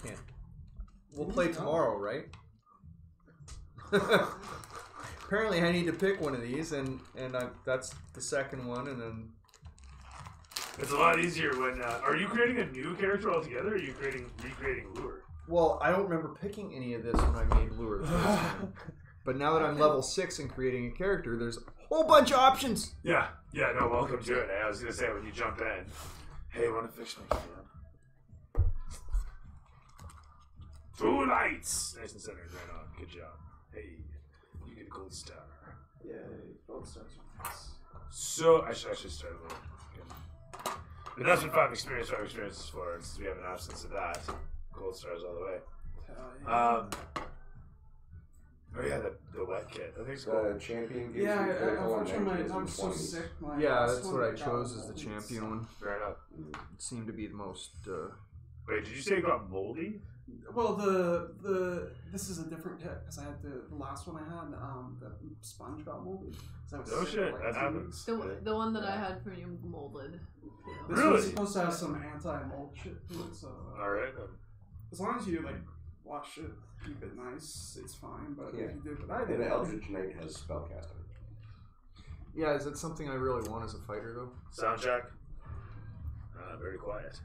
can't. We'll play tomorrow, right? Apparently, I need to pick one of these, and that's the second one, and then. It's a lot easier when. Are you creating a new character altogether, or are you recreating Lure? Well, I don't remember picking any of this when I made Lure the first time. But now that I'm level 6 and creating a character, there's a whole bunch of options. Yeah, no, welcome to it. I was gonna say when you jump in, hey, want to fix my cam? 2 lights, nice and centered, right on. Good job. Hey, you get a gold star. Yeah, gold stars are nice. So I should start a little. But that's what 5 experience is for. And since we have an absence of that, gold stars all the way. Oh yeah, the wet kit. I think it's cool. The champion gives Yeah, you critical on unfortunately, I was 19s so and 20s. sick. Yeah, that's what I chose as the champion one. Fair enough. It seemed to be the most. Wait, did you say it got moldy? Well, this is a different kit because I had the last one I had, the sponge got moldy. So I was No sick shit, for that 2 happens. weeks. The one that I had for you molded. This Really? was supposed to have some anti-mold shit to it, so Alright then. as long as you like wash it, keep it nice, it's fine. But Yeah. if you do what I And did, the Eldritch Knight has spellcasting. Yeah, is that something I really want as a fighter, though? Sound check. Very quiet.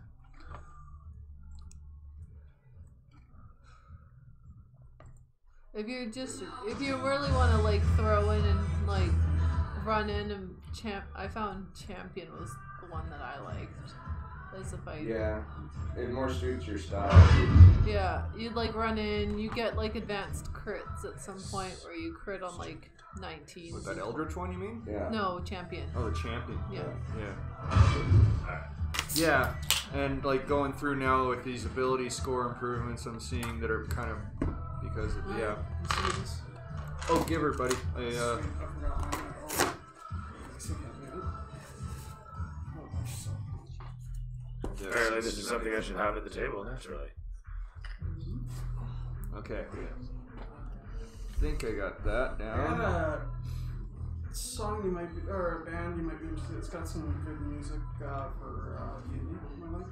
If you really want to like throw in and like run in and I found champion was the one that I liked as a fighter. Yeah, it more suits your style. Yeah, you'd like run in, you get like advanced crits at some point where you crit on like 19. With that Eldritch one, you mean? Yeah. No, champion. Oh, the champion. Yeah. Yeah. Yeah, and like going through now with these ability score improvements, I'm seeing that are kind of because of, yeah. You see this? Oh, give her, buddy. I forgot mine. Oh, see that, man? Oh, so. Apparently this is something I should have at the table, naturally. Okay. I think I got that I got down. a song you might be, or a band you might be interested in. It's got some good music for D&D, I like.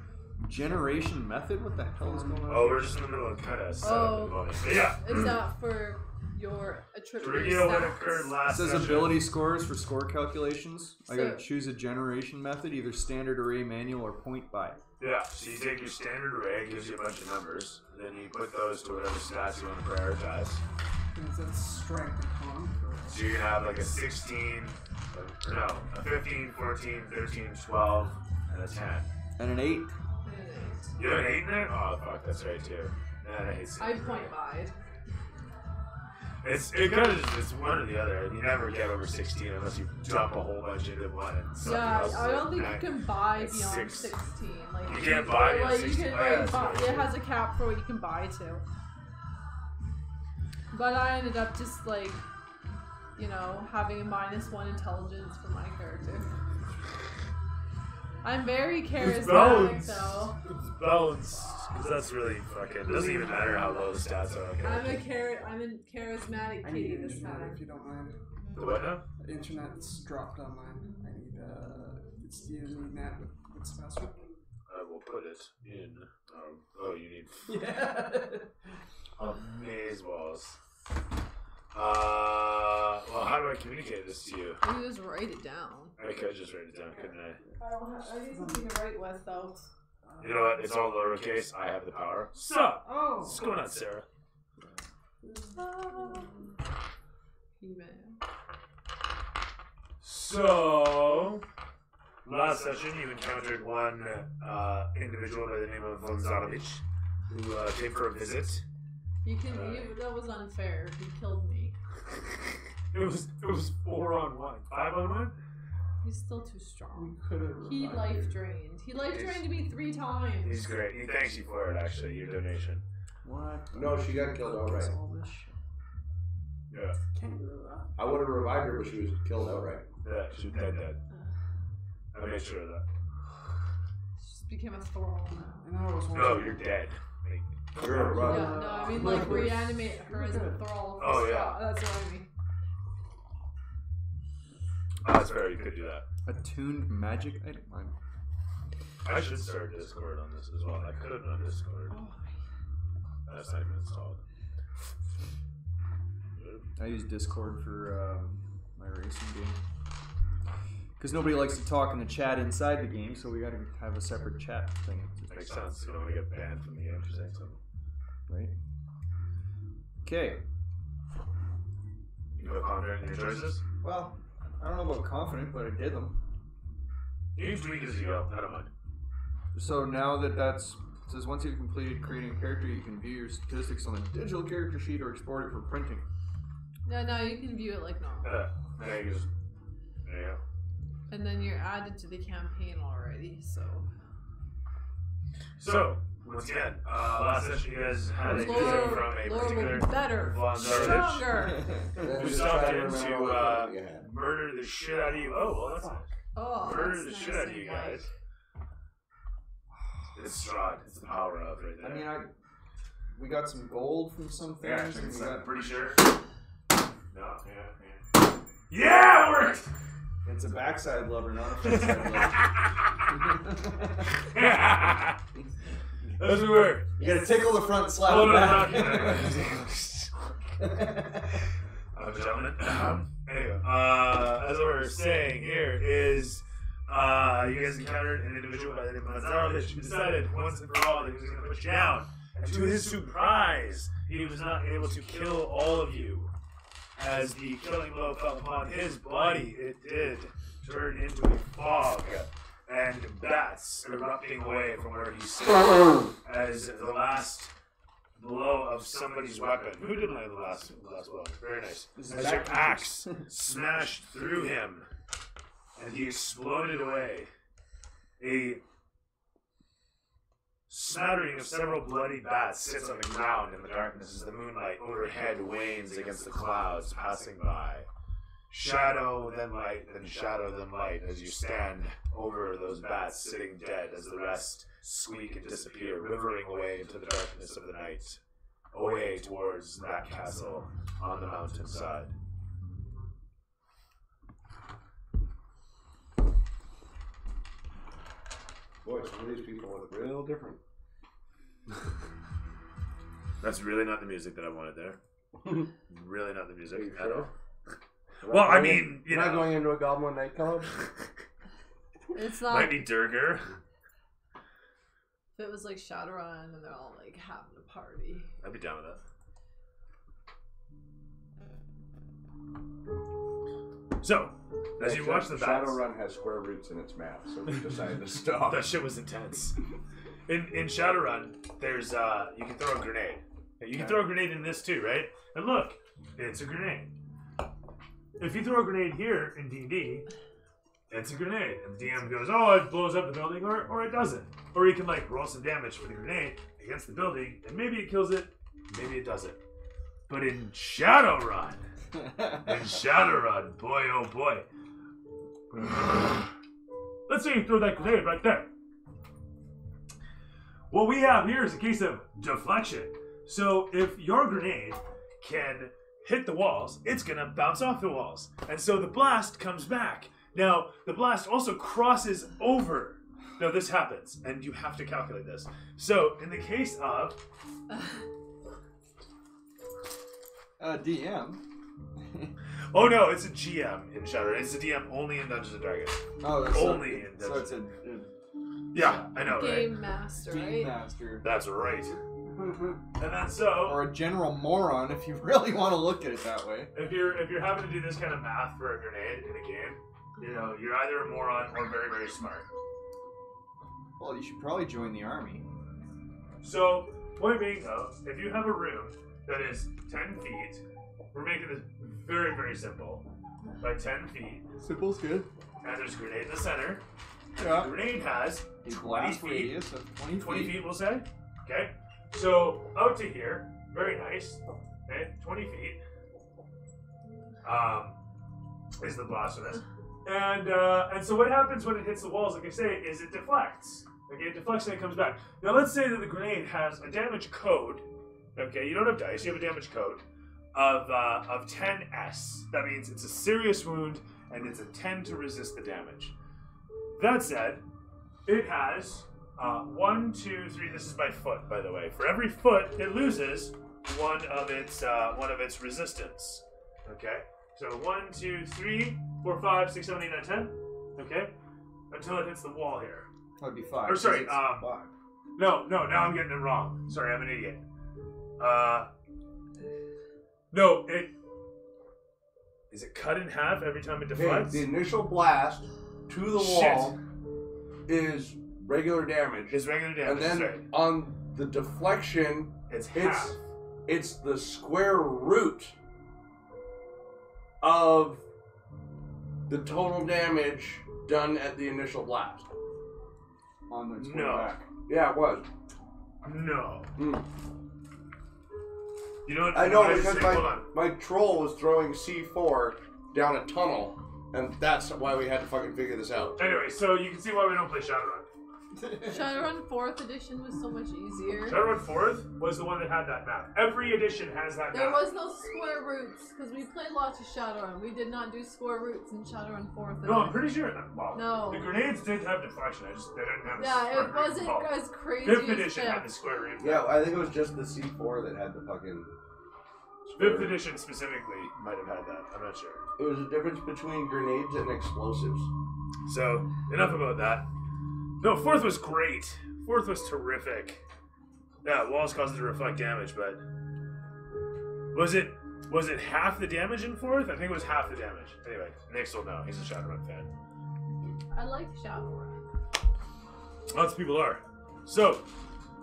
Generation method? What the hell is going on? Oh, we're just in the middle of kind of setup at the moment. But yeah. Is that for your To reveal what occurred It last says session. ability scores for score calculations. I gotta So- choose a generation method, either standard array, manual, or point by. Yeah, so you take your standard array, it gives you a bunch of numbers, then you put those to whatever stats you want to prioritize. That's strength and con. So you're going to have like a 16, or no, a 15, 14, 13, 12, and a 10. And an 8. You have an 8 in there? Oh, fuck, that's right too. Man, I hate I seeing point by. It kind of just, it's one or the other. You never get over 16 unless you dump a whole bunch into one and something Yeah, else. I don't think you can buy It's beyond 6. 16. Like You can't buy beyond like 16. you can Oh, yeah, like, that's buy, right. it has a cap for what you can buy to. But I ended up just like, you know, having a -1 intelligence for my character. I'm very charismatic though. It's bones. Because that's really fucking. It doesn't even matter how low the stats are. Okay. I'm a charismatic I need kitty an this internet time. if you don't mind. The what now? The internet's dropped on mine. I need it's the net with what's the password? I will put it in. Oh, you need Yeah. maze balls. Well, how do I communicate this to you? You just write it down. I could just write it down, couldn't I? I need something to write with though. You know what? It's all lowercase. I have the power. Sup? Oh. What's going on, Sarah? He-Man. So, last session you encountered one individual by the name of Von Zarovich who came for a visit. That was unfair. He killed me. It was 4-on-1, 5-on-1. He's still too strong. We could have. He life drained. He life drained me 3 times. He's great. He thanks you for it, actually, your donation. What? No, she got killed outright. All this shit. Yeah. Can't do that. I would have revived her, but she was killed outright. Yeah, she's dead. I made sure of that. Just became a thrall now. I know I was No, you're dead. Like, You're a revived. Yeah, no, I mean like reanimate her as a thrall. Oh, yeah. That's what I mean. oh, that's fair. You could do that. Attuned magic item. I should start Discord on this as well. I could have done Discord. That's not even installed. I use Discord for my racing game. Because nobody likes to talk in the chat inside the game, so we got to have a separate chat thing. Makes sense. You don't want to get banned from the game for saying something. Right? Okay. You feel confident in your choices? Well, I don't know about confident, but I did them. You can tweak as you go. I don't mind. So now that's it says once you've completed creating a character, you can view your statistics on a digital character sheet or export it for printing. No, you can view it like normal. There you go. And then you're added to the campaign already, so. So, once again, last session you guys had a visit from a Lore particular will be better, Von Zarovich stronger. who stopped in to murder the shit out of you. Oh, well, that's nice. Oh, Murder the that's shit nice out of and you white. guys. It's Strahd. It's the power of right there. I mean, we got some gold from some yeah, things. and we I'm got, pretty sure. No, yeah. Yeah, it worked! it's a backside lever, not a front side lever. Doesn't work. You gotta tickle the front and slap Oh, the no, back. Gentlemen. Anyway, as we were saying here is, you guys encountered an individual by the name of Zarovich who decided once and for all that he was going to put you down. And to his surprise, he was not able to kill all of you. As the killing blow fell upon his body, it did turn into a fog and bats erupting away from where he stood as the last blow of somebody's weapon. Who did land the last blow? Very nice. As your axe smashed through him and he exploded away. A smattering of several bloody bats sits on the ground in the darkness as the moonlight overhead wanes against the clouds passing by. Shadow, then light, then shadow, then light as you stand over those bats sitting dead as the rest squeak and disappear, rivering away into the darkness of the night, away towards that castle on the mountainside. Boy, some of these people look real different. That's really not the music that I wanted there. Really not the music You at sure? all. Well, I mean, you You're not know. going into a Goblin nightclub? It's not. Might be Durger. If it was like Shadowrun and they're all like having a party. I'd be down with that. So, as you watch the bats, Shadowrun has square roots in its math, so we decided to stop. that shit was intense. In Shadowrun, there's you can throw a grenade. You can throw a grenade in this too, right? And look, it's a grenade. If you throw a grenade here in D&D, it's a grenade, and the DM goes, "Oh, it blows up the building," or it doesn't. Or you can like roll some damage for the grenade against the building, and maybe it kills it, maybe it doesn't. But in Shadowrun, boy oh boy. Let's say you throw that grenade right there. What we have here is a case of deflection. So if your grenade can hit the walls, it's gonna bounce off the walls. And so the blast comes back. Now, the blast also crosses over. Now this happens, and you have to calculate this. So in the case of DM. oh no, it's a GM in Shadowrun. It's a DM only in Dungeons and Dragons. Oh, that's Only in so Dungeons. it's a Yeah, I know, right? Game master, Game right? master. That's right. And then so Or a general moron if you really want to look at it that way. if you're having to do this kind of math for a grenade in a game, you know, you're either a moron or very, very smart. Well, you should probably join the army. So, point being though, if you have a room that is 10 feet, we're making this very, very simple. By 10 feet, Simple's good. and there's a grenade in the center. Yeah. The grenade has A 20 blast feet. radius of 20 20 feet. feet, we'll say. Okay? So, out to here, very nice. Okay? 20 feet. Is the blast for this. And so what happens when it hits the walls, like I say, is it deflects. Okay, it deflects and it comes back. Now let's say that the grenade has a damage code. Okay, you don't have dice, you have a damage code of 10S. That means it's a serious wound and it's a 10 to resist the damage. That said, it has 1, 2, 3. This is by foot, by the way. For every foot, it loses one of its resistance. Okay. So 1, 2, 3, 4, 5, 6, 7, 8, 9, 10. Okay. Until it hits the wall here. That'd be 5. Or sorry. Five. No. Now I'm getting it wrong. Sorry, I'm an idiot. No. Is it cut in half every time it Okay, deflects? the initial blast to the wall is regular damage. It's regular damage. And then that's right. on the deflection, It's half. it's the square root of the total damage done at the initial blast. On its way No. back. Yeah, it was. No. Mm. You know what? I know what because say? Hold on. my troll was throwing C4 down a tunnel, and that's why we had to fucking figure this out. Anyway, so you can see why we don't play Shadowrun. Shadowrun 4th edition was so much easier. Shadowrun 4th was the one that had that map. Every edition has that There map. was no square roots because we played lots of Shadowrun. We did not do square roots in Shadowrun 4th. No, I'm pretty sure. Well, No. the grenades did have deflection. They didn't have. Yeah, square it wasn't root. as crazy. 5th as edition had the 5th. square root. Yeah, I think it was just the C4 that had the fucking... 5th edition specifically might have had that. I'm not sure. It was a difference between grenades and explosives. So enough about that. No, 4th was great. 4th was terrific. Yeah, walls caused it to reflect damage, but was it half the damage in 4th? I think it was half the damage. Anyway, Nick's will know. He's a Shadowrun fan. I like Shadowrun. Lots of people are. So,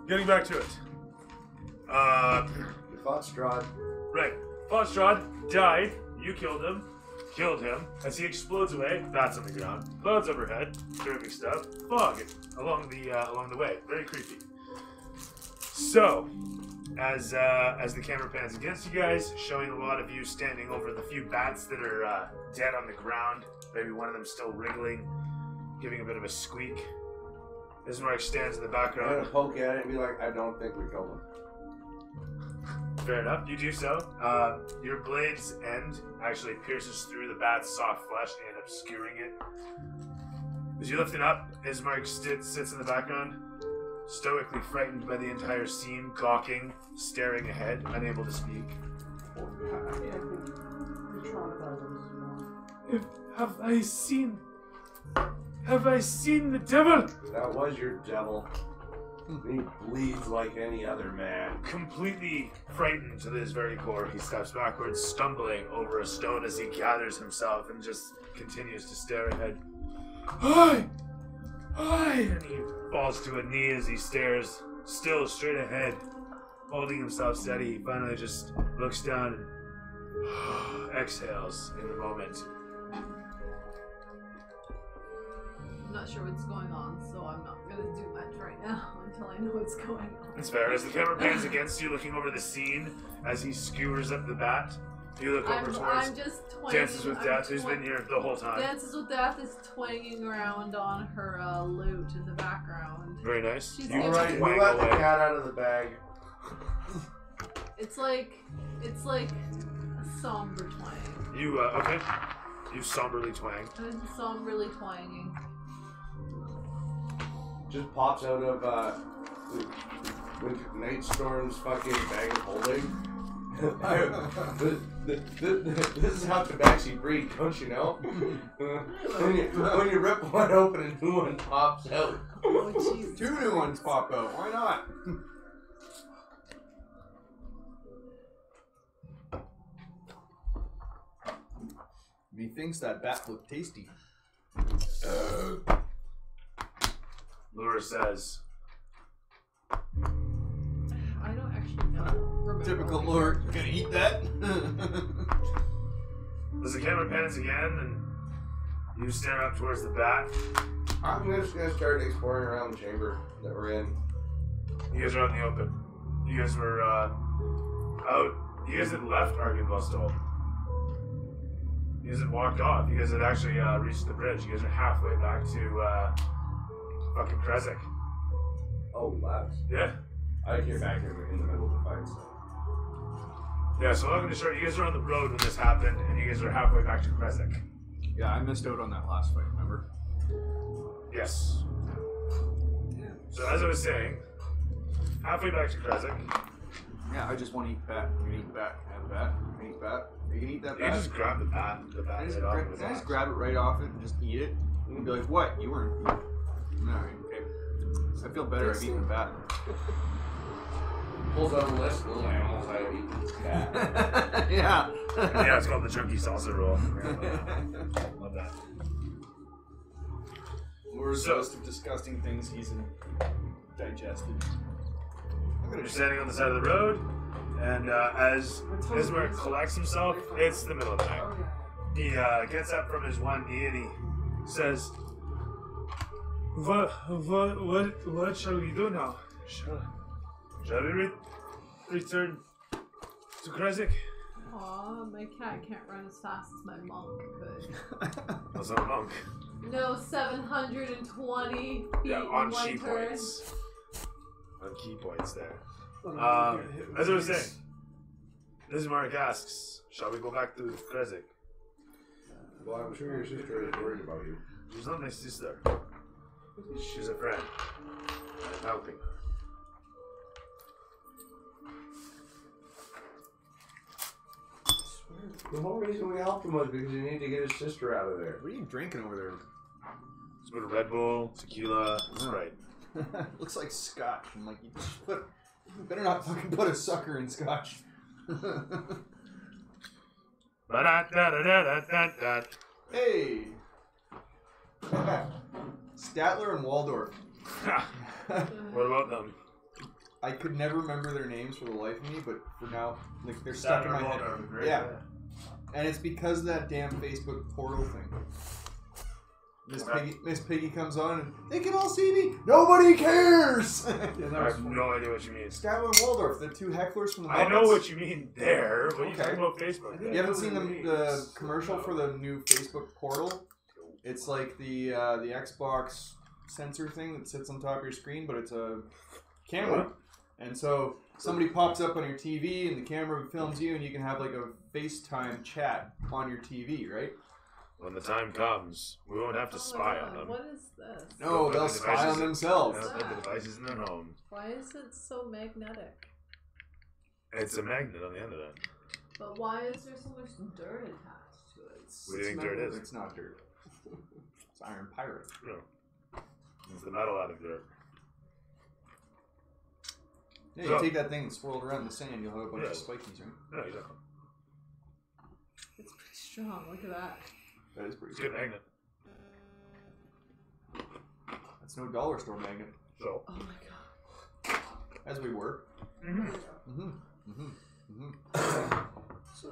getting back to it. You fought Strahd. Right. Fostrad died. You killed him. Killed him. As he explodes away, bats on the ground. Clouds overhead. Terrific stuff. Fog along the way. Very creepy. So, as the camera pans against you guys, showing a lot of you standing over the few bats that are dead on the ground. Maybe one of them still wriggling, giving a bit of a squeak. Ismark stands in the I'm background. gonna poke at it and be like, I don't think we killed him. Fair enough, you do so. Your blade's end actually pierces through the bat's soft flesh and up skewering it. As you lift it up, Ismark sits in the background, stoically frightened by the entire scene, gawking, staring ahead, unable to speak. Have I seen the devil? That was your devil. He bleeds like any other man. Completely frightened to his very core, he steps backwards, stumbling over a stone as he gathers himself and just continues to stare ahead. Hi! And he falls to a knee as he stares, still straight ahead, holding himself steady. He finally just looks down and exhales in the moment. I'm not sure what's going on, so I'm not gonna do much right now until I know what's going on. It's fair. As the camera pans against you, looking over the scene, as he skewers up the bat, you look over towards I'm just twanging. Dances with Death, who's been here the whole time. Dances with Death is twanging around on her lute in the background. Very nice. She's You all Alright, right. we twang let the away. cat out of the bag. It's like a somber twang. You, okay. You somberly twang. I'm somberly twanging. Just pops out of Night Storm's fucking bag of holding. This is how tabaxi breed, don't you know? when you rip one open, a new one pops out. Oh jeez. 2 new ones pop out. Why not? Methinks that bat looked tasty. Lura says, I don't actually know. Typical lure. Gonna eat that? as the camera pans again, and you stare up towards the bat. I'm just gonna start exploring around the chamber that we're in. You guys are out in the open. You guys were, out. You guys had left Argynvostal. You guys had walked off. You guys had actually reached the bridge. You guys are halfway back to fucking Krezk. Oh, lads. Yeah. I came back in the middle of the fight, so. Yeah, so long and short, you guys are on the road when this happened, and you guys are halfway back to Krezk. Yeah, I missed out on that last fight, remember? Yes. So as I was saying, halfway back to Krezek, Yeah, I just want to eat bat. I'm gonna eat bat. Can I have a bat? Can I eat bat? Are you gonna eat that you bat? just grab the bat I just, right off gra- of his can I just arm. grab it right off it and just eat it? And be like, what? You weren't. No, okay. I feel better. I've eaten a bat. Pulls out a list of little animals I have eaten. Cat. Yeah. Yeah, it's called the chunky salsa roll. Love that. Laura's So- list of disgusting things he's digested. I'm You're gonna standing on the side of the road, and as Ismark collects himself, it's the middle of the night. Oh, He gets up from his one knee and he says, What shall we do now? Shall we return to Krezek? Aw, my cat can't run as fast as my monk could. That's not a monk. No, 720 feet Yeah, in on one key turn. points. On key points there. yeah. As I was saying, Ismark asks, shall we go back to Krezek? Well, I'm sure your sister is worried about you. She's not my sister. She's a friend. I'm helping her. The whole reason we helped him was because he needed to get his sister out of there. What are you drinking over there? It's a bit of Red Bull, tequila, Sprite. Looks like scotch. I'm like, you better not fucking put a sucker in scotch. Ba-da-da-da-da-da-da. Hey! Statler and Waldorf. What about them? I could never remember their names for the life of me, but for now, like they're stuck in my head. Yeah. And it's because of that damn Facebook portal thing. Miss Piggy comes on and they can all see me. Nobody cares. I have no idea what you mean. Statler and Waldorf, the two hecklers from the I know Muppets. what you mean there, but you Okay. talking about Facebook. You haven't seen the commercial for the new Facebook portal? It's like the Xbox sensor thing that sits on top of your screen, but it's a camera. And so somebody pops up on your TV and the camera films you and you can have like a FaceTime chat on your TV, right? When the time comes, we won't have to spy on them. What is this? No, they'll spy on themselves. They'll put the devices in their home. Why is it so magnetic? It's a magnet on the end of it. But why is there so much dirt attached to it? What do you think dirt is? It's not dirt. It's iron pyrite. No. It's the metal out of dirt. Yeah, you So- take that thing and swirl it around in the sand, you'll have a bunch Yeah. of spikies, right? No, exactly. It's pretty strong. Look at that. That is pretty It's a good good. magnet. That's no dollar store magnet. So. Oh my god. As we were. Mm-hmm. So,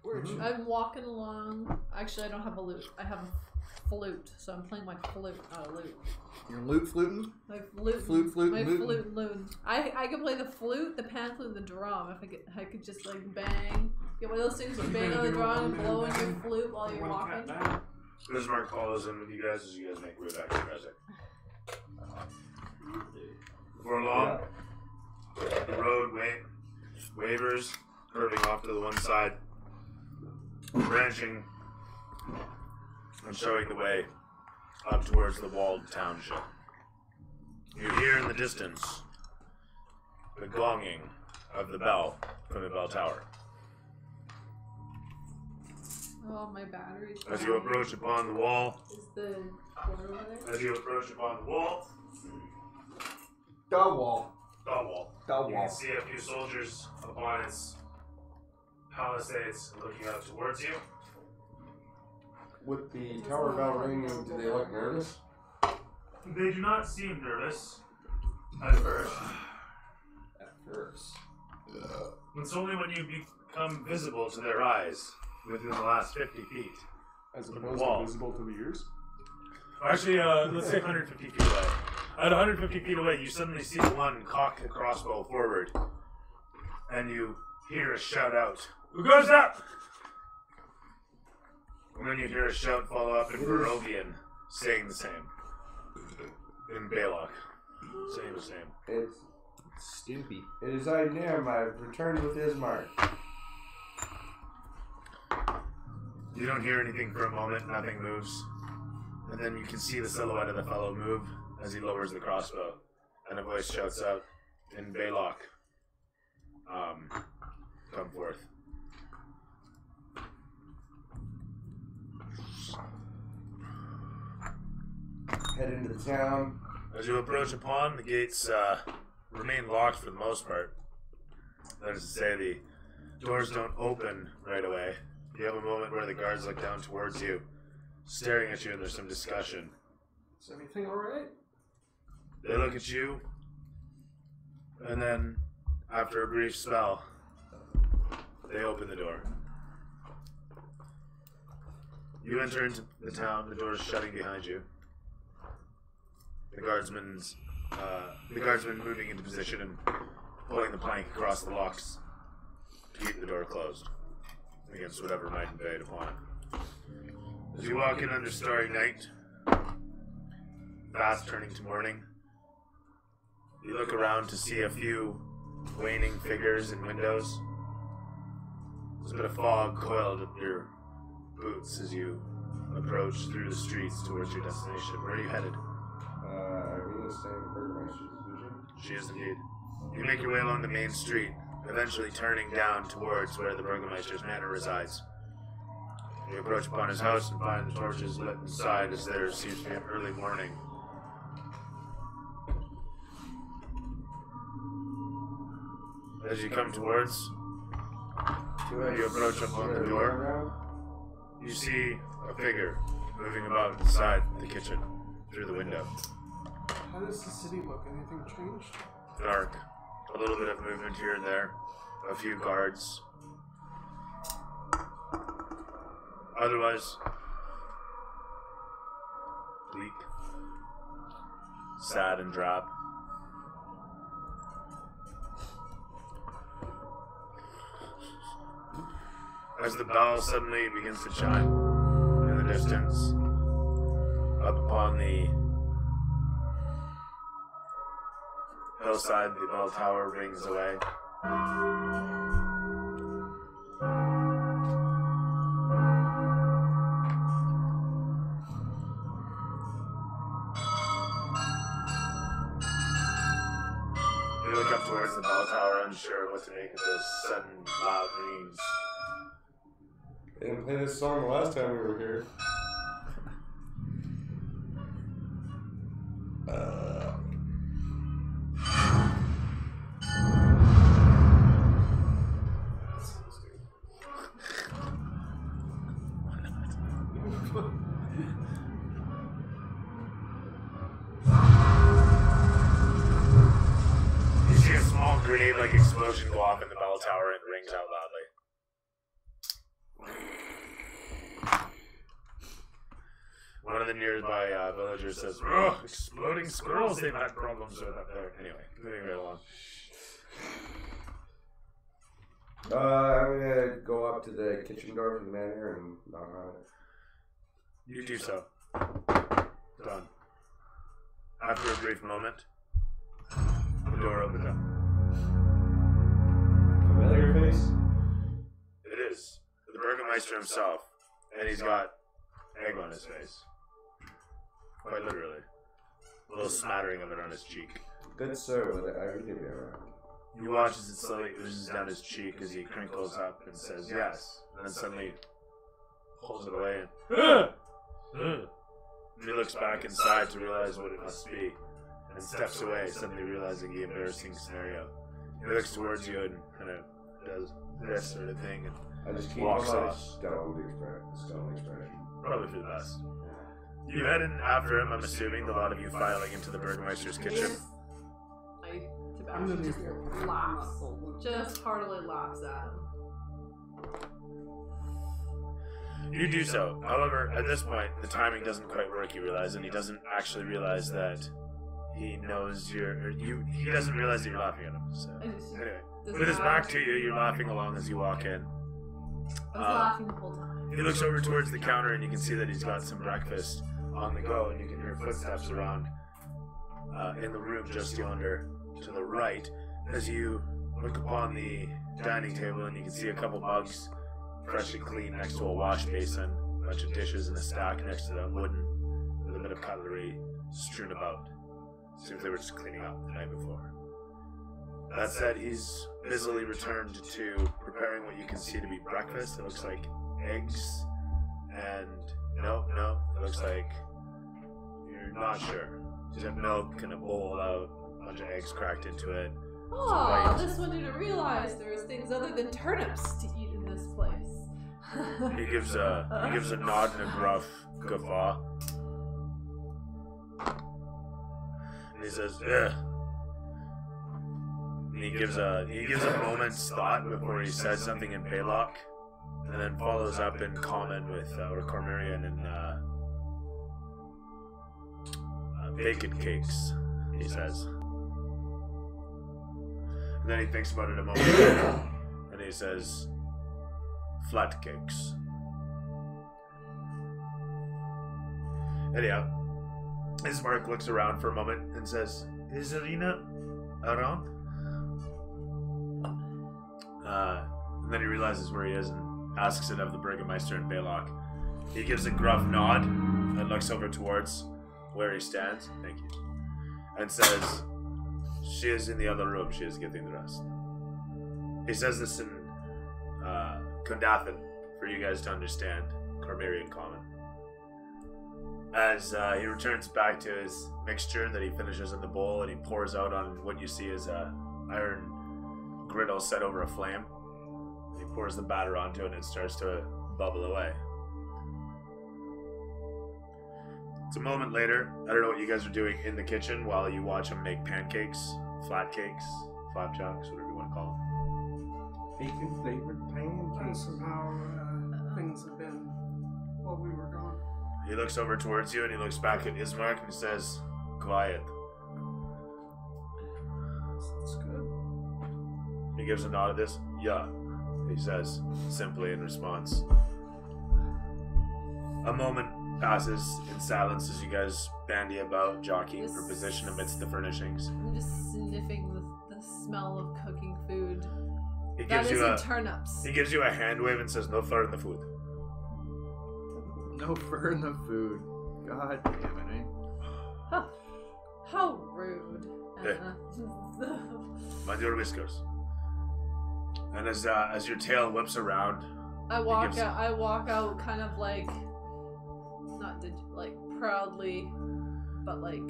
where'd you? I'm walking along. Actually, I don't have a lute. I have a flute, so I'm playing my flute, not a lute. You're loot fluting? My flute. Flute, My lootin'. flute, lute. I could play the flute, the pan flute, and the drum. If I could just like bang. Get one of those things with bang on the drum and blow in your flute while you're walking. Bismarck follows in with you guys as you guys make your way back to Krezek. Before long, the road wavers, curving off to the one side, branching and showing the way up towards the walled township. You hear in the distance the gonging of the bell from the bell tower. Oh, my battery's As you dying. approach upon the wall, Is the cord over there? as you approach upon the wall, Dog wall. the wall, Dog you wall. can see a few soldiers upon its palisades looking up towards you. With the tower bell ringing, do they look nervous? They do not seem nervous at first. At first. It's only when you become visible to their eyes within the last 50 feet. As The opposed wall. to visible to the ears? Actually, let's say 150 feet away. At 150 feet away, you suddenly see one cock the crossbow forward, and you hear a shout out, "Who goes up?" And then you hear a shout follow up in Barovian, saying the same. In Balok, saying the same. It's Stimpy. It is I, Nim. I've returned with Ismark. You don't hear anything for a moment, nothing moves. And then you can see the silhouette of the fellow move as he lowers the crossbow. and a voice shouts out in Baylock. Come forth. Head into the town. As you approach upon, the gates remain locked for the most part. That is to say, the doors don't open right away. You have a moment where the guards look down towards you, staring at you, and there's some discussion. Is everything alright? They look at you, and then, after a brief spell, they open the door. You enter into the town, the door is shutting behind you. The guardsman moving into position and pulling the plank across the locks to keep the door closed against whatever might invade upon it. As you walk in under starry night, fast turning to morning, you look around to see a few waning figures in windows. There's a bit of fog coiled up your boots as you approach through the streets towards your destination. Where are you headed? Irina staying in Burgermeister's division. She is indeed. You make your way along the main street, eventually turning down towards where the Burgermeister's manor resides. You approach upon his house and find the torches lit inside as there seems to be an early morning. As you come towards, you approach upon the door, you see a figure moving about inside the kitchen through the window. How does the city look? Anything changed? Dark. A little bit of movement here and there. A few guards. Otherwise, bleak. Sad and drab. As the bell suddenly begins to chime in the distance, up upon the hillside, the bell tower rings away. You look up towards the bell tower, unsure what to make of those sudden loud ringings. They didn't play this song the last time we were here. You see a small grenade-like explosion go off in the bell tower and rings out loudly. One of the nearby villagers says, "Oh, exploding squirrels they've had problems with up there." Anyway, moving right along. I'm gonna go up to the kitchen door for the manor and knock on it. You do so. Done. After a brief moment, the door opens up. Familiar face? It is the Burgermeister himself, and he's got egg on his face. Quite literally. A little smattering of it on his cheek. Good sir, would I really be around? You watch as it slowly oozes down his cheek as he crinkles up and says yes, and then suddenly pulls it away and he looks back inside to realize what it must be, and steps away, suddenly realizing the embarrassing scenario. He looks towards you and kind of does this sort of thing and I just keep walks my off. stone expression. Probably for the best. You head in after him, I'm assuming, a lot of you filing into the Burgermeister's kitchen. Sebastian just laughs. Just heartily laughs at him. You do so. However, at this point, the timing doesn't quite work, you realize, and he doesn't actually realize that he knows he doesn't realize that you're laughing at him. So, anyway, with his back to you, you're laughing along as you walk in. I was laughing the whole time. He looks over towards the counter and you can see that he's got some breakfast on the go, and you can hear footsteps around in the room just yonder to the right as you look upon the dining table, and you can see a couple mugs freshly clean next to a wash basin, a bunch of dishes in a stack next to the wooden with a bit of cutlery strewn about. Seems they were just cleaning up the night before. That said, he's busily returned to preparing what you can see to be breakfast. It looks like eggs and no, it looks like you're not sure. Just have milk and a bowl out, a bunch of eggs cracked into it. Oh, this one didn't realize there was things other than turnips to eat in this place. He gives a nod and a gruff guffaw. And he says, "Ugh." And he gives a moment's thought before he says something in Baylock, and then follows up in common with Cormyrean and bacon cakes, he says. And then he thinks about it a moment, and he says, "Flat cakes." Anyhow, Ismark looks around for a moment and says, "Is Irina around?" And then he realizes where he is and asks it of the Burgermeister in Baylock. He gives a gruff nod and looks over towards where he stands. Thank you. And says, "She is in the other room. She is getting dressed." He says this in Kondathan for you guys to understand, Cormyrean common. As he returns back to his mixture that he finishes in the bowl, and he pours out on what you see is a iron griddle set over a flame. He pours the batter onto it, and it starts to bubble away. It's a moment later. I don't know what you guys are doing in the kitchen while you watch him make pancakes, flapjacks, whatever you want to call them. Bacon flavored And pancakes. somehow things have been while we were gone. He looks over towards you and he looks back at Ismark and he says, "Quiet." That's good. He gives a nod at this. "Yeah," he says, simply in response. A moment passes in silence as you guys bandy about, jockeying for position amidst the furnishings. I'm just sniffing the smell of cooking food. He That gives you isn't a turnips. he gives you a hand wave and says, "No fur in the food." No fur in the food. God damn it, eh? Huh. How rude. Mind your whiskers. And as your tail whips around, I walk out kind of like, not like proudly, but like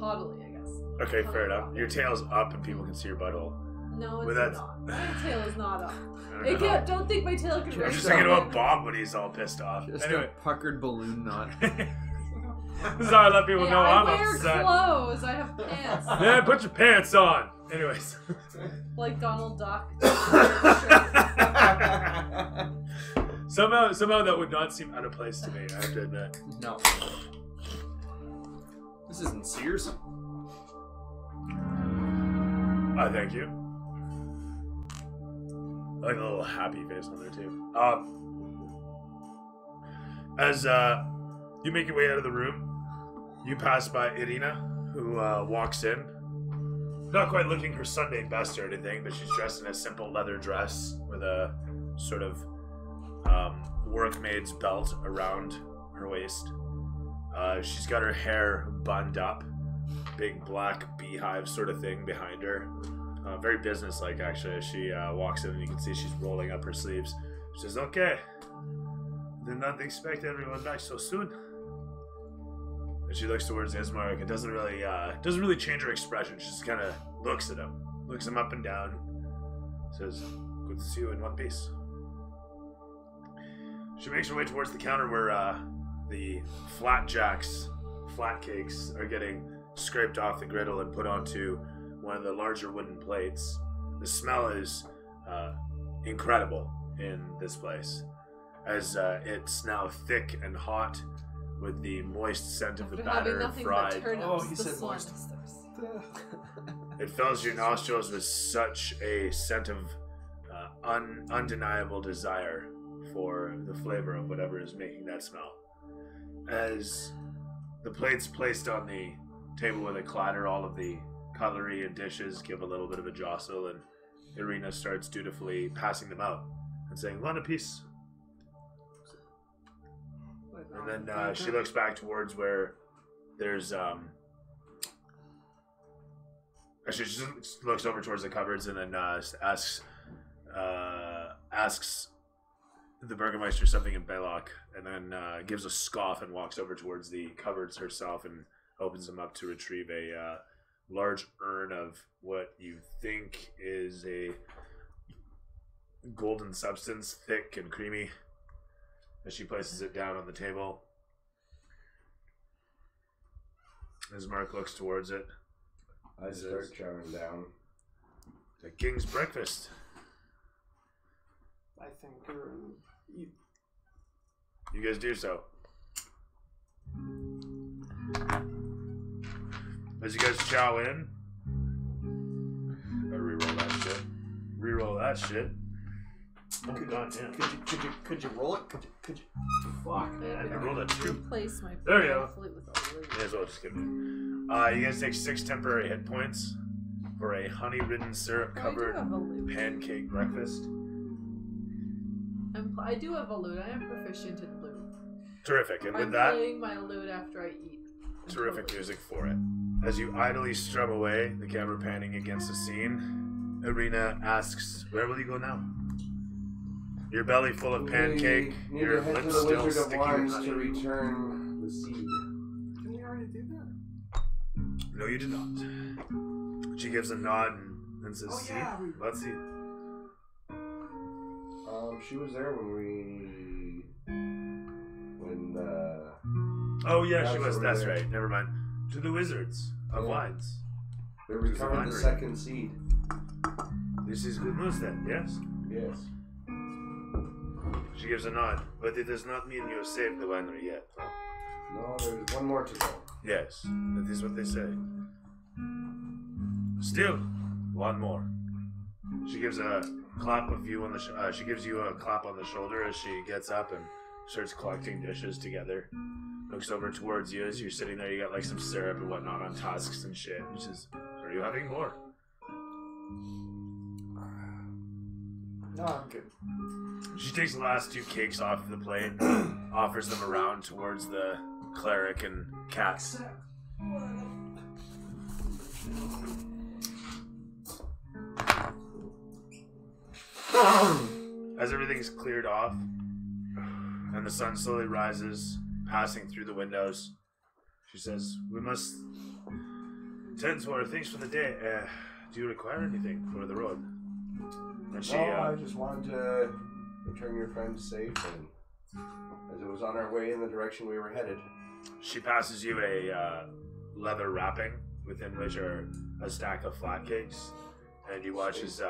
haughtily, I guess. okay, fair enough. Your tail's up and people can see your butthole. No, it's Well, that's- not. My tail is not up. I It don't know. can't, don't think my tail can I'm raise just thinking about up. Bob when he's all pissed off. Just Anyway, a puckered balloon knot. this is how I let people Hey, know I I'm wear upset. clothes. I have pants. Yeah, put your pants on. Anyways. Like Donald Duck. Somehow that would not seem out of place to me, I have to admit. No. This isn't Sears. Thank you. I like a little happy face on there too. As you make your way out of the room, you pass by Irina, who walks in. Not quite looking her Sunday best or anything, but she's dressed in a simple leather dress with a sort of workmaid's belt around her waist. She's got her hair bunned up, big black beehive sort of thing behind her. Very businesslike, actually, as she walks in, and you can see she's rolling up her sleeves. She says, "Okay, did not expect everyone back so soon." And she looks towards Ismark. It doesn't really change her expression. She just kind of looks at him up and down. Says, "Good to see you in one piece." She makes her way towards the counter where the flatcakes are getting scraped off the griddle and put onto one of the larger wooden plates. The smell is incredible in this place, as it's now thick and hot with the moist scent of the After having batter nothing fried. but turnips, Oh, he the said swan moist. is thirst. It fills your nostrils with such a scent of undeniable desire for the flavor of whatever is making that smell. As the plates placed on the table with a clatter, all of the cutlery and dishes give a little bit of a jostle, and Irina starts dutifully passing them out and saying, "One apiece." And then she looks back towards where there's Actually, she just looks over towards the cupboards and then asks the Burgermeister something in Belloc, and then gives a scoff and walks over towards the cupboards herself and opens them up to retrieve a large urn of what you think is a golden substance, thick and creamy, as she places it down on the table. As Mark looks towards it, I start chowing down. The king's breakfast. I think we're eat. You guys do so. As you guys chow in, I reroll that shit. Reroll that shit. Oh god damn. Could you roll it? Could you? Fuck, man. I rolled a 2. Replace my There you go. flute with a lute. May as well just give me. You guys take 6 temporary hit points for a honey-ridden, syrup-covered I do have a lute. pancake breakfast. I do have a lute. I am proficient in lute. Terrific, and with I'm that, playing my lute after I eat. terrific Totally. music for it. As you idly strum away, the camera panning against the scene, Irina asks, "Where will you go now?" Your belly full of pancake, We need your to head to lips the still Wizard of sticky with Wines honey. to return the seed. Didn't we already do that? No, you did not. She gives a nod and says, Oh, yeah, "See, let's see." She was there when the Oh yeah, she That's was. over That's there. right. Never mind. To the Wizards of Yeah. Wines. they recovered the winery. second seed. This is good news then, yes? Yes. She gives a nod, but it does not mean you have saved the winery yet. No, there's one more to go. Yes, that is what they say. Still, one more. She gives a clap of you on the. She gives you a clap on the shoulder as she gets up and starts collecting dishes together. Looks over towards you as you're sitting there. You got like some syrup and whatnot on tusks and shit. And she says, "Are you having more?" No, I'm good. She takes the last 2 cakes off the plate, offers them around towards the cleric and cats. As everything's cleared off and the sun slowly rises, passing through the windows, she says, "We must tend to our things for the day. Do you require anything for the road?" And she, I just wanted to return your friend safe, and as it was on our way in the direction we were headed. she passes you a leather wrapping within which are a stack of flat cakes, and you watch as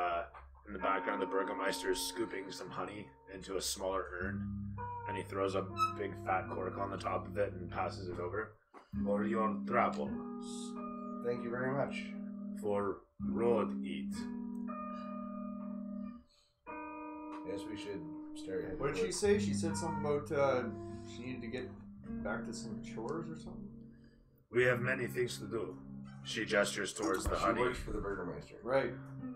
in the background the Burgermeister is scooping some honey into a smaller urn, and he throws a big fat cork on the top of it and passes it over. For your travels, Thank you very much. for road eat. Yes, we should start heading. What did she say? She said something about she needed to get back to some chores or something. We have many things to do. She gestures towards the She honey. works for the Burgermeister. Right.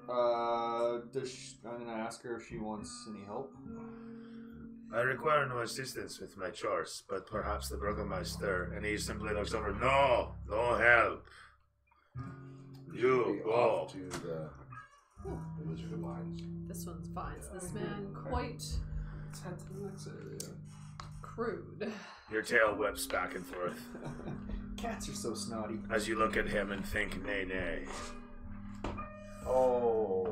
I'm gonna ask her if she wants any help. I require no assistance with my chores, but perhaps the Burgermeister, and he simply looks over. No help. You We go. off to the Wizard of Wines. This one's fine. So this man quite Let's head to the next area. crude. Your tail whips back and forth Cats are so snotty. as you look at him and think, nay. Oh.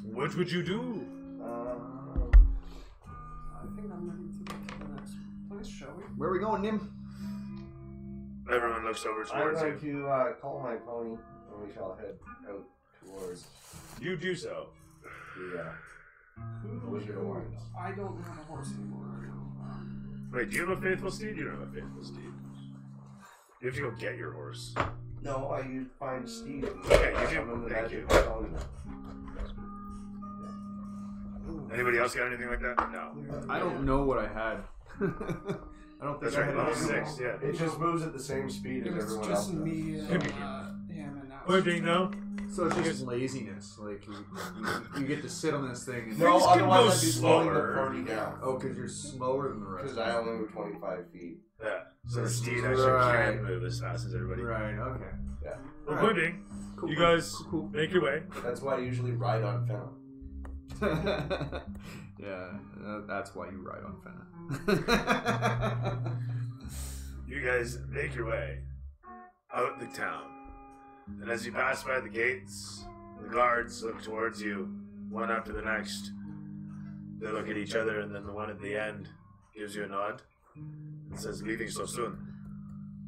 What would you do? I think I'm ready to go to the next place, shall we? Where are we going, Nim? Everyone looks over I'm towards going you. to call my pony, and we shall head out towards You do so. the Wizard of Wines. I don't have a horse anymore. I know. Wait, do you have a faithful steed? You don't have a faithful steed. You have to go get your horse. No, I used find Steve. Okay, you do. Summon the Thank magic you. stone. Anybody else got anything like that? No. I don't know what I had. I don't think That's I right, had level anything. 6, yeah. It just moves at the same speed It as was everyone just else. me does. and him and now. Pointing now. So it's just laziness. Like you get to sit on this thing. And No, Things can otherwise go I'd be slowing the slower. party down. Oh, because you're slower than the rest. Because I only move 25 feet. Yeah. So Steve actually Right. can move as fast as everybody. Right. Okay. Yeah. Well, Alright. point being, Cool. you guys Cool. make your way. That's why I usually ride on Fennel. Yeah, that's why you ride on Fenna. You guys make your way out the town. And as you pass by the gates, the guards look towards you, one after the next. They look at each other, and then the one at the end gives you a nod and says, "Leaving so soon."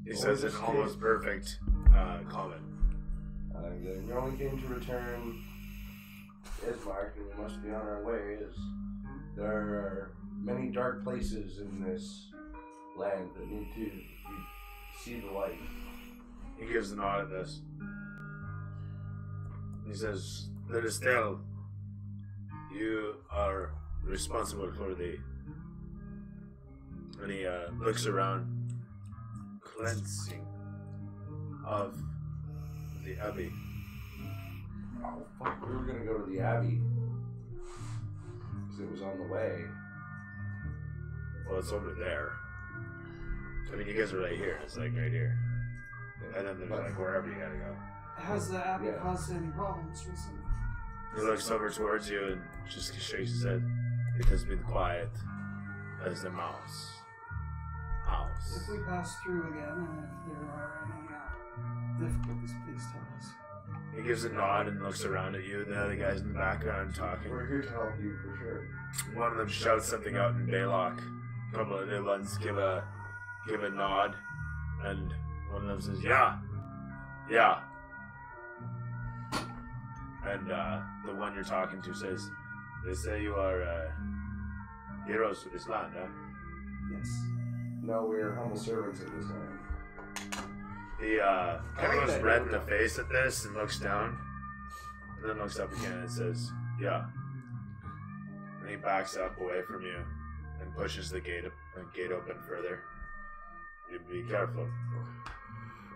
He says an almost perfect comment. You're only going to return Ismark, and we must be on our way, as there are many dark places in this land that need to see the light. He gives a nod at this. He says, "There is still. You are responsible for the..." And he looks around. Cleansing of the Abbey. Oh, fuck, we were going to go to the Abbey. Because it was on the way. Well, it's over there. I mean, you guys are right here. It's like right here. And then there's like wherever you gotta go. Has the app Yeah. caused any problems recently? He looks over towards you and just shakes his head. It has been quiet as the mouse. House. If we pass through again, and if there are any difficulties, please tell us. He gives a nod and looks around at you. The other guys in the background talking. We're here to help you for sure. One of them shouts something out in Baylock. A couple of the other ones give a nod, and one of them says, "Yeah, yeah." And the one you're talking to says, "They say you are heroes for this land, huh?" Yes. No, we're humble servants of this land. He kind like of goes that red in hero. the face at this and looks down, and then looks up again and says, "Yeah." And he backs up away from you and pushes the gate open further. You be careful.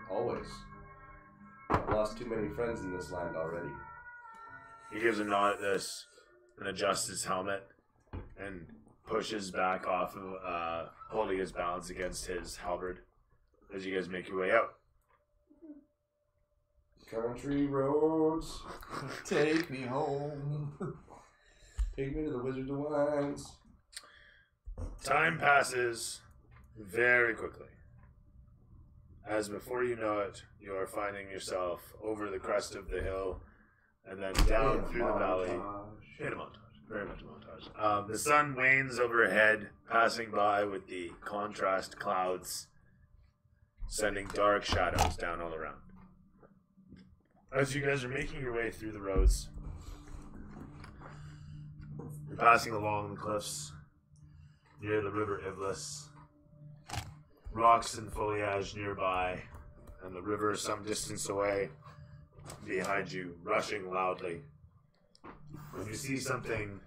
Always. I've lost too many friends in this land already. He gives a nod at this and adjusts his helmet and pushes back off of holding his balance against his halberd as you guys make your way out. Country roads, Take me home. take me to the Wizard of Wines. Time passes very quickly. As before you know it, you are finding yourself over the crest of the hill and then down through the valley. In a montage. Very much a montage. The sun wanes overhead, passing by with the contrast clouds, sending dark shadows down all around. As you guys are making your way through the roads, you're passing along the cliffs near the river Iblis. Rocks and foliage nearby, and the river some distance away behind you, rushing loudly. When you see something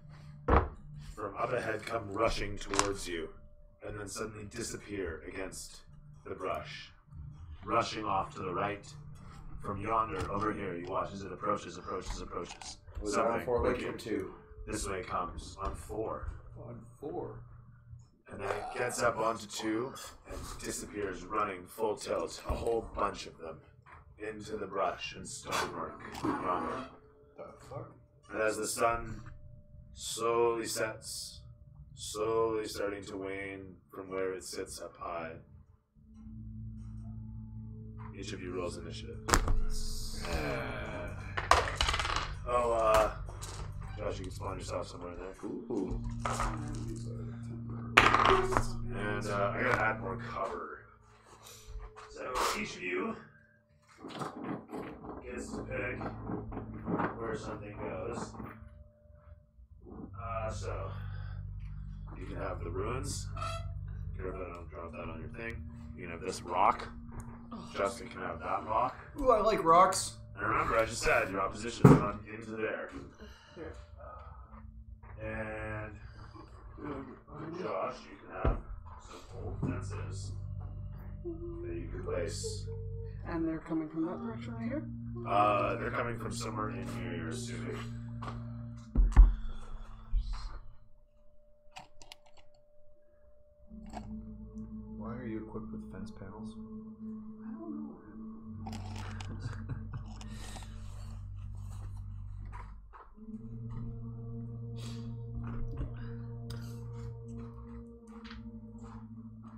from up ahead come rushing towards you, and then suddenly disappear against the brush, rushing off to the right. From yonder, over here, you watch as it approaches. Was it on 4 legs or 2? This way comes on 4. On 4. And then it gets up onto 2 and disappears running full tilt, a whole bunch of them, into the brush and stonework yonder. The fuck? And as the sun slowly sets, slowly starting to wane from where it sits up high, each of you rolls initiative. Josh, you can spawn yourself somewhere there. Ooh. And I gotta add more cover. So each of you gets to pick where something goes. So you can have the ruins. Careful I don't drop that on your thing. You can have this rock. Justin can have that rock. Ooh, I like rocks. And remember, I just said your opposition is on into there. And for Josh, you can have some old fences that you can place And they're coming from that direction right here? They're coming from somewhere in here, you're assuming. Why are you equipped with fence panels? I don't know.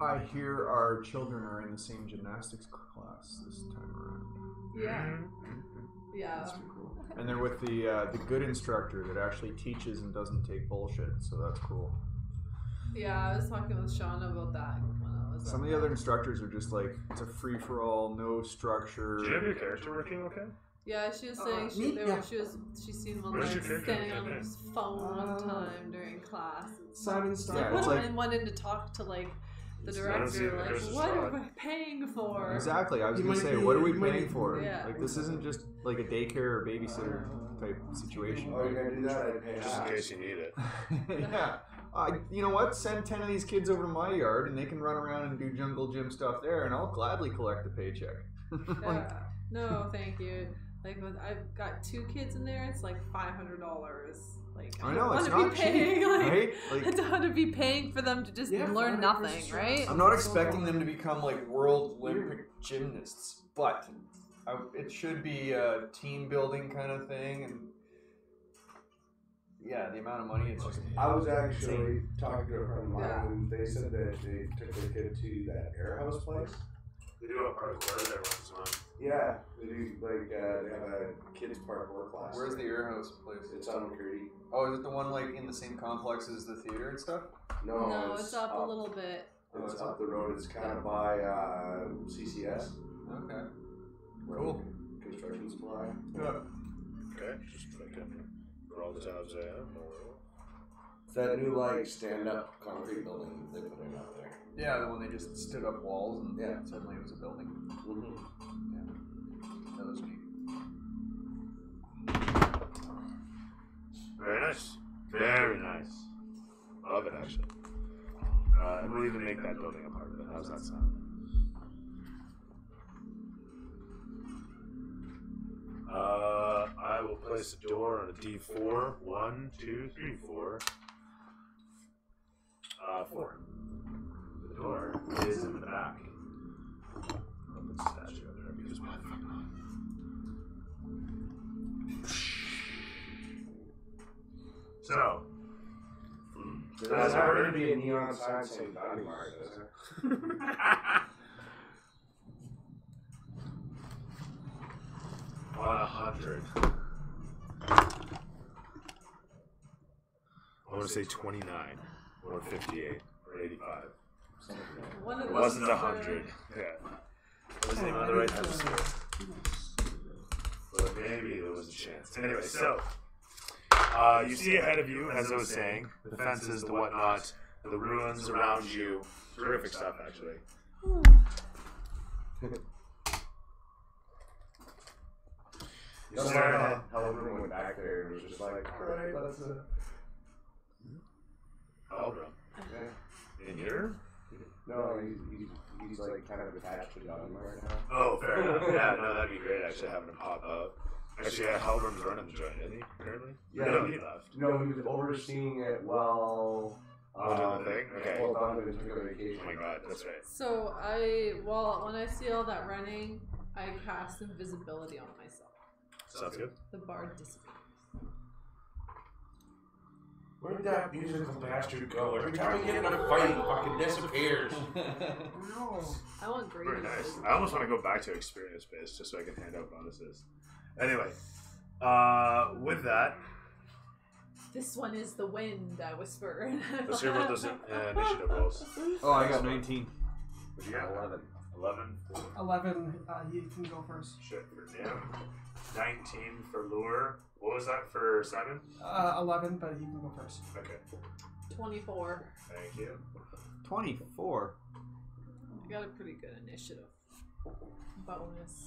I hear our children are in the same gymnastics class this time around. Yeah. Yeah. That's pretty cool. And they're with the good instructor that actually teaches and doesn't take bullshit, so that's cool. Yeah, I was talking with Shauna about that when I was. Some of the other instructors are just like, it's a free for all, no structure. Do you have your character working okay? Yeah, she was saying she seen one Where's like your character? standing on his phone one time during class. Simon Like, Stark. it's like- and wanted to talk to like the I don't see director, the like, nurse's what are drawing. we paying for? Exactly, I was You going to might say, be- what are we you might paying be- for? Yeah. Like, this isn't just like a daycare or babysitter type situation. Oh, you're gonna do that? I'd pay Just in half. case you need it. Yeah. You know what? Send 10 of these kids over to my yard and they can run around and do jungle gym stuff there, and I'll gladly collect a paycheck. Yeah. No, thank you. Like, I've got 2 kids in there. It's like $500. Like, I know, don't it's wanna not be paying, cheap, like, right? Like, I don't want to be paying for them to just Yeah, learn 500 nothing, is right? I'm not expecting them to become like world Olympic gymnasts, but it should be a team building kind of thing, and yeah, the amount of money it's just. I was actually talking to a friend of mine, and they said that they took their kid to that Air House place. They do a parkour there once in a while. Yeah, they do. Like they have a kids parkour class. Where's the Air House place? It's on McCurdy. Oh, is it the one like in the same complex as the theater and stuff? No, it's up a little bit. It's up the road. It's kind of by CCS. Okay. Road Construction Supply. Yeah. Okay, just fucking for all the tabs I have. It's that new like stand-up concrete building that they put in out there. Yeah, the one they just stood up walls and Yeah. suddenly it was a building. Mm-hmm. Yeah. That was neat. Very nice. Very nice. Love it, actually. And we'll even make that building a part of it. How's that sound? I will place a door on a D4. 1, 2, 3, 4. 4. The door is in the back. I'll put the statue over there because why the fuck not? So, There's already be a neon sign saying Donnie Mark, isn't it? on 100. I want to say 29 or 58 or 85. One of It those wasn't is 100. Yeah. It wasn't even on the right episode. But maybe there was a chance. Anyway, so you see ahead of you, as I was saying, the fences, the whatnot, the ruins around you. Terrific stuff, actually. You That's stare why ahead. how everyone went back there and was just like, alright, let's Aldrin. In here? No, he's like kind of attached to Donnie Mark now. Oh, fair enough. Yeah, no, that'd be great actually having him pop out. Actually, yeah, Halburn's running the joint, isn't he, currently? Yeah. No, he left. No, he was overseeing it while Oh, the thing? Okay. while Donovan took a vacation. Oh my god, that's right. So when I see all that running, I cast invisibility on myself. Sounds good. The bard disappears. Where'd that musical bastard go? Every time we get in a fight, he fucking disappears. No. I want green. Very nice. I almost want to go back to experience base just so I can hand out bonuses. Anyway, with that, This one is the wind, I whisper. let's hear what those initiative rolls. Oh, I got 19. What you got? 11. 11 for 11, you can go first. shit for Nim. 19 for Lure. What was that for Simon? 11, but you can go first. Okay. 24. Thank you. 24. I got a pretty good initiative bonus.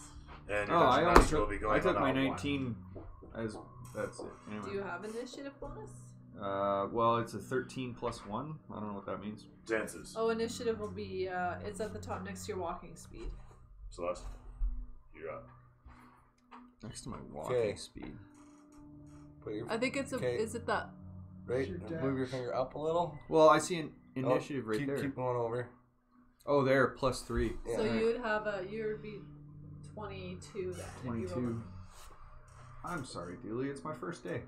And Oh, I Dungeon almost Master will took, be going I took on my that 19 as, that's it. Anyway. Do you have initiative bonus? Well, it's a 13 plus 1. I don't know what that means. one. Dances. Oh, initiative will be, it's at the top next to your walking speed. Celeste. You're up. Next to my walking Okay. speed. Put your, I think it's a. Okay. Is it that? right. Your dash. Move your finger up a little. Well, I see an initiative Oh, right keep, there. Keep going over. Oh, there, +3. Yeah. So you would have a. You would be 22 then. if you rolled 22. I'm sorry, Dooley. It's my first day.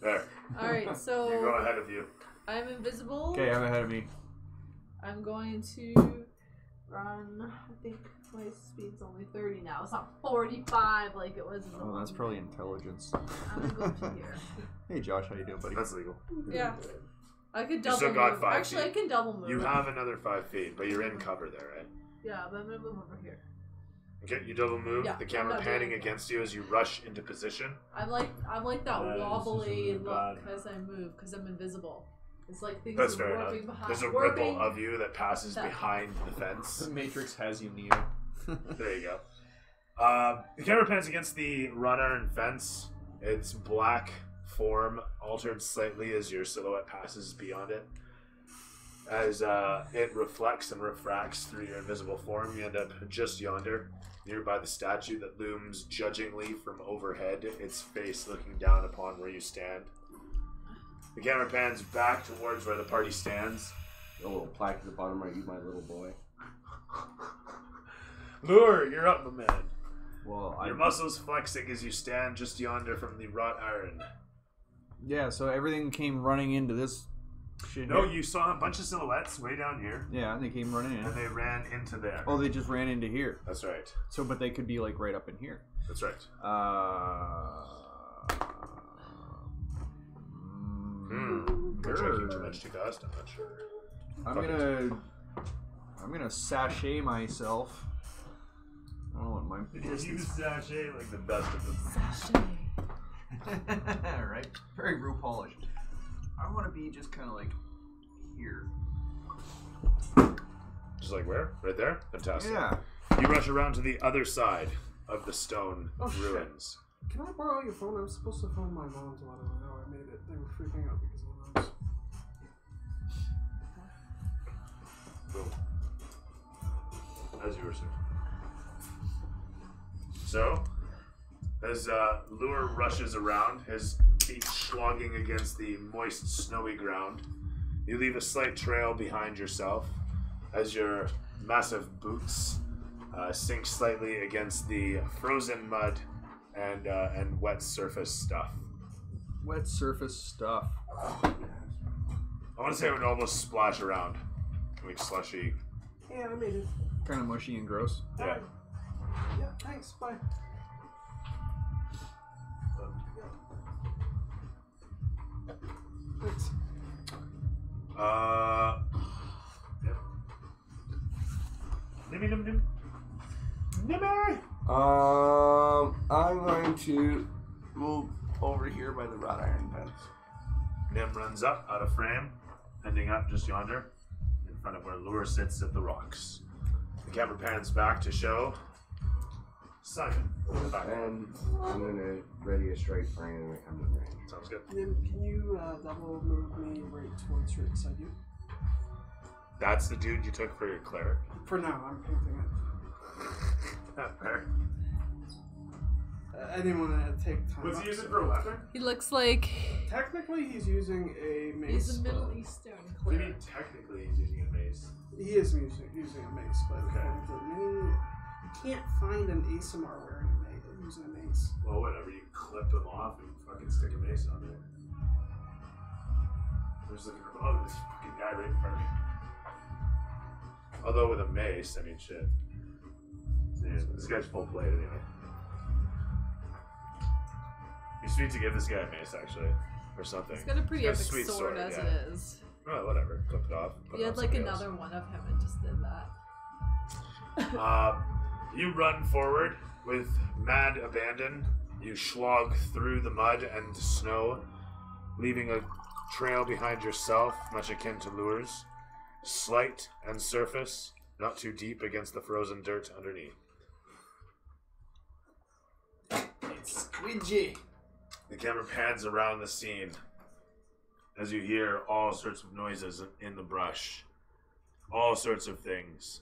There. a- All right. You go So ahead of you. I'm invisible. Okay, I'm ahead of me. I'm going to run. I think my speed's only 30 now. It's not 45 like it was. In the Oh, that's one probably minute. intelligence. I'm gonna go up to here. Hey, Josh, how you doing, buddy? That's legal. Yeah. I could You double still got move. 5 Actually, feet. I can double move. You have another 5 feet, but you're in cover there, right? Yeah, but I'm gonna move over here. Okay, you double move. Yeah, the I'm camera not panning doing it. against you as you rush into position. I'm like that Yeah, this wobbly isn't bad. look as I move because I'm invisible. It's like things That's are fair enough. warping behind. There's a warping. ripple of you that passes That- behind the fence. The Matrix has you, Neo. There you go. The camera pans against the wrought iron fence. Its black form altered slightly as your silhouette passes beyond it. As it reflects and refracts through your invisible form, you end up just yonder, nearby the statue that looms judgingly from overhead, its face looking down upon where you stand. The camera pans back towards where the party stands. A little plaque at the bottom. Are you my little boy? Lure, you're up, my man. Well, Your muscles flexing as you stand just yonder from the wrought iron. Yeah, so everything came running into this shit No, here. you saw a bunch of silhouettes way down here, Yeah, and they came running and in. they ran into there. Oh, they just ran into here. That's right. So, but they could be like right up in here. That's right. Which I keep too much too fast. I'm not sure. I'm gonna sachet myself. I don't know what my You sachet like the best of them. Sachet. right? Very RuPaulish. I want to be just kind of like here. Just like where? Right there? Fantastic. Yeah. You rush around to the other side of the stone Oh, shit. ruins. Can I borrow your phone? I was supposed to phone my mom to let her know I made it. They were freaking out because of the noise. Boom. As you were saying. So, as Lure rushes around, his feet slogging against the moist, snowy ground, you leave a slight trail behind yourself as your massive boots sink slightly against the frozen mud and wet surface stuff. Wet surface stuff. I want to say it would almost splash around, like slushy. Yeah, I made it. Kind of mushy and gross. Yeah. Yeah, thanks. Bye. Thanks. Yep. Nimmy nim nim. Nimmy! I'm going to move over here by the wrought iron fence. Nim runs up out of frame, ending up just yonder, in front of where Lure sits at the rocks. The camera pans back to show Simon. in the background. And I'm going to ready a strike for anything that comes in range. Sounds good. Then can you double move me right towards right beside you? That's the dude you took for your cleric. For now, I'm painting it. Not fair. I didn't want to take time. What's up, he using so- for a weapon? He looks like Technically, he's using a mace. he's a Middle but- Eastern What do you mean cleric. technically he's using a mace? He is using a mace, but Okay. according to the new, you can't find an ASMR wearing a mace, using a mace. Well, whatever. You clip him off and fucking stick a mace on there. I'm just looking for this fucking guy right in front of me. Although with a mace, I mean, shit. Yeah, this guy's full plate anyway. Be sweet to give this guy a mace, actually, or something. He's got a pretty He's epic got a sweet sword as yeah. it is. Oh, whatever. Clip it off. Put He it had on like somebody else. another one of him and just did that. You run forward with mad abandon. You slog through the mud and snow, leaving a trail behind yourself, much akin to Lure's. Slight and surface, not too deep against the frozen dirt underneath. It's squidgy. The camera pans around the scene as you hear all sorts of noises in the brush. All sorts of things.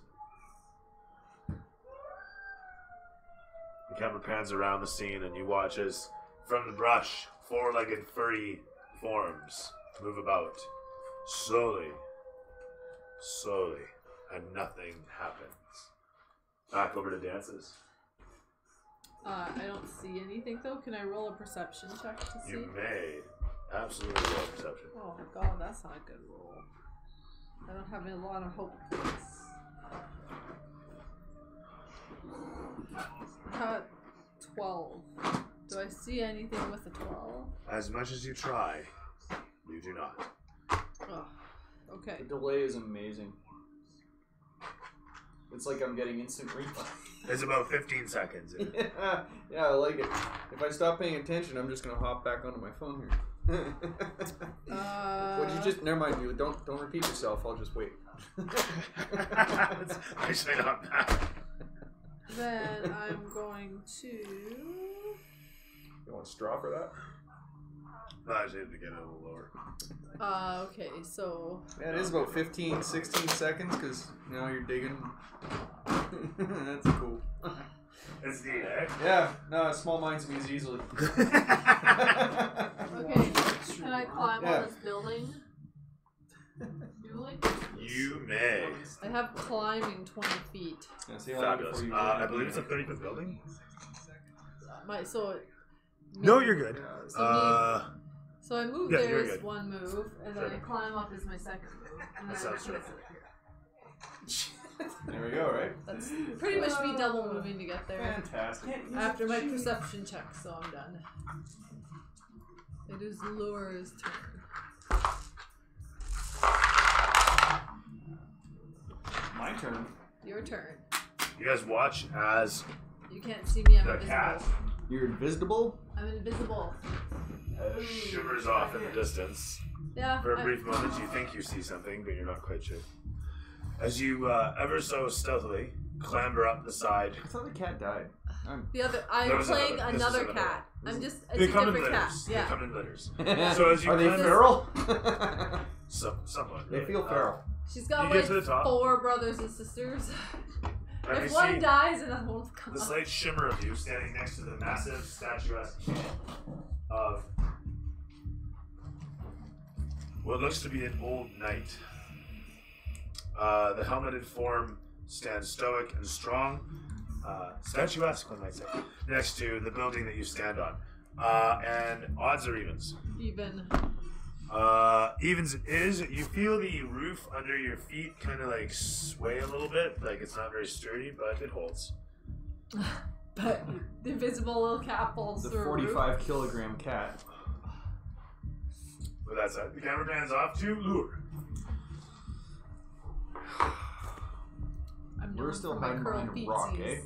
The camera pans around the scene, and you watch as, from the brush, four-legged furry forms move about. Slowly. And nothing happens. Back over to dances. I don't see anything though. Can I roll a perception check to see? You may absolutely roll perception. Oh god, that's not a good roll. I don't have a lot of hope for this. 12. Do I see anything with a 12? As much as you try, you do not. Oh, okay. The delay is amazing. It's like I'm getting instant replay. It's about 15 seconds. Yeah, I like it. If I stop paying attention, I'm just gonna hop back onto my phone here. Would you just? Never mind. You don't repeat yourself. I'll just wait. It's actually not bad. Then I'm going to. You want a straw for that? No, I actually have to get it a little lower. Okay, so. Yeah, it is about 15, 16 seconds because now you're digging. That's cool. It's neat, eh? Yeah, no, small minds means easily. Okay, can I climb on this building? You may. I have climbing 20 feet. Yeah, see how long Fabulous. before you I believe it's a 35th building. No, you're good. So I move Yeah, there you're is good. one move, and then I climb up is my second move. And That then sounds good. There we go, right? That's pretty much me double moving to get there. Fantastic. After my perception check, so I'm done. It is Lure's turn. My turn. Your turn. You guys watch as You can't see me, I'm the invisible. cat You're invisible? I'm invisible. shivers off in the distance. Yeah. For a brief moment, you think you see something, but you're not quite sure. As you ever so stealthily clamber up the side. I thought the cat died. I'm There was playing another- this is another another cat. I'm just. It's They a come in different cat. litters. Yeah. They come in litters. So as you Are they climb- feral? Somewhat. They really. feel feral. She's got You get like to the top. 4 brothers and sisters. And If you one see dies, another one will come the up. slight shimmer of you standing next to the massive statuesque of what looks to be an old knight. The helmeted form stands stoic and strong, statuesque, one might say, next to the building that you stand on. And odds are evens. Even. Evens it is. You feel the roof under your feet kind of like sway a little bit. Like it's not very sturdy, but it holds. But the invisible little cat falls The through. 45 kilogram cat. With that said, the camera pans off to Lure. I'm We're known still for my hiding curl behind a rock, eh? feetsies.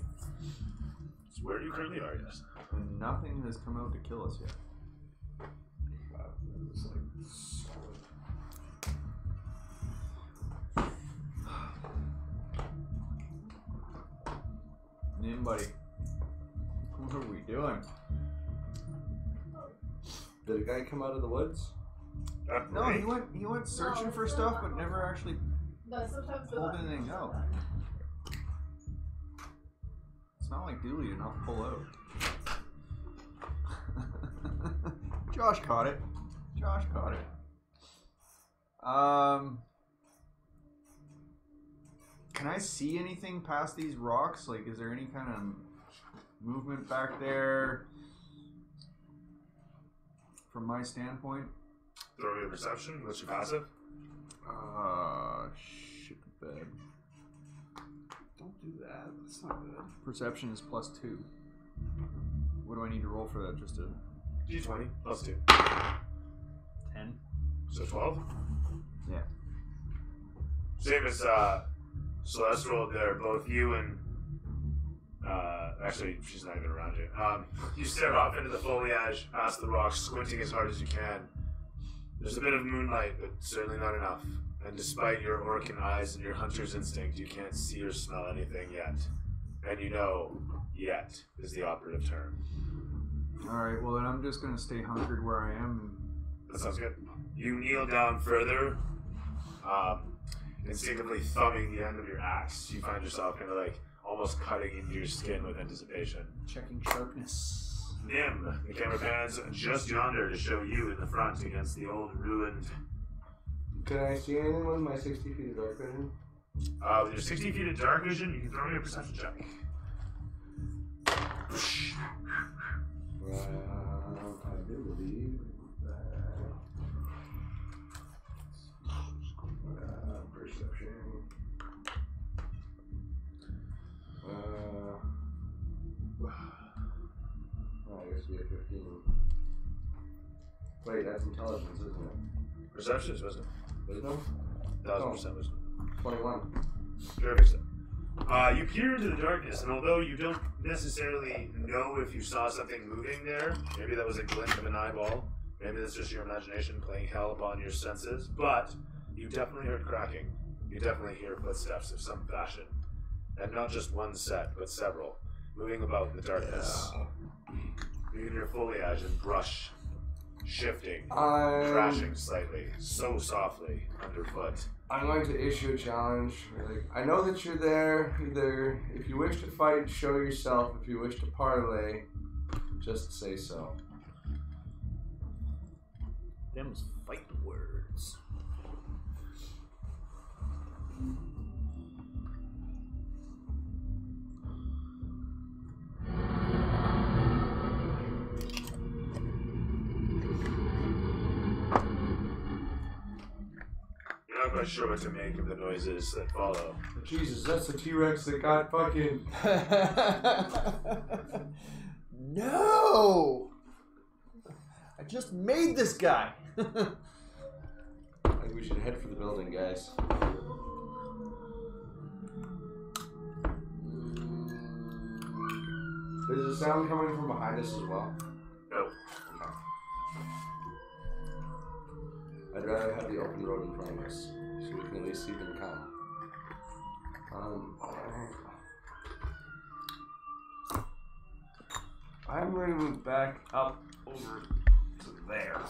It's where you currently are, yes. And nothing has come out to kill us yet. Wow, that was like solid. In, buddy. What are we doing? Did a guy come out of the woods? No, he went searching for stuff, but never actually But sometimes pulled anything out. It's not like Dooley did not pull out. Josh caught it. Josh caught it. Can I see anything past these rocks? Like, is there any kind of movement back there from my standpoint? Throw me a perception. What's your passive? Shit the bed. Don't do that. That's not good. Perception is +2. What do I need to roll for that? Just a D20 plus 2. 10? So 12? Yeah. Same as Celeste rolled there. Both you and actually, she's not even around you. You stare off into the foliage, past the rocks, squinting as hard as you can. There's a bit of moonlight, but certainly not enough. And despite your orcan eyes and your hunter's instinct, you can't see or smell anything yet. And you know, yet is the operative term. Alright, well then I'm just gonna stay hunkered where I am. That sounds good. You kneel down further. instinctively thumbing the end of your axe, you find yourself kind of like almost cutting into your skin with anticipation. Checking sharpness. Nim, the camera pans just yonder to show you in the front against the old ruined. Can I see anything with my 60 feet of dark vision? With your 60 feet of dark vision, you can throw me a perception check. I do believe that. Perception. I guess we have 15. Wait, that's intelligence, isn't it? Perception is wisdom. Wisdom? 1000% wisdom. 21. Terrific stuff. You peer into the darkness, and although you don't necessarily know if you saw something moving there, maybe that was a glint of an eyeball, maybe that's just your imagination playing hell upon your senses, but you definitely heard cracking. You definitely hear footsteps of some fashion. And not just one set, but several, moving about in the darkness. You can hear foliage and brush shifting, crashing slightly, so softly underfoot. I'm going to issue a challenge. Like, I know that you're there. Either if you wish to fight, show yourself. If you wish to parlay, just say so. Them's fight words. You're not quite sure what to make of the noises that follow. Jesus, that's the T-Rex that got fucking... No! I just made this guy. I think we should head for the building, guys. Is the sound coming from behind us as well? No. I'd rather have the open road in front of us, so we can at least see them come. I'm going to move back up over to there.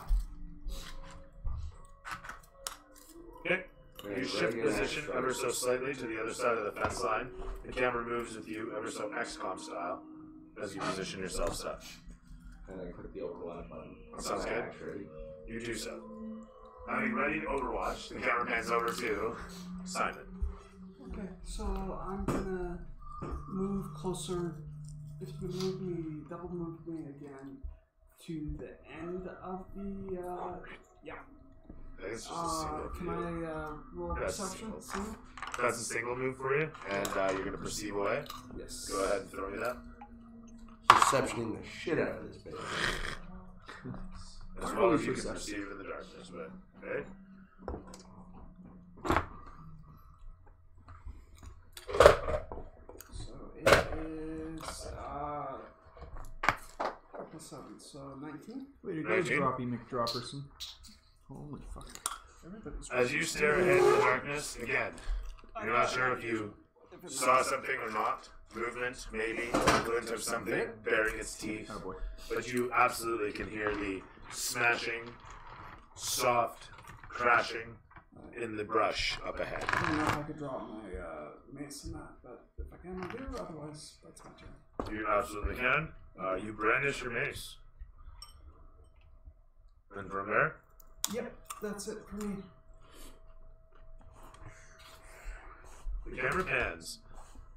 Okay. You shift position ever so slightly to the other side of the fence line. The camera moves with you ever so XCOM style as you position yourself such. And I click the overlap button. That sounds good. Ready? You do so. Having ready to overwatch, the camera pans over to Simon. Okay, so I'm gonna move closer. If you move me, double move me again to the end of the. Yeah. I think it's just a single. Can I roll That's perception? single. Single? That's a single move for you, and you're going to perceive away. Yes. Go ahead and throw me that. Perceptioning the shit out of this bitch. As well as you can perceive in the darkness, but okay. So it is plus 7, so 19. Way to go, 19. Droppy McDropperson. Holy fuck. Everybody's As you stare ahead in the darkness, again, you're not sure if you saw something or not. Movement, maybe, a glint of something baring its teeth. Oh boy. But you absolutely can hear the smashing, soft crashing in the brush up ahead. I don't know if I could draw my mace in that, but if I can, I do. Otherwise, that's my turn. You absolutely can. You brandish your mace. And from there, Yep, that's it for me. the camera pans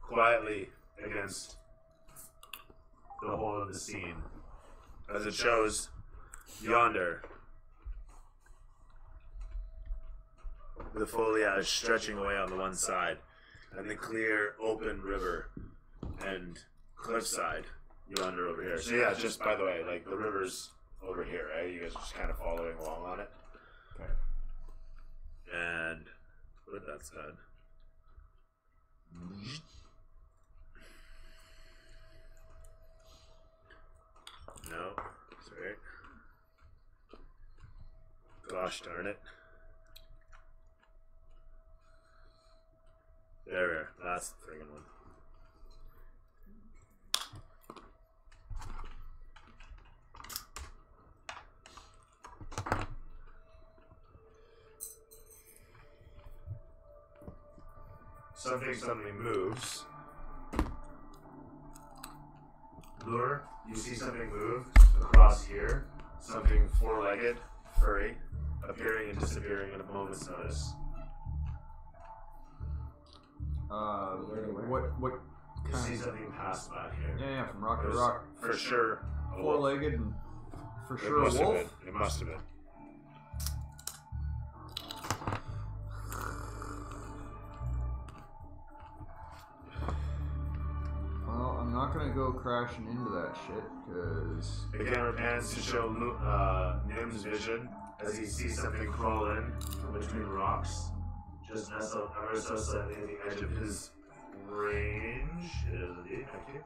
quietly against the whole of the scene as it shows yonder the foliage stretching away on the one side and the clear open river and cliffside yonder over here. So yeah, just by the way, like the river's over here, right? You guys are just kind of following along on it. Okay. And with that said, no, sorry. Gosh darn it. There, that's the friggin' one. something moves. Lure, you see something move across here. Something four-legged, furry, appearing and disappearing in a moment's notice. What You see kind? something pass by here. Yeah, from rock It to was rock. for sure a wolf. Four-legged and for It sure a must have wolf. been. It must have been. Well, I'm not gonna go crashing into that shit because The camera pans to show Nim's vision as he sees something crawl in from between rocks, just nestled ever so slightly at the edge of his range. It is indeed, thank you.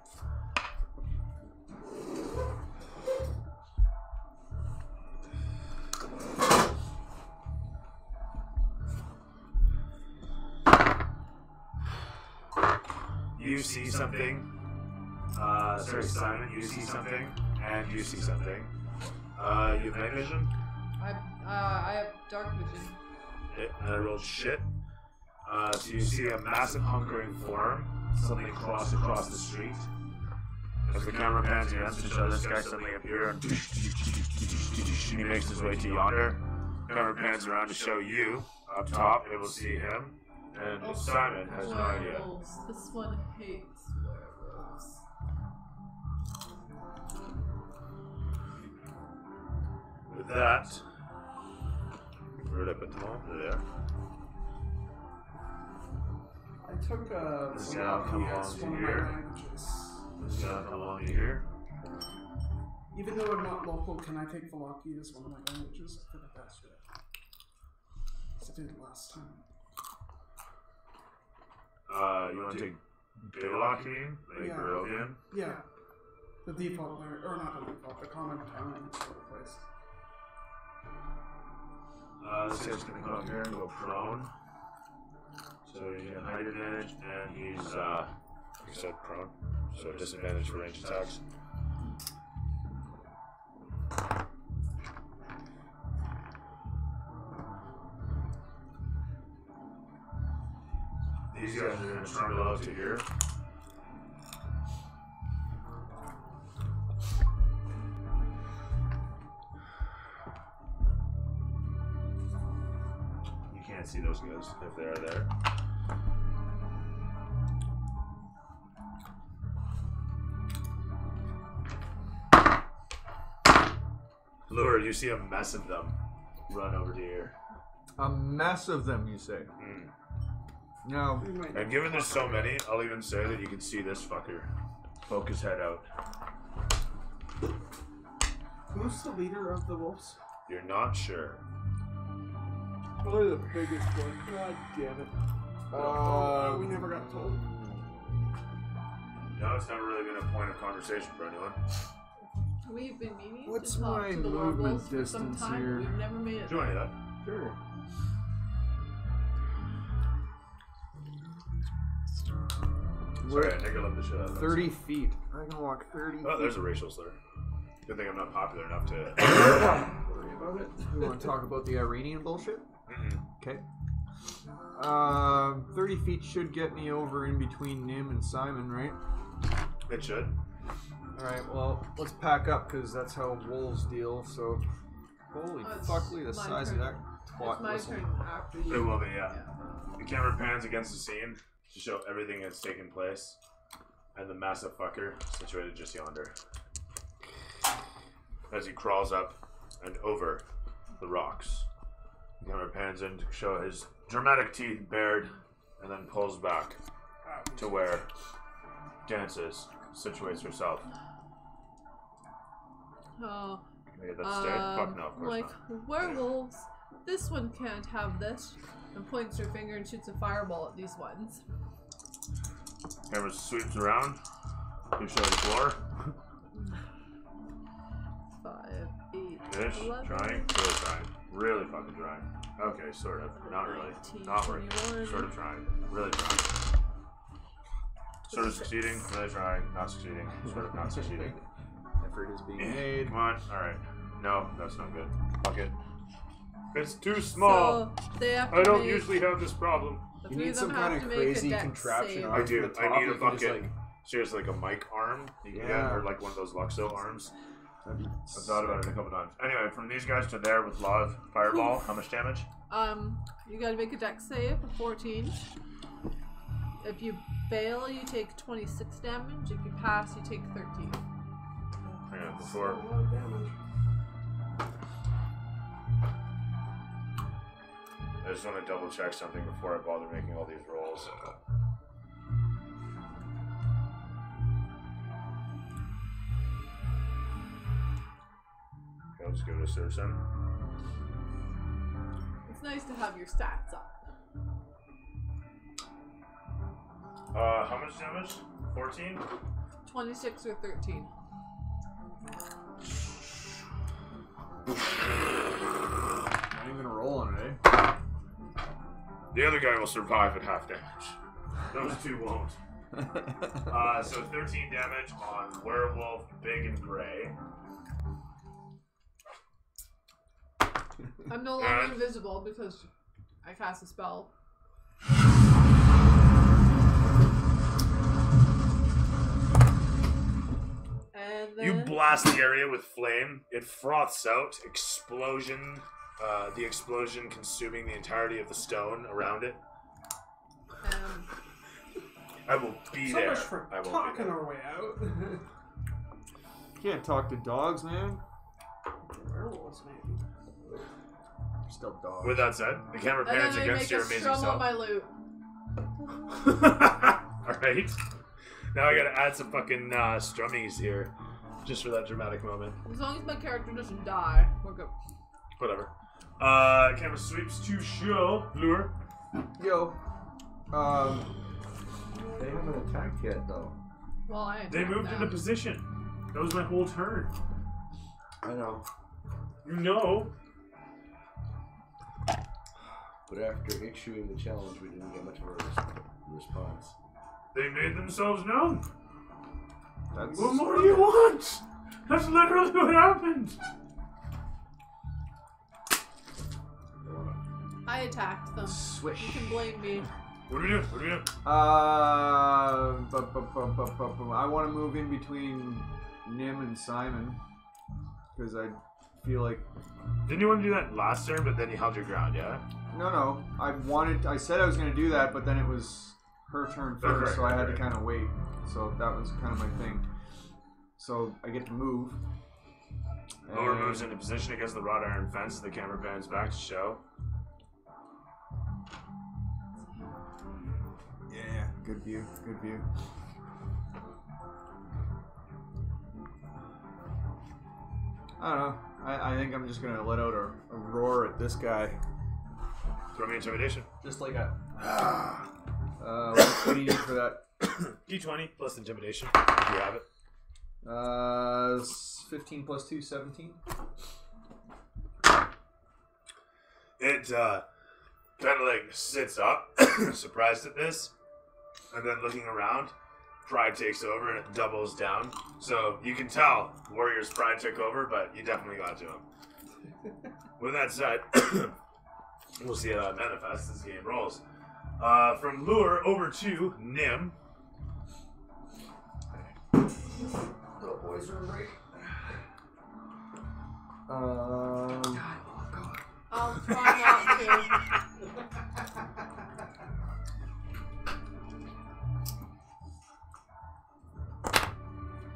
You see something. Sorry, Simon, you see something, and you see something. You have night vision? I have dark vision. And I rolled shit. So you see a massive hunkering form suddenly cross across the street. As the camera pans again to show this guy suddenly appear, and he makes his way to yonder. Camera pans around to show you up top, able to see him. And Simon has no idea. Werewolves. This one hates werewolves. With that, where did I put them all? They're there. I took This guy will come Volaki as along to one of my here. languages. This guy come along here. Even though I'm not local, can I take Volaki as one of my languages? I forgot to ask you that. 'Cause I did it last time. You want to take Baylock, you mean? Like Yeah. Barovian? Yeah. The default, or not the default, the common tongue sort of place. This guy's gonna come up here and go prone. So he's gonna height advantage, and he's, like I said, prone. So disadvantage for range attacks. These guys are gonna struggle out to here. You can't see those guys if they are there. Lure, you see a mess of them run over to here. a mess of them. You say? No. We might And given there's so many, I'll even say that you can see this fucker poke his head out. Who's the leader of the wolves? You're not sure. Probably the biggest one. God damn it. We never got told. No, it's never really been a point of conversation for anyone. We've been meaning What's to talk my to the movement werewolves for some distance time, here? but we've never made it. Join it up. Sure. Sorry, I nickeled up the shit out of them. 30 feet. I can walk 30 Oh, feet. there's a racial slur. Good thing I'm not popular enough to Worry about it. We want to talk about the Iranian bullshit? Okay. 30 feet should get me over in between Nim and Simon, right? It should. Alright, well, let's pack up because that's how wolves deal, so. Holy Oh, it's fuck, look at the my size turn. of that twat It's my whistle. turn after you. It will be, yeah. The camera pans against the scene to show everything that's taken place, and the massive fucker situated just yonder. As he crawls up and over the rocks, the camera pans in to show his dramatic teeth bared, and then pulls back to where Genesis situates herself. Oh, Maybe that's stay. Fuck no, of course like not. werewolves. This one can't have this. And points her finger and shoots a fireball at these ones. Camera sweeps around to show the floor. 5, 8, Ish, 11, trying, really trying, really fucking trying. Okay, sort of, not really, 19, not working, 21. sort of trying, really trying. Sort of succeeding, really trying, not succeeding, sort of not succeeding. Effort is being made. Come on, alright. No, that's not good. Fuck it. It's too small. So they have to I don't make, usually have this problem. The You three need of them some have kind to of make a crazy dex contraption save. on I do. the top. I need You a can just, fucking seriously like a mic arm. You can get, Yeah. or like one of those Luxo arms. that'd be I've thought about it a couple times. Anyway, from these guys to there with Law of Fireball, how much damage? You gotta make a dex save of 14. If you fail, you take 26 damage. If you pass, you take 13. Hang on, before. A lot of damage. I just want to double check something before I bother making all these rolls. Okay, I'll just give it a search then. It's nice to have your stats up. How much damage? 14? 26 or 13. Not even gonna roll on it, eh? The other guy will survive at half damage. Those two won't. So 13 damage on Werewolf, Big and Gray. I'm no longer invisible because I cast a spell. And then You blast the area with flame. It froths out. Explosion. The explosion consuming the entirety of the stone around it. I will be So there. much for I won't be talking there. our way out. Can't talk to dogs, man. Werewolves, maybe. They're still dogs. With that said, the camera and pans then I against make your a amazing strum on self. my loot. Alright. Now I gotta add some fucking strummies here. Just for that dramatic moment. As long as my character doesn't die, we're good. Whatever. Camera sweeps to show. Lure. Yo. They haven't attacked yet, though. Well, I They moved into position. That was my whole turn. I know. You know. But after issuing the challenge, we didn't get much of a response. They made themselves known. That's What more do you want? That's literally what happened. I attacked them. swish. You can blame me. What are we doing? What are we doing? I want to move in between Nim and Simon because I feel like Didn't you want to do that last turn, but then you held your ground, yeah? no. I said I was going to do that, but then it was her turn first, right, so I had right. to kind of wait. So that was kind of my thing. So I get to move. Lower And- moves into position against the wrought iron fence as the camera pans back to show. Yeah, good view. Good view. I don't know. I think I'm just gonna let out a roar at this guy. Throw me intimidation. Just like a. What do you need for that? D20 plus intimidation. If you have it. 15 plus 2, 17. It kind of like sits up, surprised at this, and then looking around, pride takes over and it doubles down. So you can tell Warrior's pride took over, but you definitely got to him. With that said, we'll see how that manifests as the game rolls. From Lure over to Nim. Little boys are right. I'll try not to.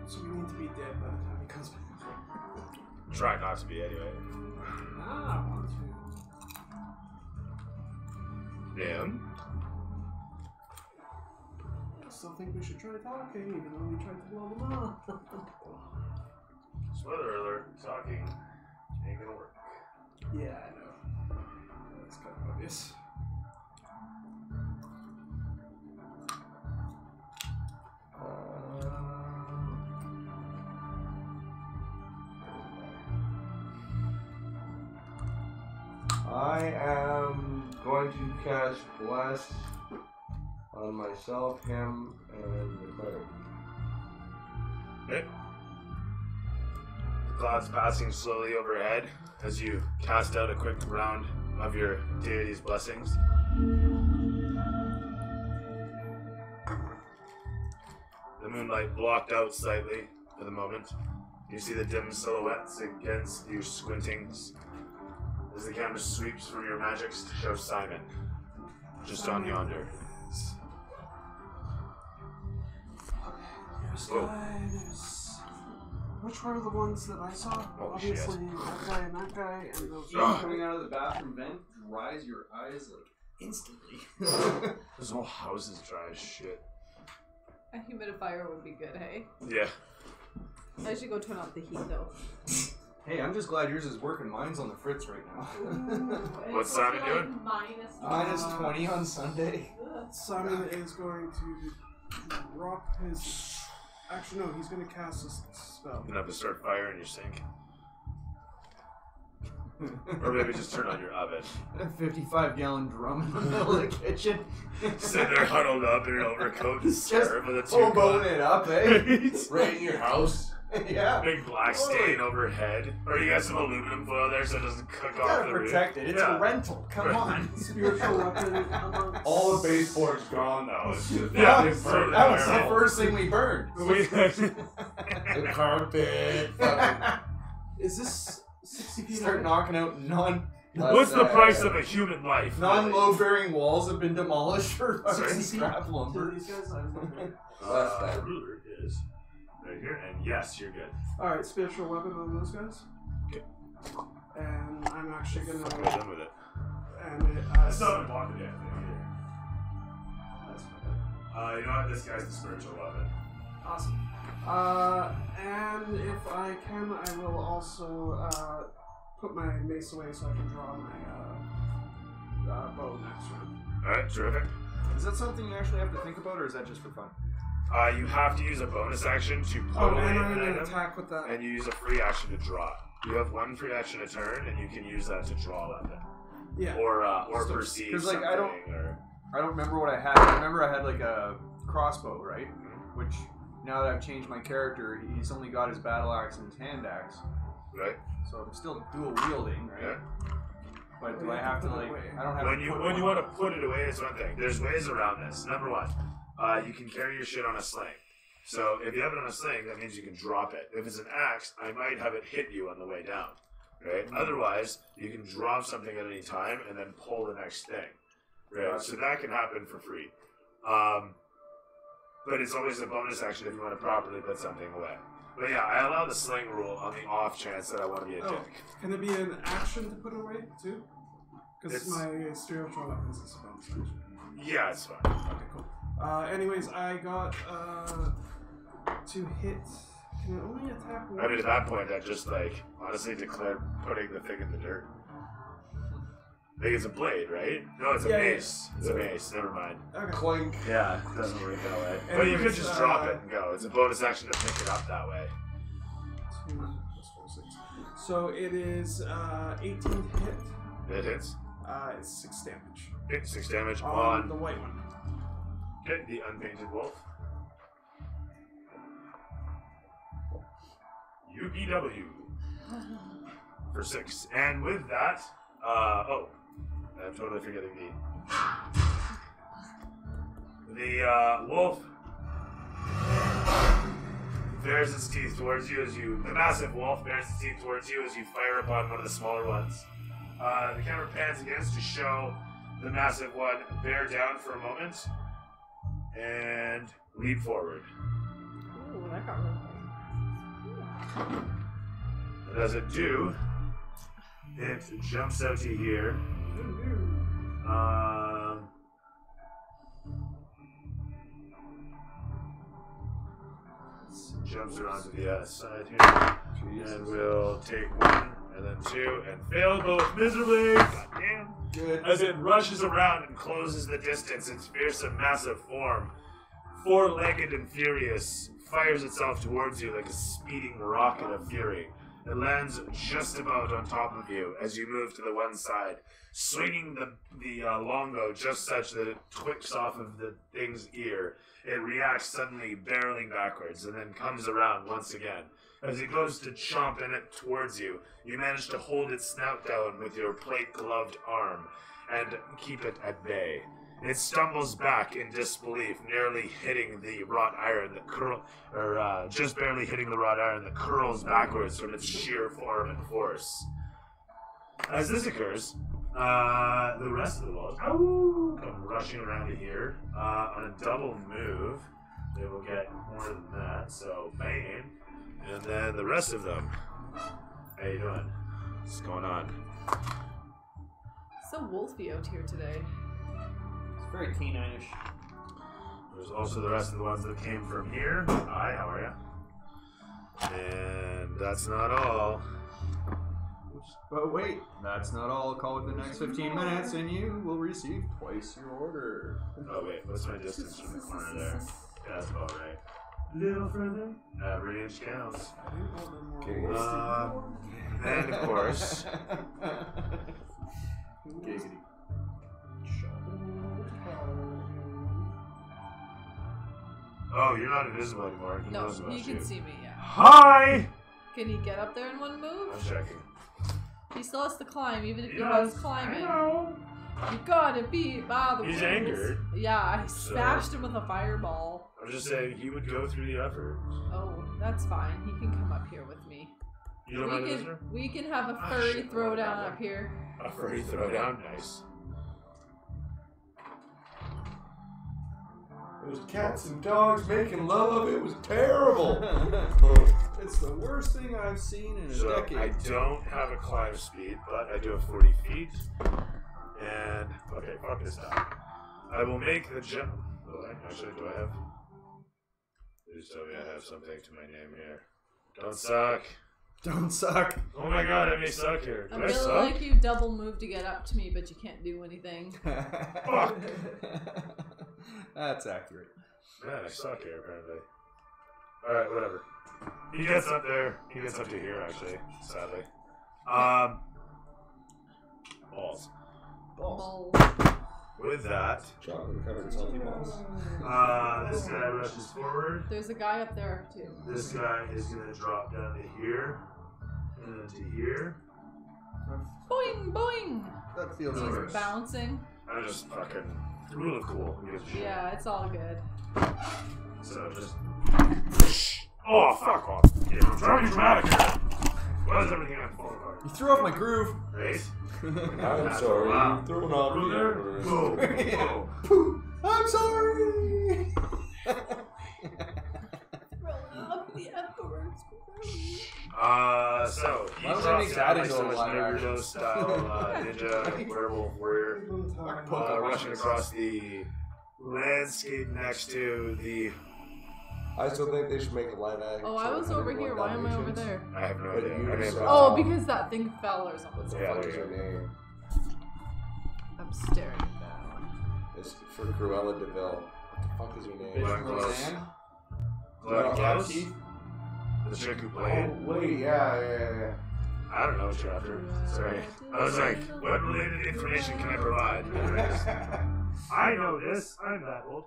So we need to be dead by the time he comes back. Try not to be anyway. I want to. Nim. I still think we should try talking, even though we tried to blow them up. Spoiler alert, talking ain't gonna work. Yeah, I know. That's kind of obvious. I am going to cast Bless on myself, him, and the cleric. Okay. The clouds passing slowly overhead as you cast out a quick round of your deity's blessings. The moonlight blocked out slightly for the moment. You see the dim silhouettes against your squintings as the camera sweeps through your magics to show Simon, just on yonder. There's Whoa. there's... Which were the ones that I saw? Oh, Obviously, that guy and that guy, and those. Coming out of the bathroom vent, dries your eyes like instantly. This whole house is dry as shit. A humidifier would be good, hey? Yeah. I should go turn off the heat though. Hey, I'm just glad yours is working. Mine's on the fritz right now. What's Simon doing? Minus 20 on Sunday. Simon is going to drop his. Actually, no, he's going to cast a spell. You're gonna have to start fire in your sink. Or maybe just turn on your oven. A 55-gallon drum in the middle of the kitchen. Sit there huddled up in your overcoat and Just stare with a hoboing it up, eh? Right in your house. Yeah. Big black stain overhead. Or you got some aluminum foil there so it doesn't cook You off gotta the roof. protect it. It's Yeah. a rental. Come Right. on. Spiritual weapon amongst. All the baseboard's gone now. It's just Yeah, that it's burned so- That was the down. first thing we burned. The carpet. fucking- Is this 60 feet Start high? knocking out What's the price of a human life? non-load-bearing walls have been demolished for fucking Sorry? scrap To lumber. these guys? I'm okay. Less than. Ruler is right here, and yes, you're good. Alright, spiritual weapon on those guys. Okay. And I'm actually We're gonna. done with it. And it, I still haven't bought the damn thing either. That's fine. You know what? This guy's the spiritual weapon. Awesome. And if I can, I will also put my mace away so I can draw my bow next round. Alright, terrific. Is that something you actually have to think about, or is that just for fun? You have to use a bonus action to put Oh, away and an I'm gonna item, attack with that. and you use a free action to draw. You have one free action a turn, and you can use that to draw a weapon. Yeah. Or So- perceive 'cause, like, something, I don't- or... I don't remember what I had. I remember I had like a crossbow, right? Which, now that I've changed my character, he's only got his battle axe and his hand axe. Right? So I'm still dual wielding, right? Yeah. But do I have to like? I don't have. When to you put when one- you want to put it away, it's one thing. There's ways around this. Number one, you can carry your shit on a sling. So if you have it on a sling, that means you can drop it. If it's an axe, I might have it hit you on the way down. Right? Otherwise, you can drop something at any time and then pull the next thing. Right? So that can happen for free. But it's always a bonus action if you want to properly put something away. But yeah, I allow the sling rule on the off chance that I want to be a Oh, dick. can there be an action to put away too? Because It's- my spiritual weapons is a bonus action. Yeah, it's fine. Okay, cool. Anyways, I got to hit. Can I only attack one? I mean, at that point, I just like honestly declared putting the thing in the dirt. I think it's a blade, right? No, it's a Yeah, yeah. mace. It's a mace. Never mind. Okay. Clink. Yeah, it doesn't work that way. But you could Anyways, just drop it and go. It's a bonus action to pick it up that way. 2 plus 4, 6. So it is 18 to hit. It hits. It's 6 damage. Okay, 6 damage On the on white one. okay, the unpainted wolf. UPW for 6. And with that, I'm totally forgetting the wolf bares its teeth towards you the massive wolf bears its teeth towards you as you fire upon one of the smaller ones. The camera pans again to show the massive one bear down for a moment and leap forward. Ooh, that got really cool. And as it do, it jumps out to here. Jumps around to the side here. And we'll take 1 and then 2 and fail both miserably. Goddamn. Good. As it rushes around and closes the distance, its fearsome, massive form, 4-legged and furious, fires itself towards you like a speeding rocket of fury. It lands just about on top of you as you move to the one side, swinging the longbow just such that it twicks off of the thing's ear. It reacts suddenly, barreling backwards, and then comes around once again. As it goes to chomp in it towards you, you manage to hold its snout down with your plate-gloved arm and keep it at bay. It stumbles back in disbelief, nearly hitting the wrought iron that just barely hitting the wrought iron that curls backwards from its sheer form and force. As this occurs, the rest of the walls come rushing around to here. On a double move, they will get more than that, so bang. And then the rest of them. How you doing? What's going on? So wolfy out here today. It's very canine-ish. There's also the rest of the ones that came from here. Hi, how are you? And that's not all. But wait, that's not all. Call within the next 15 minutes and you will receive twice your order. Oh wait, what's my distance from the corner there? Yeah, that's about right. A little further. Every inch counts. And of course, Giggity. oh, you're not invisible anymore. He No, knows about he can see me, yeah. Hi! Can he get up there in one move? I'm checking. He still has to climb, even if he Yes, was climbing. I know. You gotta beat by the He's rules. angered. Yeah, I So- smashed him with a fireball. I'm just saying he would go through the effort. Oh, that's fine. He can come up here with me. You don't mind We visitor? can have a Ah, furry shit, throwdown whatever. up here. A furry throwdown, nice. It was cats and dogs making love. It was terrible. It's the worst thing I've seen in a So decade. I don't have a climb speed, but I do have 40 feet. And okay, fuck this time. I will make the jump. Actually, do I have? Please tell me I have something to my name here. Don't suck. Don't suck. Oh my god, I may suck here. I Do I feel suck? like you double move to get up to me, but you can't do anything. Fuck. That's accurate. Man, I suck here apparently. Alright, whatever. He gets up there. He gets up to here actually, sadly. Balls. Bull. With that, Chocolate covered salty balls. this guy rushes forward. There's a guy up there too. This guy is gonna drop down to here. And then to here. Boing, boing. That feels He's worse. bouncing. I'm just fucking rule of cool. Who gives a shit? Yeah, it's all good. So just oh fuck off. Yeah, I'm trying to be dramatic here. Why does everything have to fall apart? You threw off my groove. Right? I'm sorry. Wow. You threw it off Through the there? Emperor. Boom. Yeah. Boom. I'm sorry. So he Why don't we drops make down that like into so a much live Naruto action? style ninja werewolf warrior, rushing across the landscape next to the. I still think they should make a live action. Oh, I was over here. Why am I over there? I have no But idea. you I may just- have Oh, because that thing fell or something. What the Yeah, fuck there is you her name? I'm staring down. It's for Cruella DeVille. What the fuck is her name? Glenn Close. Roseanne? Glenn No, Close? Keith? The chick who Oh, played. wait, yeah. I don't know what you're after. Sorry. I was like, what related information can I provide? Anyways, I know this. I'm that old.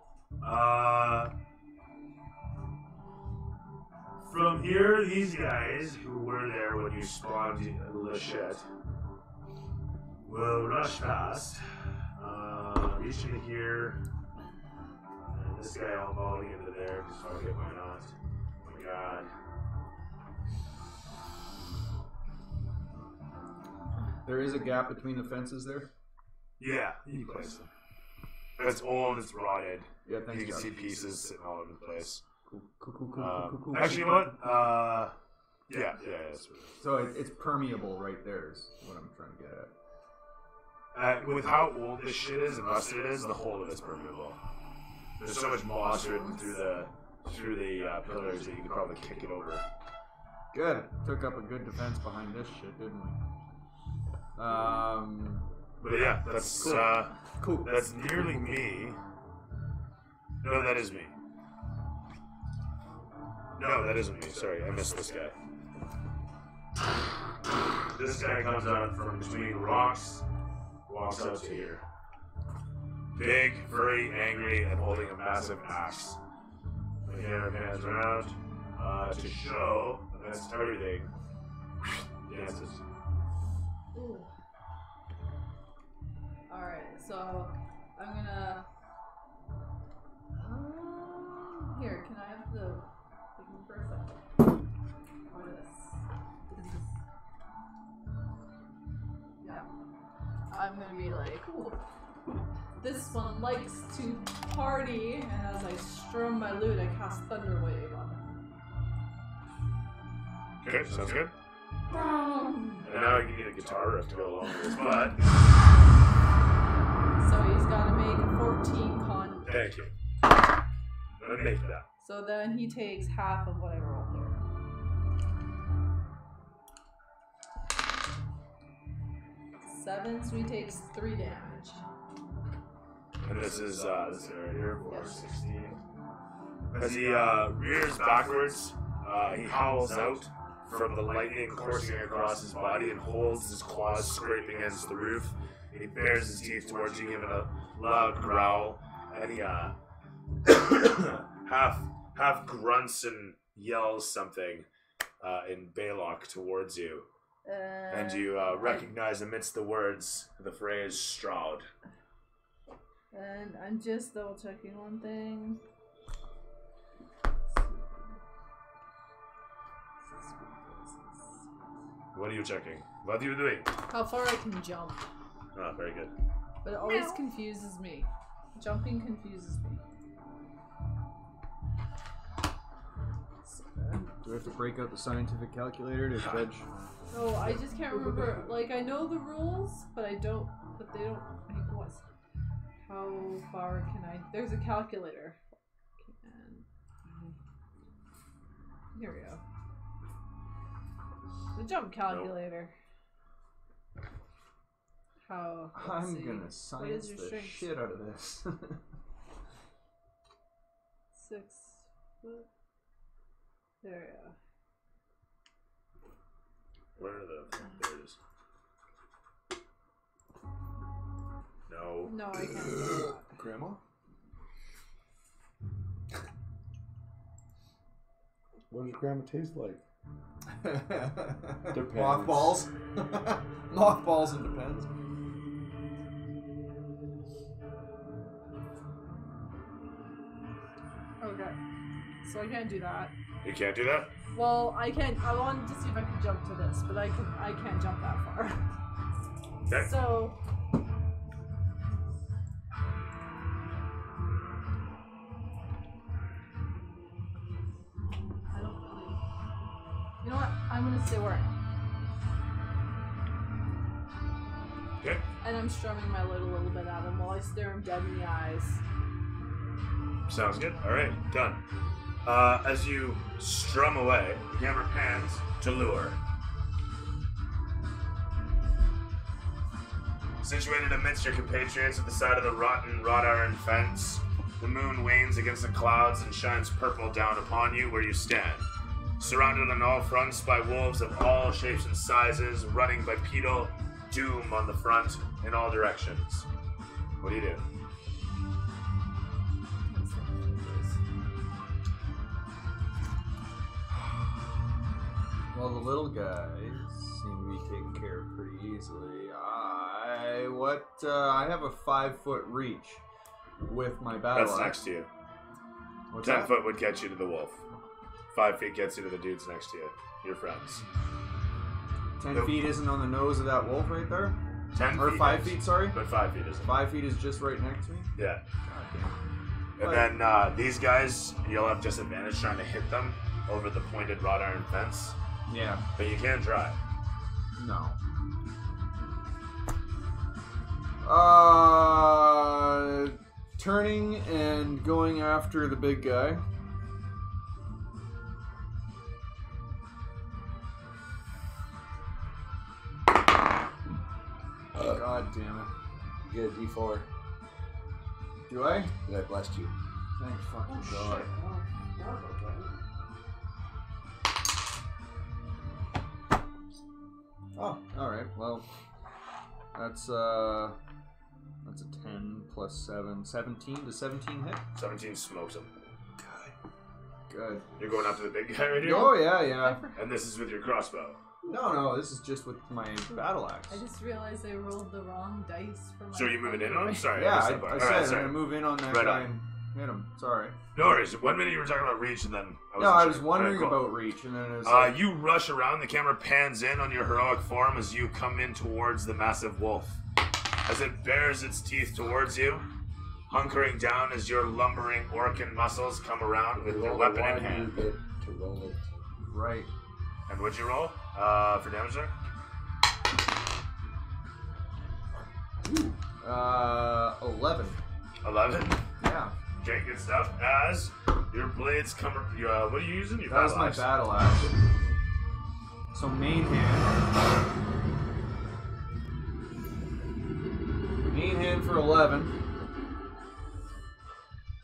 From here, these guys who were there when you spawned the shit will rush past, reach into here, and this guy all falling into there. Just fuck it, why not? Oh my god. There is a gap between the fences there. Yeah, you can place them. It's old, it's rotted. Yeah, thanks. You can Josh. see pieces sitting all over the place. Cool. Actually, you know what? Yeah, that's what it is. So it's permeable right there is what I'm trying to get at. With how old this shit is and rusted it is, the whole of it's permeable. There's so much moss written through the pillars that you could probably kick it over. Good. Took up a good defense behind this shit, didn't we? But yeah, that's Cool. that's nearly me. No, that is me. No, that isn't me. Sorry, I missed this guy. This guy comes out from between rocks, walks up to here. Big, furry, angry, and holding a massive axe. The camera pans around to show amidst everything. Dances. Ooh. Alright, so I'm gonna. Here, can I have the thing for a second? Or this? Yeah. I'm gonna be like, ooh, this one likes to party, and as I strum my lute, I cast Thunder Wave on him. Okay, sounds good. And now you need a guitar riff to go along with this, but... So he's gotta make a 14 con. Thank you. I'll make that. So then he takes half of what I rolled there. 7, so he takes 3 damage. And this is this area here for Yes. 16. As he rears backwards, he howls out from the lightning coursing across his body and holds his claws scraping against the roof. He bares his teeth towards you, giving a loud growl, and he half grunts and yells something in Balok towards you. And you recognize amidst the words the phrase Stroud. And I'm just double checking one thing. What are you checking? What are you doing? How far I can jump. Oh, very good. But it always confuses me. Jumping confuses me. Do we have to break out the scientific calculator to judge? Oh, I just can't remember. Like, I know the rules, but I don't. But they don't make what? How far can I? There's a calculator. Here we go. The jump calculator. How? let's I'm see. gonna science your the strength? shit out of this. 6 foot. There we go. Where are the... There it is. No. No, I can't do that. Grandma? What does grandma taste like? Depends. Mothballs. Mothballs and depends. Okay. So I can't do that. You can't do that? Well, I can't. I wanted to see if I could jump to this, but I can't jump that far. Okay. So. I don't really. You know what? I'm gonna stay where I am. Okay. And I'm strumming my lute a little bit at him while I stare him dead in the eyes. Sounds good. Alright, done. As you strum away, the camera pans to Lure. Situated amidst your compatriots at the side of the rotten wrought iron fence, the moon wanes against the clouds and shines purple down upon you where you stand. Surrounded on all fronts by wolves of all shapes and sizes, running bipedal, doom on the front in all directions. What do you do? Well, the little guys seem to be taken care of pretty easily. I have a 5-foot reach with my battle. That's next to you. What's 10 that? foot would get you to the wolf. 5 feet gets you to the dudes next to you. Your friends. 10 Nope. feet isn't on the nose of that wolf right there? 10 Or feet 5 is. feet, sorry? But 5 feet isn't. 5 feet is just right next to me? Yeah. God damn. And But- then these guys, you'll have disadvantage trying to hit them over the pointed wrought iron fence. Yeah. But you can try. No. Turning and going after the big guy. God damn it. Get a D4. Do I? God blessed you. Thank fucking God. Oh, alright, well, that's a 10 plus 7, 17. Does 17 hit? 17 smokes him. Good. You're going after the big guy right here? Oh, yeah, yeah. And this is with your crossbow. No, this is just with my battle axe. I just realized I rolled the wrong dice for my. So are you moving in on him? Sorry. Yeah, missed I that part. said Alright, I'm sorry. gonna move in on that Right guy on. and hit him. Sorry. No worries. 1 minute you were talking about reach, and then I was sure. wondering Alright, cool. about reach, and then it was like, You rush around. The camera pans in on your heroic form as you come in towards the massive wolf. As it bares its teeth towards you, hunkering down as your lumbering orcan muscles come around with your weapon in hand. You get to roll it. right. And what'd you roll for damage there? 11. 11. Yeah. Okay, good stuff. As your blades come, what are you using? Your That was my axe? battle axe. So main hand. Main hand for 11.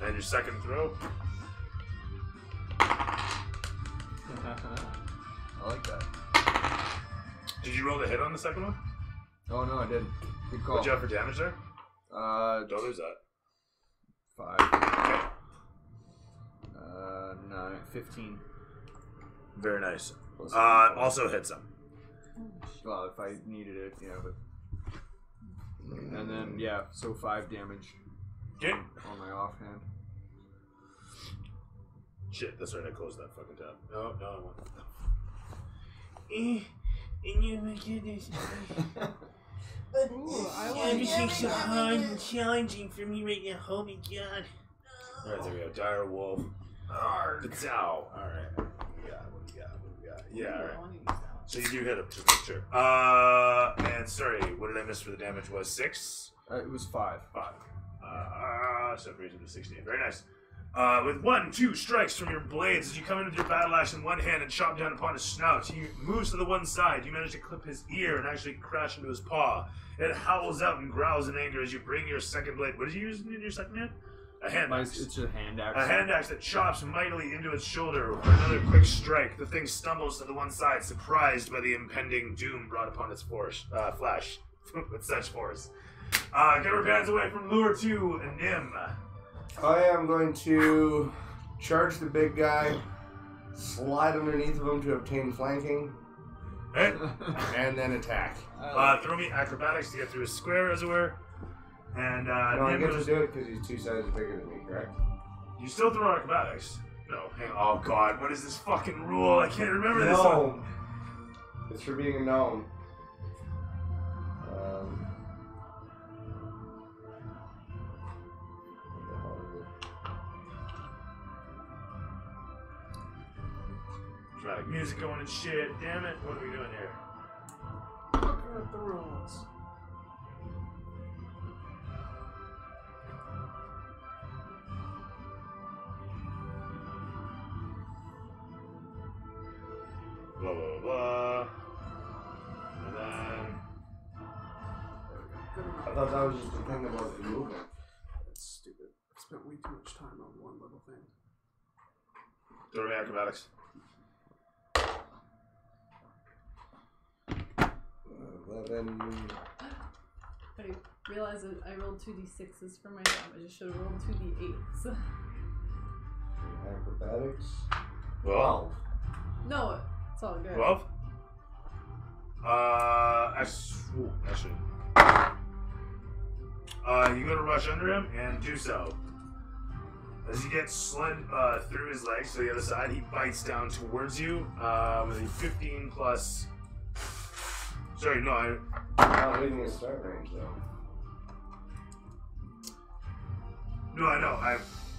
And your second throw. I like that. Did you roll the hit on the second one? Oh no, I didn't. Good call. What'd you have for damage there? Don't lose that. 5. Okay. 9, 15. Very nice. Plus Also hits him. Well, if I needed it, yeah, but. And then, yeah, so 5 damage Okay. on my offhand. Shit, that's right. I closed that fucking tab. No, I want. Ooh, I want so hard and challenging for me right now. Oh my god. Alright, there we go. Dire Wolf. Pazow. Alright. What do we got? Yeah, alright. So you do hit him, just make sure. And sorry, what did I miss for the damage? Was 6? It was 5. 5. So it brings him to 16. Very nice. With 1, 2 strikes from your blades as you come in with your battle axe in one hand and chop down upon his snout. He moves to the one side. You manage to clip his ear and actually crash into his paw. It howls out and growls in anger as you bring your second blade. What did you use in your second hand? A hand axe. It's a hand axe. A hand axe that chops mightily into its shoulder for another quick strike. The thing stumbles to the one side, surprised by the impending doom brought upon its flash with such force. Camera pans away from Lure 2 and Nim. I am going to charge the big guy, slide underneath of him to obtain flanking, Hey, and then attack. throw me acrobatics to get through his square, as it were. And No, I Nim get to goes, do it because he's 2 sizes bigger than me, correct? you still throw acrobatics. No, hang on. Oh god, what is this fucking rule? I can't remember this one. Gnome. It's for being a gnome. What the hell is it? Dramatic music going and shit. Damn it, what are we doing here? Looking at the rules. Blah, blah, blah. And then... I thought that was just the thing about the movement. That's stupid. I spent way too much time on one little thing. Throw me acrobatics. 11. I realized that I rolled 2d6s for my damage. I should have rolled 2d8s. Acrobatics. 12. No, it's all good. 12? Actually. You go to rush under him and do so. As you get slid through his legs to the other side, he bites down towards you with a 15 plus. Sorry, no, I'm not leaving his start range though. no, I know. I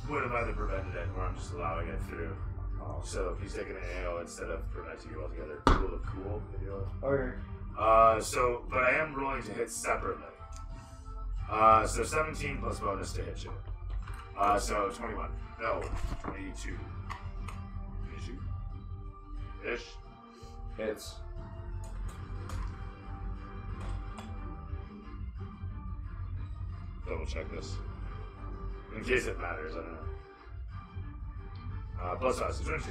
would have either prevented it or I'm just allowing it through. Oh, So if he's taking an AO instead of preventing you altogether, cool of cool. Video. okay. But I am rolling to hit separately. So 17 plus bonus to hit you. So 21. No, 22. 22. Ish. Hits. Double check this. In case it matters, I don't know. Plus size is 22.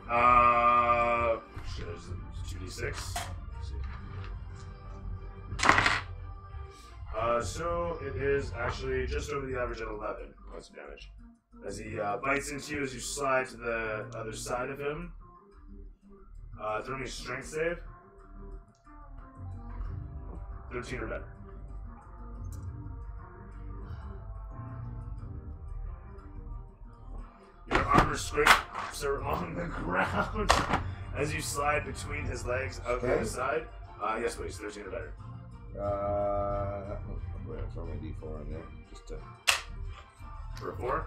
Yeah. Shit, there's 2d6. Let's see. So it is actually just over the average at 11 points of damage. As he bites into you as you slide to the other side of him. Throw me a strength save. 13 or better. Your armor scrapes are on the ground as you slide between his legs out the other side. Yes, please. 13 or better. I'm going to throw my D4 in there just to. For a 4?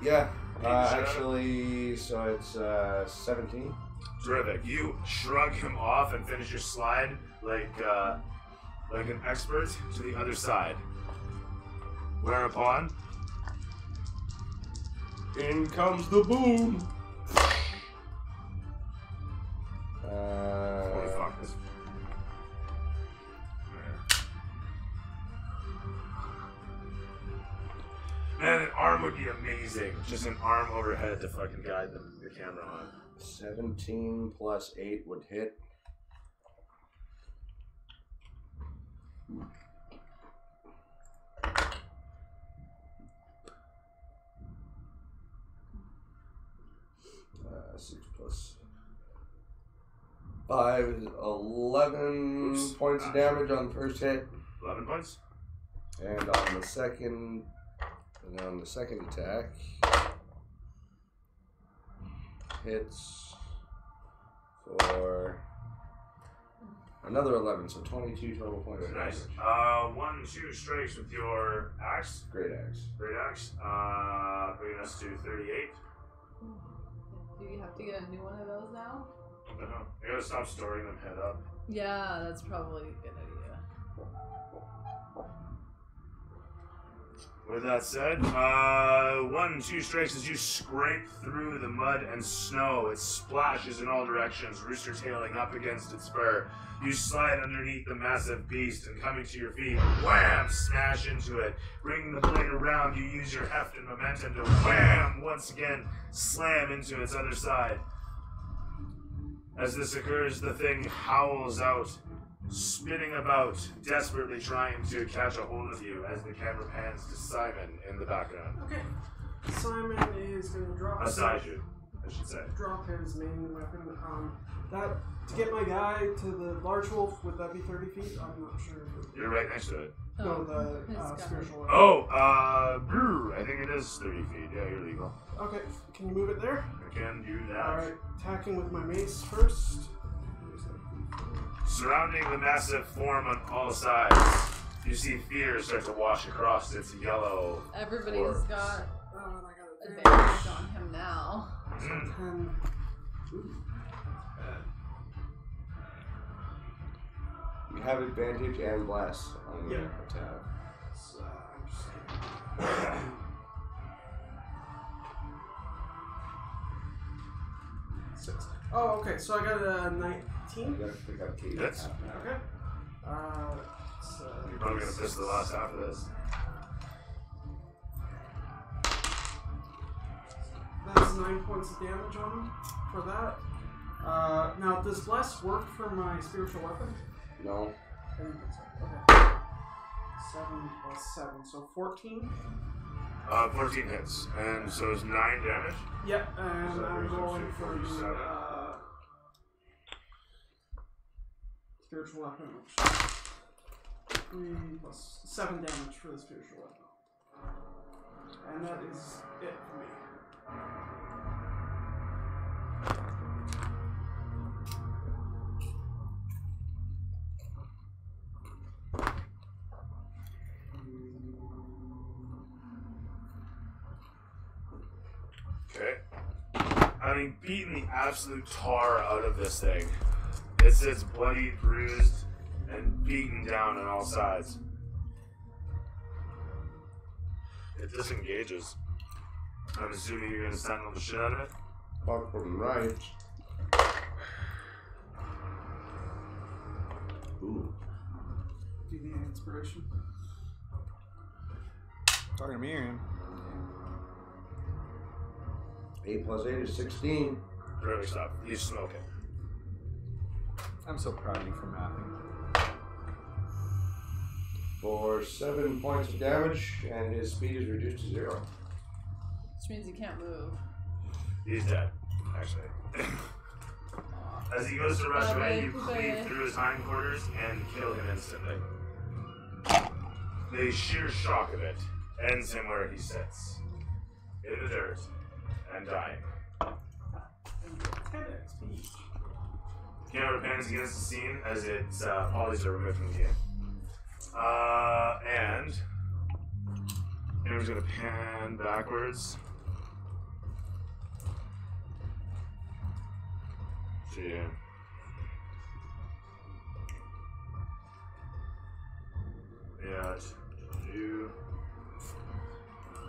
Yeah. Actually, so it's 17. Terrific. You shrug him off and finish your slide like an expert to the other side. Whereupon, In comes the boom. holy fuck this. Man, an arm would be amazing. Just an arm overhead to fucking guide the camera on. 17 plus 8 would hit. Six plus 5 is 11 Oops. points of damage on the first hit, 11 points? and on the second attack hits for another 11, so 22 total points of Nice. damage. 1-2 strikes with your axe. Great axe. Great axe. Bringing us to 38. Do you have to get a new one of those now? I don't know. I gotta stop storing them head up. Yeah, that's probably a good idea. With that said, 1-2 strikes as you scrape through the mud and snow. It splashes in all directions, rooster tailing up against its spur. You slide underneath the massive beast and coming to your feet, wham, smash into it. Bringing the blade around, you use your heft and momentum to wham, once again, slam into its other side. As this occurs, the thing howls out, spinning about, desperately trying to catch a hold of you as the camera pans to Simon in the background. Okay. Simon is going to drop. Aside you, I should say. Drop his main weapon. That to get my guy to the large wolf, would that be 30 feet? I'm not sure. You're right next to it. No, his the guy. spiritual weapon. Oh, I think it is 30 feet. Yeah, you're legal. Okay, can you move it there? I can do that. Alright, attacking with my mace first. Surrounding the massive form on all sides, you see fear start to wash across its yellow. Everybody's Orbs. got I got advantage on him now. Mm. 10. You have advantage and bless on your Yeah. attack. So, I'm just kidding. 6. Oh, okay, so I got a 19. You gotta pick up Kate. Hits. Okay. So You're probably gonna miss the last half of this. that's 9 points of damage on him for that. Now, does bless work for my spiritual weapon? No. I didn't think so. Okay. 7 plus 7, so 14. 14 hits, and so it's 9 damage. Yep, and So I'm there's going actually for the 47. spiritual weapon, which is 3 plus 7 damage for the spiritual weapon. And that is it for me. Okay. Having beaten the absolute tar out of this thing, it sits bloody, bruised, and beaten down on all sides. It disengages. I'm assuming you're gonna sentinel the shit out of it? Fucking right. Ooh. Do you need inspiration? Talking to me, Aaron. 8 plus 8 is 16. Really stop. You smoke it. I'm so proud of you for mathing. For 7 points of damage, and his speed is reduced to 0. Which means he can't move. He's dead, actually. As he goes to rush away, you cleave through his hindquarters and kill him instantly. The sheer shock of it ends him where he sits, in the dirt, and dying. 10 XP. Camera pans against the scene as its polys are removed from the game. And camera's gonna pan backwards. See ya. Yeah, you.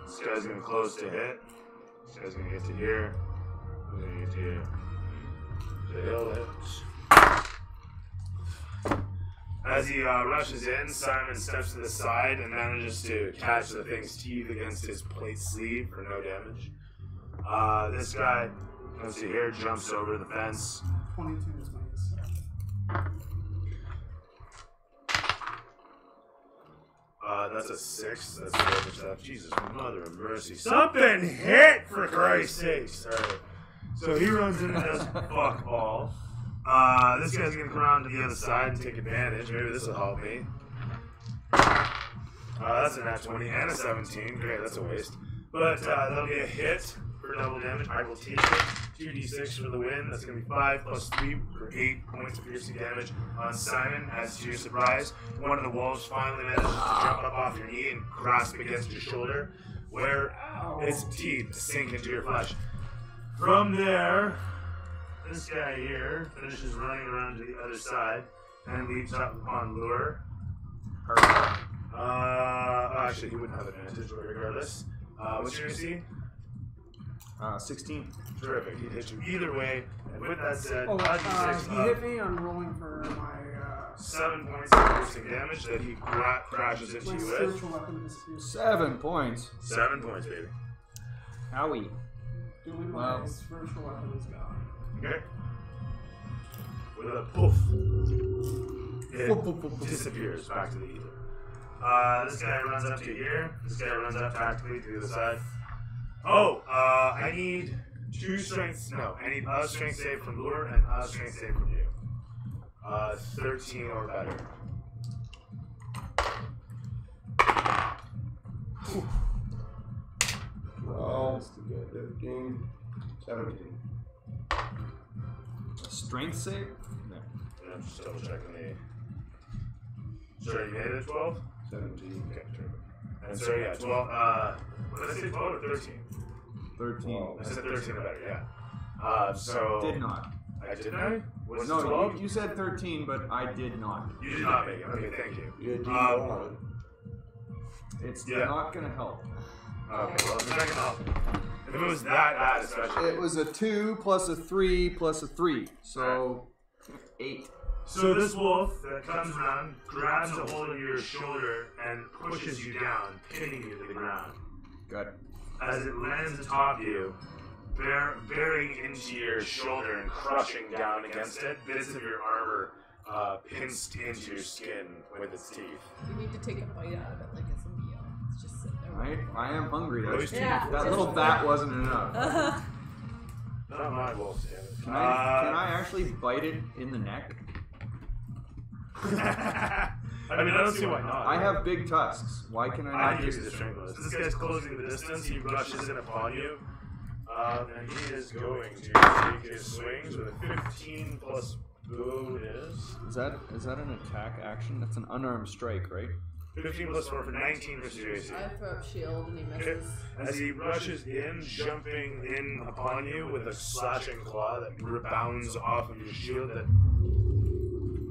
This guy's gonna close to hit. This guy's gonna get to here. We're gonna get to here. So he'll hit. As he rushes in, Simon steps to the side and manages to catch the thing's teeth against his plate sleeve for no damage. This guy comes to here, jumps over the fence. 22 is my AC. That's a 6. That's damage stuff. Jesus, mother of mercy. Something hit, for Christ's sakes! Alright. So he runs into this fuck all. This guy's gonna come around to the other side and take advantage. Maybe this will help me. That's a nat 20 and a 17. Great, that's a waste. But that'll be a hit for double damage. I will take it. 2d6 for the win. That's gonna be 5 plus 3 for 8 points of piercing damage on Simon. As to your surprise, one of the wolves finally manages to jump up off your knee and grasp against your shoulder, where its teeth sink into your flesh. From there, this guy here finishes running around to the other side and leaps up upon Lure. Actually, he wouldn't have advantage regardless. What's your AC? 16. Terrific. He hit you either way. And with that said, He hit me. I'm rolling for my 7 points of piercing damage that he crashes into my you with. spiritual weapon disappears. 7 points. 7 points, baby. Howie. Doing my spiritual weapon is gone. Okay. With a poof, it disappears back to the ether. This guy runs up to here. This guy runs up tactically to the other side. Oh, I need 2 strengths. No, I need a strength save from Lure and a strength save from you. 13 or better. Well, 15, 17. Strength save? No. And I'm just double checking the. Sorry, you made it 12? 17. Okay, true. And sorry, yeah, 12. What did I say, 12 or 13? 13. I said 13 or better, yeah. So. Did not. I did I? Was it No, 12? you said 13, but I did not. You did not make it. Okay, thank you. You had D1 on it. It's Yeah. not going to help. Okay, well, it's not gonna help. If it was that bad, especially. It was a 2 plus a 3 plus a 3. So, 8. So this wolf that comes around grabs a hold of your shoulder and pushes you down, pinning you to the ground. Good. As it lands atop you, bearing into your shoulder and crushing down against it, bits of your armor pinched into your skin with its teeth. You need to take a bite out of it like it's a meal. It's just sitting there. Right? I am hungry. Yeah. That little bat wasn't enough. Not my wolf, damn it. Can I actually bite it in the neck? I mean, I don't see why not. I have big tusks. Why can I I not use use the strength bonus. This guy's closing the distance. He rushes in upon you. And he is going to take his swings with a 15 plus bonus. Is that an attack action? That's an unarmed strike, right? 15 plus 4 for 19 versus your AC. I throw up shield and he Okay. misses. As he rushes in, jumping in upon you with a slashing claw that rebounds off of your shield that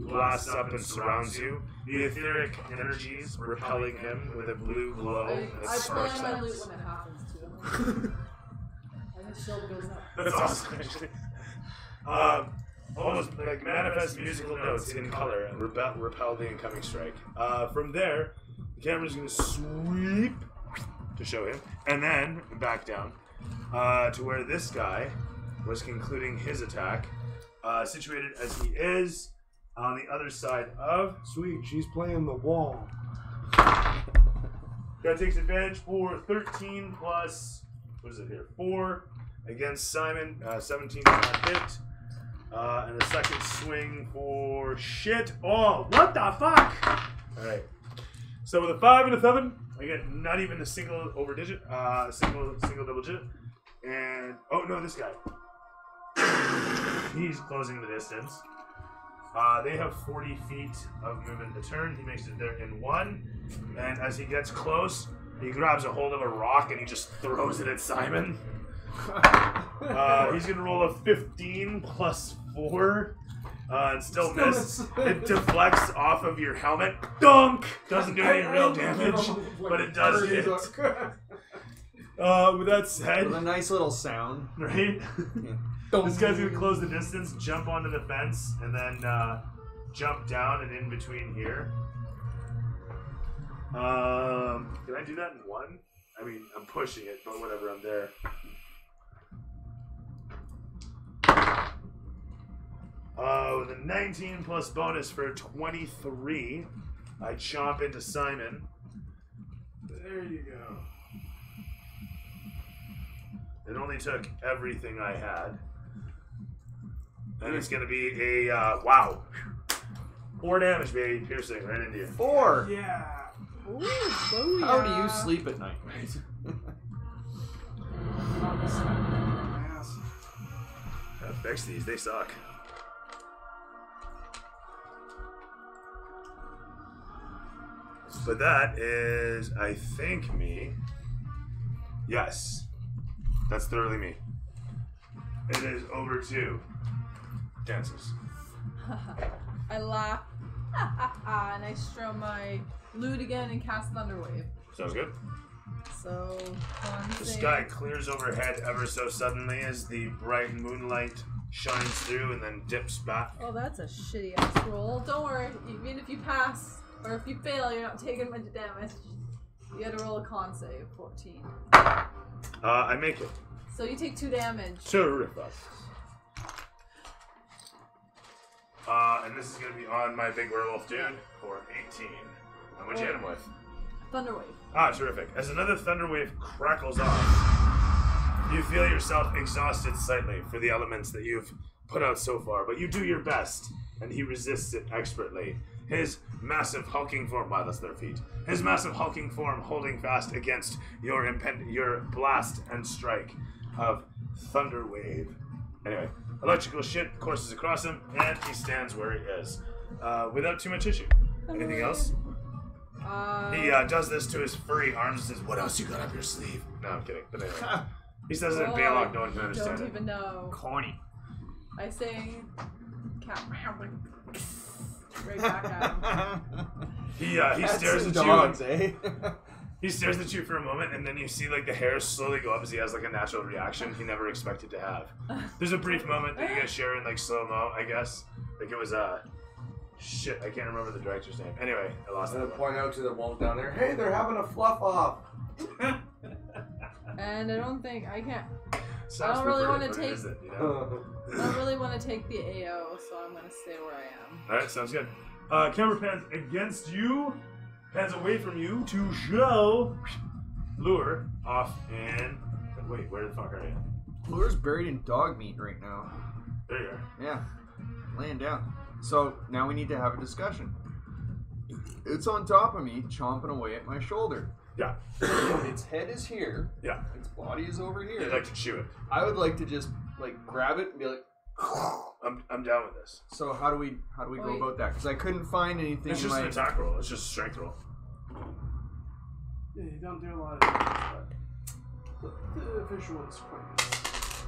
blasts up and surrounds you. The etheric energies repelling him with a blue glow I that play sparks my up. loot when it happens too. And the shield goes up. That's awesome, actually. Almost like manifest musical notes in color and repel the incoming strike. From there, the camera's going to sweep to show him, and then back down to where this guy was concluding his attack, situated as he is on the other side of. Sweet, she's playing the wall. Guy takes advantage for 13 plus, what is it here, 4 against Simon, 17 on that hit. And a second swing for shit all. What the fuck? Alright. So with a 5 and a 7, I get not even a single over digit. Single double digit. And oh no, this guy. He's closing the distance. They have 40 feet of movement a turn. He makes it there in 1. And as he gets close, he grabs a hold of a rock and he just throws it at Simon. He's gonna roll a 15 plus 4 and still miss. It deflects off of your helmet. Dunk! Doesn't do any real damage, but it does hit. With that said, With a nice little sound. right? This guy's gonna close the distance, jump onto the fence, and then jump down and in between here. Can I do that in 1? I mean, I'm pushing it, but whatever, I'm there. With a 19 plus bonus for a 23, I chomp into Simon. There you go. It only took everything I had. And it's going to be a, wow. 4 damage, baby. Piercing right into you. 4! Yeah. Ooh, booyah. How do you sleep at night? Yes. Fix these. They suck. But that is, I think, me. Yes. That's thoroughly me. It is over to Dances. I laugh. And I strum my lute again and cast Thunderwave. Sounds good. So, The sky clears overhead ever so suddenly as the bright moonlight shines through and then dips back. Oh, that's a shitty ass roll. Don't worry. Even if you pass, or if you fail, you're not taking much damage. You gotta roll a con save, 14. I make it. So you take 2 damage. Terrific. And this is going to be on my big werewolf dude for 18. And what'd you hit him with? Thunderwave. Ah, terrific. As another thunderwave crackles off, you feel yourself exhausted slightly for the elements that you've put out so far, but you do your best, and he resists it expertly. His massive hulking form, wow, that's their feet. His massive hulking form holding fast against your blast and strike of Thunderwave. Anyway, electrical shit courses across him, and he stands where he is, without too much issue. Anything else? He does this to his furry arms and says, "What else you got up your sleeve?" No, I'm kidding. But anyway, he says it in Balog. No one can understand Don't it. even know. Corny. I say, cat right back at him. He Cats stares and at dogs, you. eh? He stares at you for a moment, and then you see like the hairs slowly go up as he has like a natural reaction he never expected to have. There's a brief moment that you guys share in like slow mo, I guess. Like it was shit, I can't remember the director's name. Anyway, I lost I'm that gonna one. point out to the wolf down there, hey, they're having a fluff off. And I don't think I can't. Sounds I don't really perverted, wanna but it take- isn't, you know? I don't really want to take the AO, so I'm gonna stay where I am. Alright, sounds good. Camera pans against you, pans away from you to show Lure off and wait, where the fuck are you? Lure's buried in dog meat right now. There you are. Yeah, laying down. So now we need to have a discussion. It's on top of me, chomping away at my shoulder. Yeah. Its head is here. Yeah. Its body is over here. You'd like to chew it. I would like to just like grab it and be like. I'm down with this. So how do we go Wait. about that? Because I couldn't find anything. It's in just my... an attack roll. It's just a strength roll. Yeah, you don't do a lot of damage, but the visual is quite nice.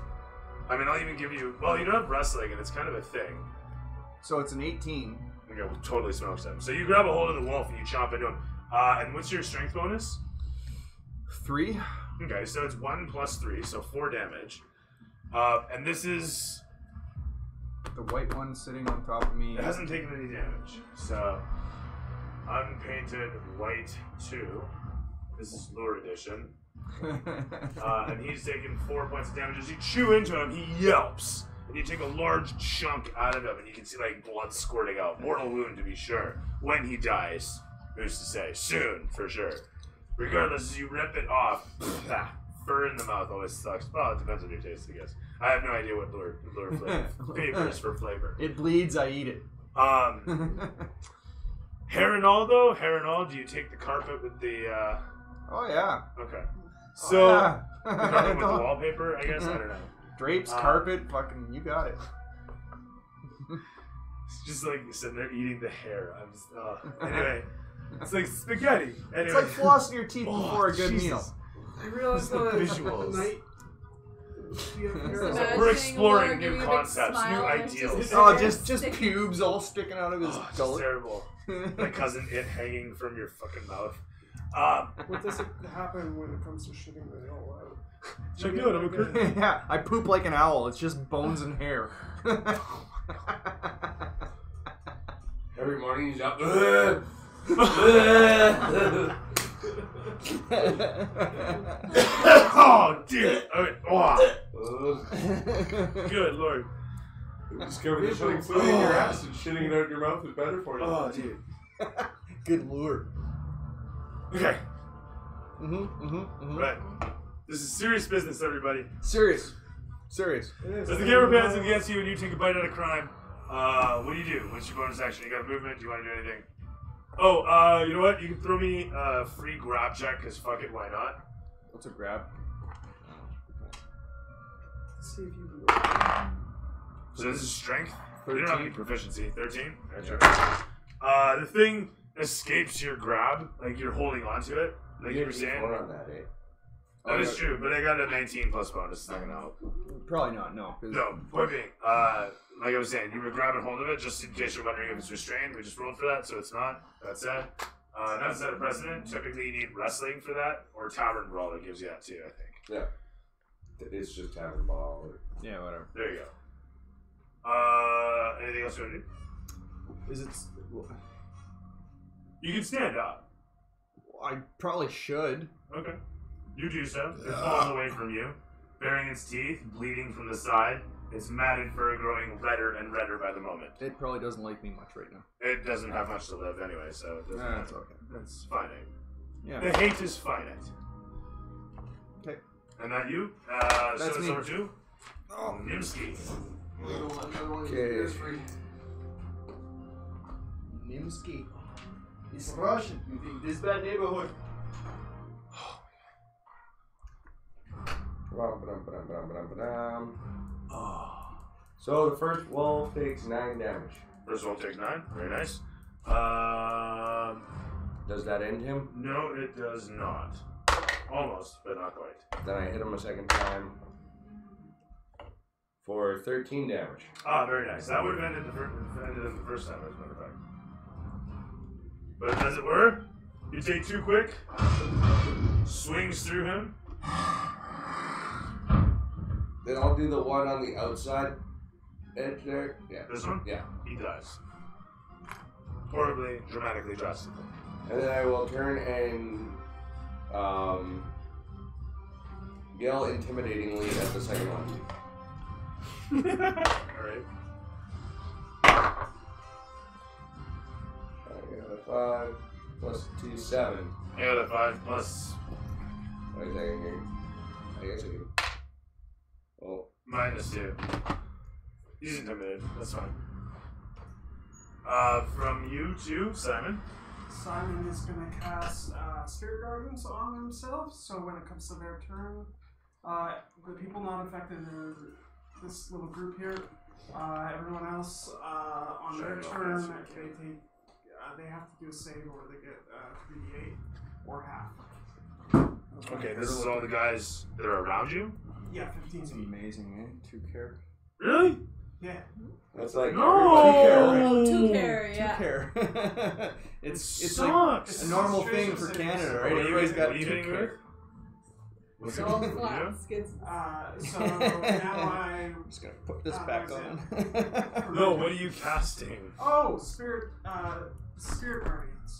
I mean, I'll even give you. Well, you don't have wrestling, and it's kind of a thing. So it's an 18. Okay, well, totally smokes him. So you grab a hold of the wolf and you chomp into him. And what's your strength bonus? 3. Okay, so it's 1 plus 3, so 4 damage. And this is. The white one sitting on top of me. It hasn't taken any damage. So, unpainted white 2. This is Lure Edition. And he's taken 4 points of damage. As you chew into him, he yelps. And you take a large chunk out of him, and you can see like blood squirting out. Mortal wound, to be sure. When he dies, who's to say? Soon, for sure. Regardless, as you rip it off, fur in the mouth always sucks. Well, it depends on your taste, I guess. I have no idea what lure flavor paper is for flavor. It bleeds, I eat it. Harinol though, do you take the carpet with the? Oh yeah. Okay. So yeah. the carpet with the wallpaper, I guess. I don't know. Drapes, carpet, fucking, you got it. It's just like sitting there eating the hair. I'm just, anyway, it's like spaghetti. Anyway. It's like flossing your teeth before a good Jesus. meal. You realize The that visuals. night. Imagine We're exploring Laura new giving a big concepts, smile new and ideals. Oh, just pubes all sticking out of his Oh, it's gullet. terrible. My cousin it hanging from your fucking mouth. What does it happen when it comes to shitting the hell out? Check it out. I'm a good. Yeah, I poop like an owl. It's just bones and hair. Every morning he's up. Oh, dude. Okay. Oh, good lord. Discovered that putting food in your ass and shitting it out your mouth is better for you. Oh, dude. Good lure. Okay. Mm-hmm. Right. This is serious business, everybody. Serious. As the camera pans against you and you take a bite out of crime, what do you do? What's your bonus action? You got movement? Do you want to do anything? Oh, you know what? You can throw me a free grab check, because fuck it, why not? What's a grab? See if you So this is strength. 13. You don't have any proficiency. 13? Gotcha. The thing escapes your grab, like you're holding onto it, like you were saying. On that, eh? That is true, but I got a 19 plus bonus. It's not gonna help. Probably not, no. No, point being, like I was saying, you were grabbing hold of it just in case you're wondering if it's restrained. We just rolled for that, so it's not. That's it. Not set a precedent. Typically, you need wrestling for that, or tavern brawl that gives you that too, I think. Yeah. It's just tavern ball. Yeah, whatever. There you go. Anything else you want to do? Is it... You can stand up. I probably should. Okay. You do so. It falls away from you, baring its teeth, bleeding from the side. Its matted fur growing redder and redder by the moment. It probably doesn't like me much right now. It doesn't have much to live anyway, so it doesn't That's matter. okay. That's finite. Yeah. The hate is finite. Okay. And that you? That's so it's me. number 2? Oh. Nimsky. Okay. Nimsky. It's Russian. You think this bad neighborhood? So the first wolf takes 9 damage. First wolf takes 9. Very nice. Does that end him? No, it does not. Almost, but not quite. Then I hit him a second time for 13 damage. Ah, very nice. That would have ended him the first time, as a matter of fact. But as it were, you take 2 quick, swings through him. Then I'll do the one on the outside edge there. Yeah. This one? Yeah. He dies. Horribly, dramatically, drastically. And then I will turn and yell intimidatingly at the second one. Alright. I got a 5 plus 2, 7. I got a 5 plus Wait a second here. I guess I can. Oh. -2. He's intimidated. That's fine. From you to Simon. Simon is going to cast Spirit Guardians on himself, so when it comes to their turn, the people not affected in this little group here, everyone else on their turn, they have to do a save or they get 3d8 or half. Okay, this is all the guys that are around you? Yeah, 15 It's amazing, eh? 2 care. Really? Yeah. That's like No! 2 carry, 2 yeah. care. it's Sucks. like a normal thing for Canada, right? Everybody's got 2 care. What's It's all flat skids. So now I'm just gonna put this back that's on. No, what are you casting? Oh, Spirit Guardians.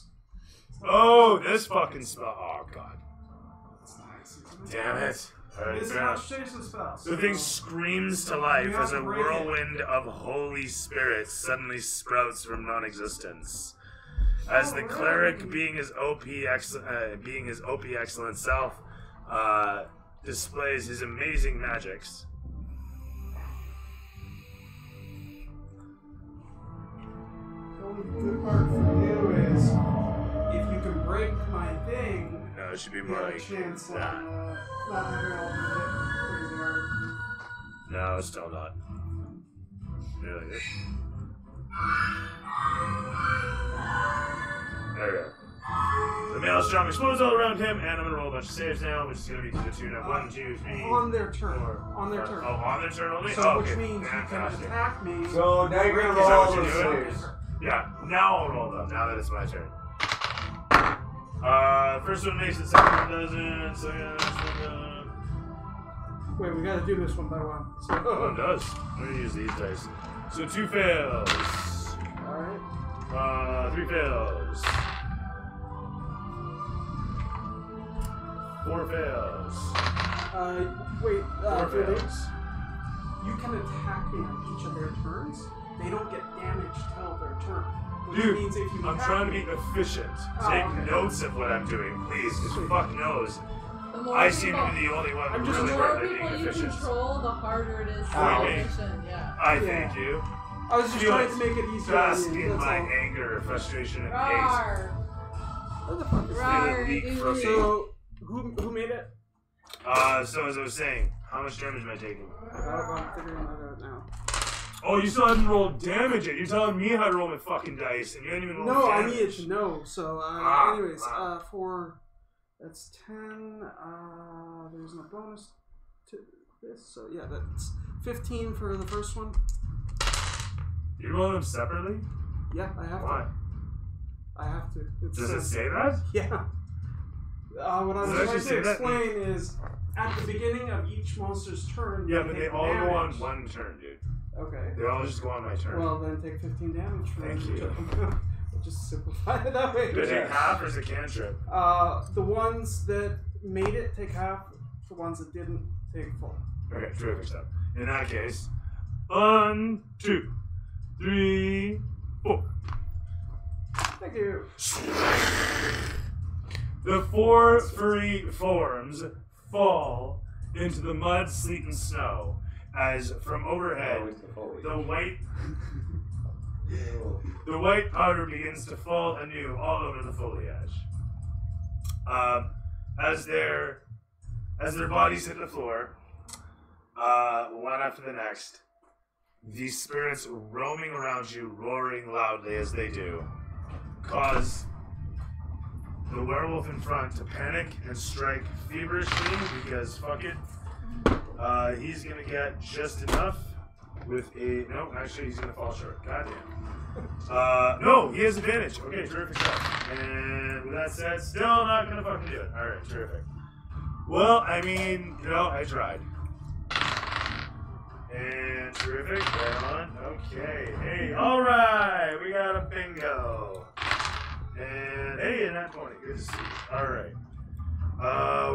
Oh, this fucking spell. Oh, God. That's nice, isn't it? Damn it. Alright, It's fair not enough. chase the spells. The thing screams to life You have as a to break it. whirlwind of holy spirit suddenly sprouts from non-existence. As the cleric, being his OP excellent self, displays his amazing magics. The only good part for you is if you can break my thing, No, it should be you more have a like chance on that. not having all the hit crazy hard. No, it's still not. Really good. There we go. The maelstrom explodes all around him, and I'm gonna roll a bunch of saves now, which is gonna be to the tune of 1, 2, 3. On their turn. 4, On their 5. turn. Oh, on their turn only? So, oh, which okay. means Fantastic. you can attack me. So now you're gonna Is that roll what all you're the doing? saves. Yeah, now I'll roll them, now that it's my turn. First one makes it, second one doesn't, second one Wait, we gotta do this one by one. So, one does. I'm gonna use these dice. So 2 fails. alright. 3 fails. 4 fails. Wait, 4 Julie, fails. you can attack me on each of their turns. They don't get damage till their turn. Which Dude, means if you I'm attack trying to me, be efficient. Oh, Take okay. notes of what I'm doing, please, because fuck knows. The more I seem people, to be the only one I'm who just really the works more at people being you efficient. control, the harder it is to Oh, be me. efficient. Yeah. I Yeah. thank you. I was just Feel trying it. to make it easier Bask on you. in That's my all. anger, frustration, and hate. Rawr. What the fuck is Rawr, leak dude. from me. So, who made it? So as I was saying, how much damage am I taking? I'm figuring that out now. Oh, you still haven't rolled damage yet. You're telling me how to roll my fucking dice, and you haven't even rolled No, I damage. needed to know. So, Ah, anyways, wow. for that's 10. There's no bonus to this, so yeah, that's 15 for the first one. You're rolling them separately? Yeah, I have Why? to. I have to. It's, Does it say that? Yeah. What I Does it was actually trying say to that? explain is at the beginning of each monster's turn. Yeah, you but take they all go on damage. one turn, dude. Okay. They all just go on my turn. Well, then take 15 damage for Thank each you. of them. We'll just simplify it that way. Do I take half or is it cantrip? The ones that made it take half. The ones that didn't take full. Okay, terrific stuff. In that case, 1, 2, 3, 4. Thank you. The 4 furry forms fall into the mud, sleet, and snow as from overhead Always the foliage. the white powder begins to fall anew all over the foliage. As their bodies hit the floor, one after the next, these spirits roaming around you, roaring loudly as they do, cause the werewolf in front to panic and strike feverishly because fuck it. He's gonna get just enough with a no. Actually, he's gonna fall short. Goddamn. No, he has advantage. Okay, terrific stuff. And with that said, still not gonna fucking do it. All right, terrific. Well, I mean, I tried. And terrific. Right on. Okay. Hey, all right. We got a bingo. And hey, and that 20. Good to see you. All right.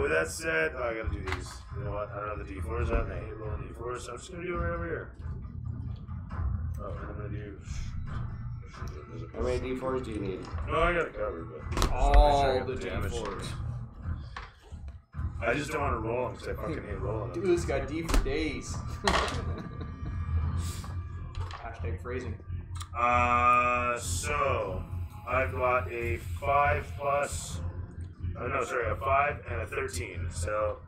With that said, I gotta do these. You know what? I don't have the D4s on. I hate rolling D4s, so I'm just gonna do it right over here. Oh, and I'm gonna do. How many D4s do you need? No, I got it covered, but All make sure I the got damage. D4s. I just don't want to roll them because I fucking hate rolling them. Dude, this got D for days. Hashtag phrasing. So I've got a 5 plus. A 5 and a 13. So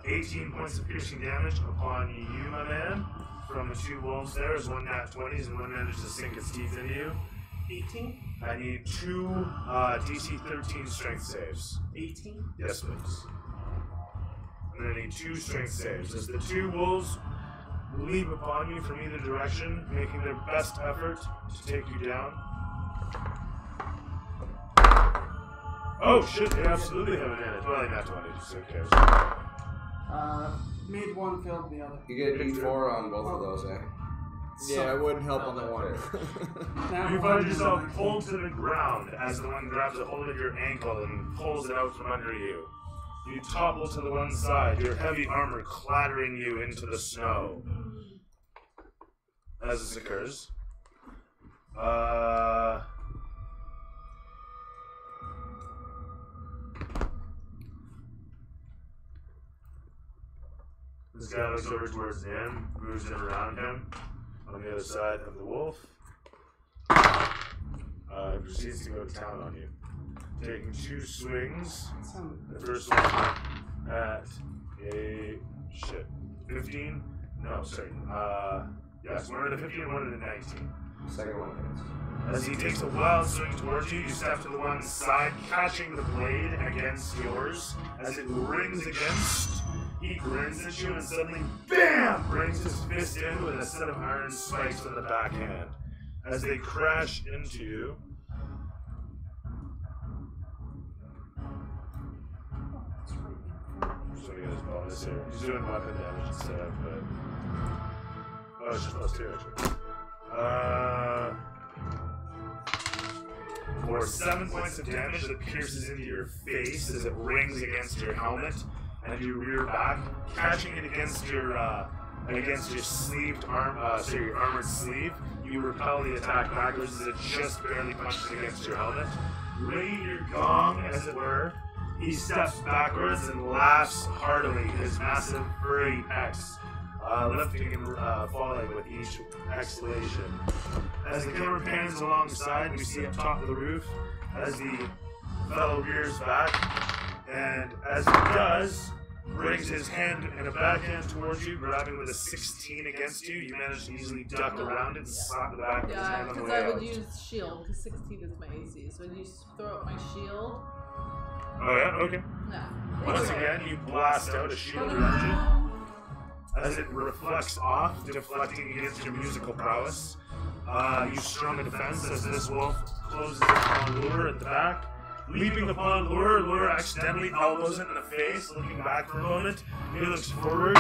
18 points of piercing damage upon you, my man. From the 2 wolves there is 1 nat 20s and 1 managed to sink its teeth into you. 18? I need 2 DC 13 strength saves. 18? Yes, please. I'm gonna need 2 strength saves. As the 2 wolves leap upon you from either direction, making their best effort to take you down. Oh shit, they absolutely have advantage. Well, not 20, so who cares? Made one, failed the other. You get a D4 on both of those, eh? Yeah, it wouldn't help on that one. Now You one find is yourself 19. pulled to the ground as the one grabs a hold of your ankle and pulls it out from under you. You topple to the one side, your heavy armor clattering you into the snow. As this occurs, This guy looks over towards him, moves in around him on the other side of the wolf. Proceeds to go to town on you. Taking 2 swings. The first one at a 15. No, sorry. Yes, one at a 15 and one at a 19. Second one hits. As he takes a wild swing towards you, you step to the one side, catching the blade against yours. As it rings against, he grins at you and suddenly, BAM! Brings his fist in with a set of iron spikes on the backhand. As they crash into you. So he has bonus here. He's doing weapon damage instead of, oh, it's just +2 actually. For 7 points of damage that pierces into your face as it rings against your helmet, and you rear back, catching it against your sleeved your armored sleeve. You repel the attack backwards as it just barely punches against your helmet. Ringing your gong, as it were, he steps backwards and laughs heartily, his massive furry pecs lifting and falling with each exhalation. As the camera pans alongside, we see up top of the roof as the fellow rears back, and as he does, brings his hand and a backhand towards you, grabbing with a 16 against you. You manage to easily duck around it and slap the back of his hand on the because way I would out. use shield, because 16 is my AC. So when you throw out my shield, Oh yeah? Okay. yeah. Once again, you blast out a shield around you. As it reflects off, deflecting against your musical prowess. You strum a defense as this wolf closes upon Lure at the back. Leaping upon Lure, Lure accidentally elbows it in the face, looking back for a moment. He looks forward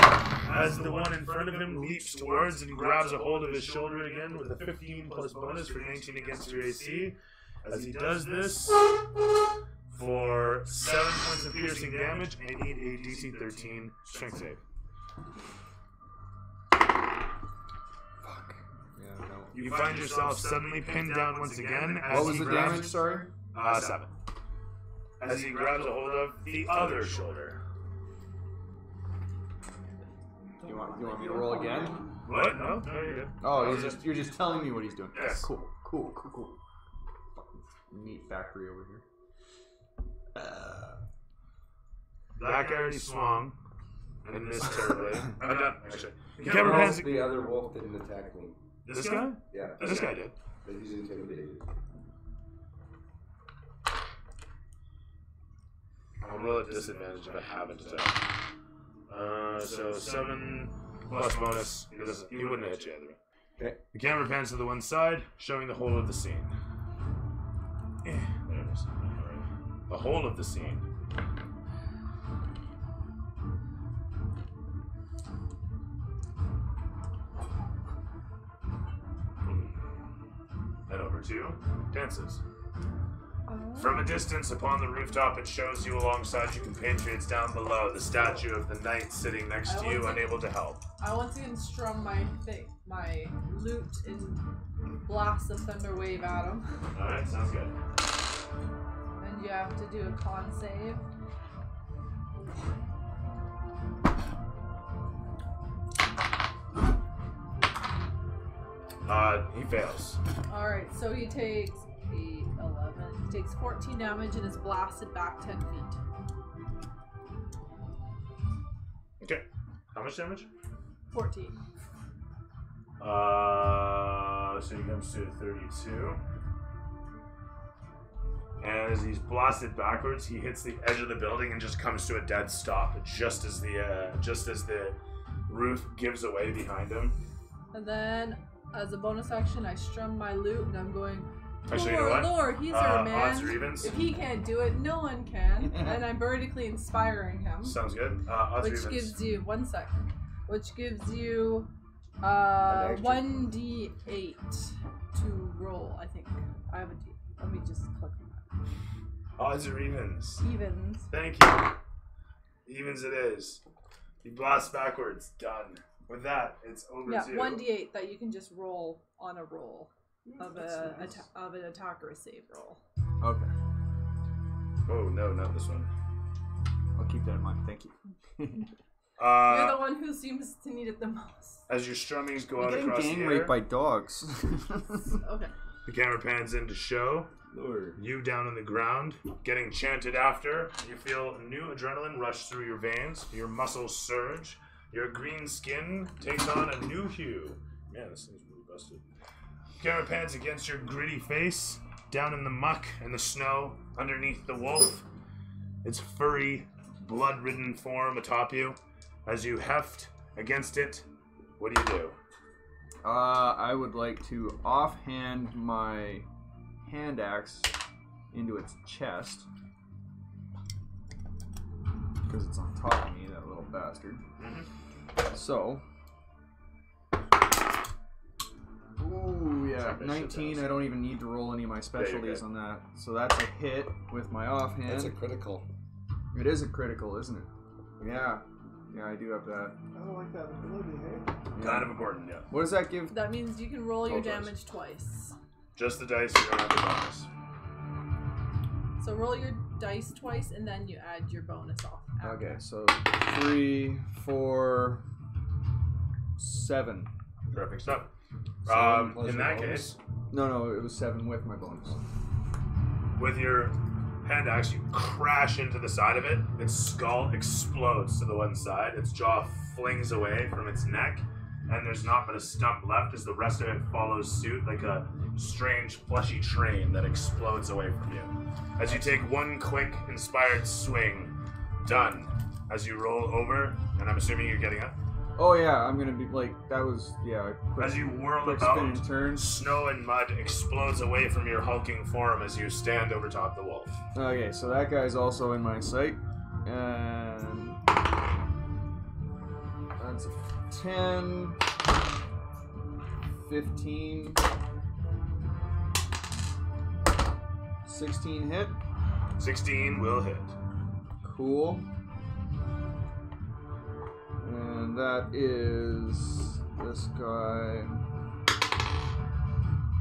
as the one in front of him leaps towards and grabs a hold of his shoulder again with a 15 plus bonus for 19 against your AC. As he does this, for 7 points of piercing damage, I need a DC 13 strength save. You find yourself suddenly pinned down once again. As What was he the grabs- damage, sorry? 7. As he grabs a hold of the other shoulder. You want me to roll again? What? No, you're good. Oh, you're just telling me what he's doing. Yes. Cool. Fucking neat factory over here. That guy already swung and missed terribly. I'm done, actually. The camera Well, pans. the other wolf didn't attack me. This guy? Yeah. This guy did. But he's intimidated. I'll roll at disadvantage if I haven't attacked. So 7 plus bonus. He wouldn't hit you either way. Okay. The camera pans to the one side, showing the whole of the scene. There it is. Alright. The whole of the scene. Head over to dances. From a distance upon the rooftop, it shows you alongside your compatriots down below, the statue of the knight sitting next to you, unable to help. I once again strum my lute and blast a thunder wave at him. Alright, sounds good. And you have to do a con save. He fails. Alright, so he takes 8, 11. He takes 14 damage and is blasted back 10 feet. Okay. How much damage? 14. So he comes to 32. And as he's blasted backwards, he hits the edge of the building and just comes to a dead stop, just as the roof gives away behind him. And then, as a bonus action, I strum my lute and I'm going, Actually, you know what? Lord, he's our man. Odds or evens? If he can't do it, no one can. And I'm vertically inspiring him. Sounds good. Odds or Which evens? gives you, 1 sec. Which gives you 1d8 to roll, I think. I have a d. Let me just click on Odds or evens? that. Evens. Thank you. Evens it is. He blasts backwards. Done. With that, it's over Yeah, to 1d8 that you can just roll on a roll of an attack or a save roll. Okay. Oh no, not this one. I'll keep that in mind. Thank you. You're the one who seems to need it the most. As your strummings go I'm out getting across gang the raped air, by dogs. Okay. the camera pans in to show you down on the ground, getting chanted after. You feel new adrenaline rush through your veins. Your muscles surge. Your green skin takes on a new hue. Man, this thing's really busted. Camera pans against your gritty face, down in the muck and the snow, underneath the wolf. Its furry, blood-ridden form atop you. As you heft against it, what do? I would like to offhand my hand axe into its chest. Because it's on top of me, that little bastard. So. Ooh, yeah. 19. I don't even need to roll any of my specialties on that. So that's a hit with my offhand. That's a critical. It is a critical, isn't it? Yeah. Yeah, I do have that. I don't like that ability, hey? Kind of important, yeah. What does that give? That means you can roll your Both dice. damage twice. Just the dice, you don't have the bonus. So roll your dice twice, and then you add your bonus off. after. Okay, so 3, 4, 7. Perfect stuff. Seven plus In your that bonus. case, No, it was 7 with my bonus. with your hand axe, you crash into the side of it. Its skull explodes to the one side. Its jaw flings away from its neck, and there's not but a stump left as the rest of it follows suit like a strange, fleshy train that explodes away from you. As you take one quick, inspired swing, done. As you roll over, and I'm assuming you're getting up. Oh yeah, I'm gonna be like, that was, yeah. Quick, As you whirl quick spin about, and turn. snow and mud explodes away from your hulking form as you stand over top the wolf. Okay, so that guy's also in my sight. And that's a 10, 15, 16 hit. 16 will hit. Cool. And that is this guy.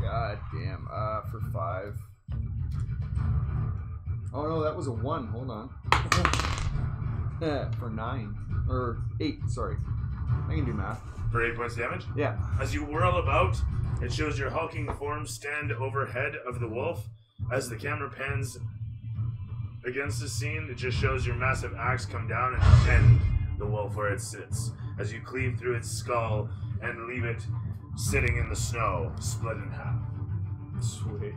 God damn. For 5. Oh no, that was a 1. Hold on. For 9. Or 8, sorry. I can do math. For 8 points damage? Yeah. As you whirl about, it shows your hulking form stand overhead of the wolf. As the camera pans against the scene, it just shows your massive axe come down and end the wolf where it sits. As you cleave through its skull and leave it sitting in the snow, split in half. Sweet.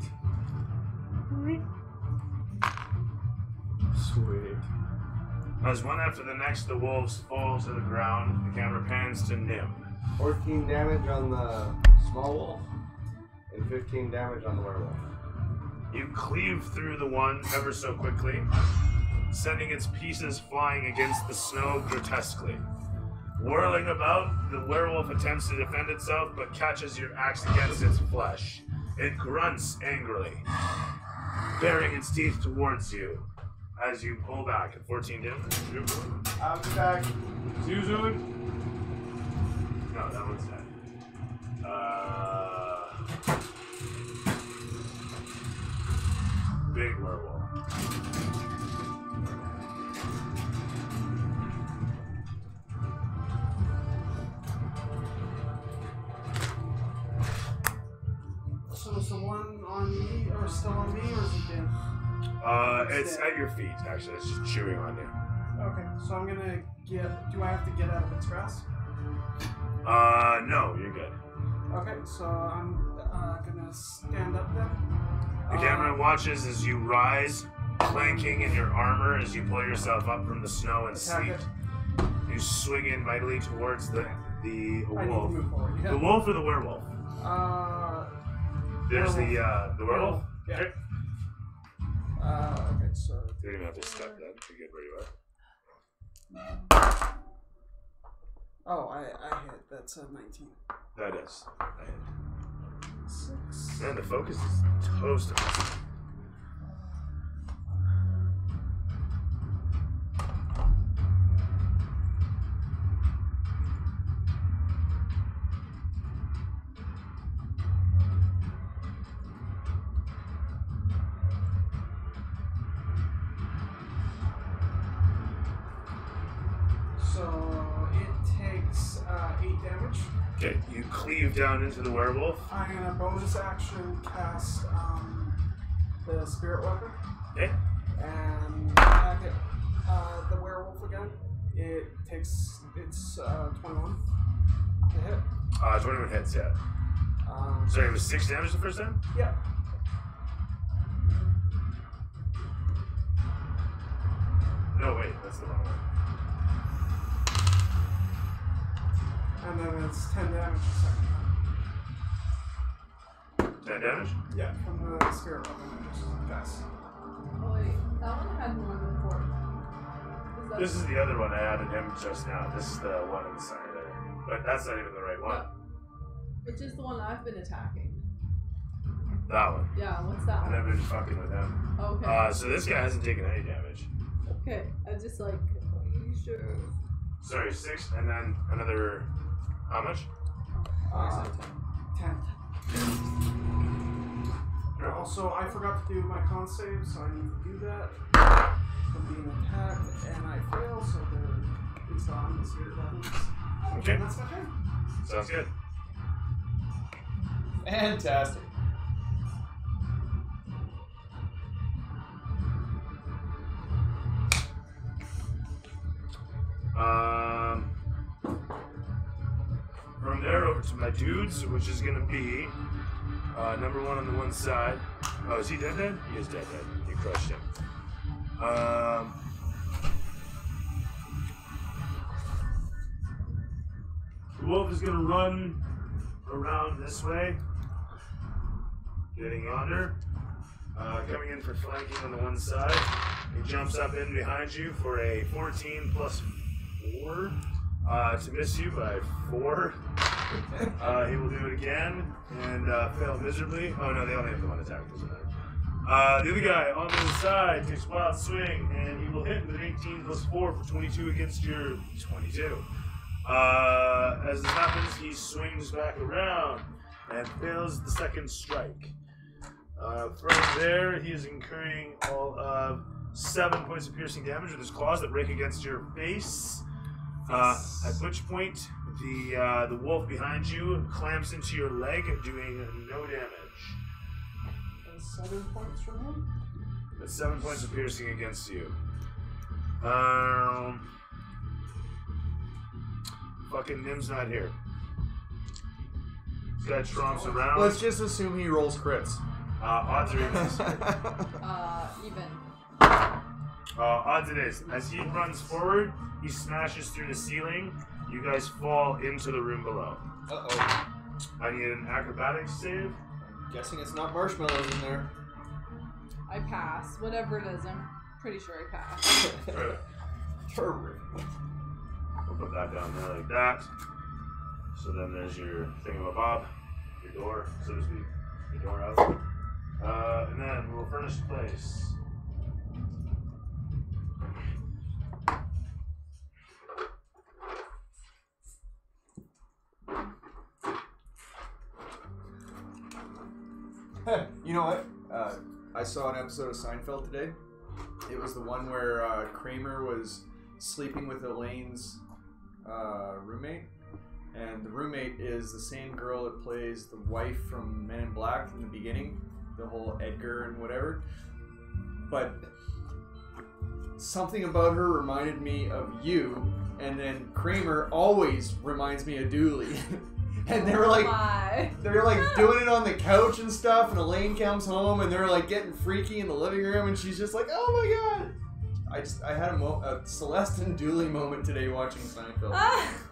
Sweet. As one after the next, the wolves fall to the ground. The camera pans to Nim. 14 damage on the small wolf, and 15 damage on the werewolf. You cleave through the one ever so quickly, sending its pieces flying against the snow grotesquely. Whirling about, the werewolf attempts to defend itself, but catches your axe against its flesh. It grunts angrily, baring its teeth towards you as you pull back at 14 damage. I'll be back. Zuzun? No, that one's dead. Big werewolf. So is the one on me, or still on me, or is it dead? It's at your feet, actually. It's just chewing on you. Okay, so I'm gonna get. Do I have to get out of its grasp? No, you're good. Okay, so I'm gonna stand up then. The camera watches as you rise, clanking in your armor as you pull yourself up from the snow and Attack sleet. it. You swing in mightily towards the I need to wolf. move forward. Yeah. The wolf or the werewolf? There's Werewolf. the werewolf. Yeah. Okay. Okay, so. You don't even have to step that. You're good where you are. Oh, I hit. That's a 19. That is. 6. Man, the focus is toast. So 8 damage. Okay, you cleave down into the werewolf. I'm gonna bonus action cast the spirit weapon Okay. and attack it, the werewolf again. It's 21 to hit. 21 hits, yeah. Sorry, it was 6 damage the first time? Yeah. No, wait, that's the wrong one. And then it's 10 damage the second time. 10 damage? Yeah, from the spirit weapon I just cast. Oh wait, that one had more than 4. This is the other one I added him just now. This is the one in the center there. But that's not even the right one. It's just the one I've been attacking. That one. Yeah, what's that And one? I've been fucking with him. Okay. So this guy hasn't taken any damage. Okay, I just like, are you sure? Sorry, 6 and then another. How much? 10. Also, I forgot to do my con save, so I need to do that. From being attacked, and I fail, so it's on the spirit weapons. Okay. And that's my turn. Sounds good. Fantastic. From there over to my dudes, which is gonna be number 1 on the one side. Oh, is he dead? He is dead. You crushed him. The wolf is gonna run around this way, getting yonder, coming in for flanking on the one side. He jumps up in behind you for a 14 plus 4 to miss you by 4. He will do it again and fail miserably. Oh no, they only have the one attack. Doesn't matter. The other guy on the other side takes a wild swing and he will hit with an 18 plus 4 for 22 against your 22. As this happens, he swings back around and fails the second strike. From there, he is incurring all of 7 points of piercing damage with his claws that rake against your face. At which point, the wolf behind you clamps into your leg, doing no damage. 7 points from him? That's 7 points of piercing against you. Fucking Nim's not here. This guy tromps around. Let's just assume he rolls crits. Odds are even. Even. Odds it is. As he runs forward, he smashes through the ceiling. You guys fall into the room below. Uh-oh. I need an acrobatics save. Guessing it's not marshmallows in there. I pass. Whatever it is, I'm pretty sure I pass. Terrific. We'll put that down there like that. So then there's your thingamabob, your door, so to speak, your door out. And then we'll furnish the place. You know what? I saw an episode of Seinfeld today. It was the one where Kramer was sleeping with Elaine's roommate. And the roommate is the same girl that plays the wife from Men in Black in the beginning. The whole Edgar and whatever. But something about her reminded me of you. And then Kramer always reminds me of Dooley. And they were like, doing it on the couch and stuff, and Elaine comes home, and they're like getting freaky in the living room, and she's just like, "Oh my god!" I had a Celeste and Dooley moment today watching Seinfeld.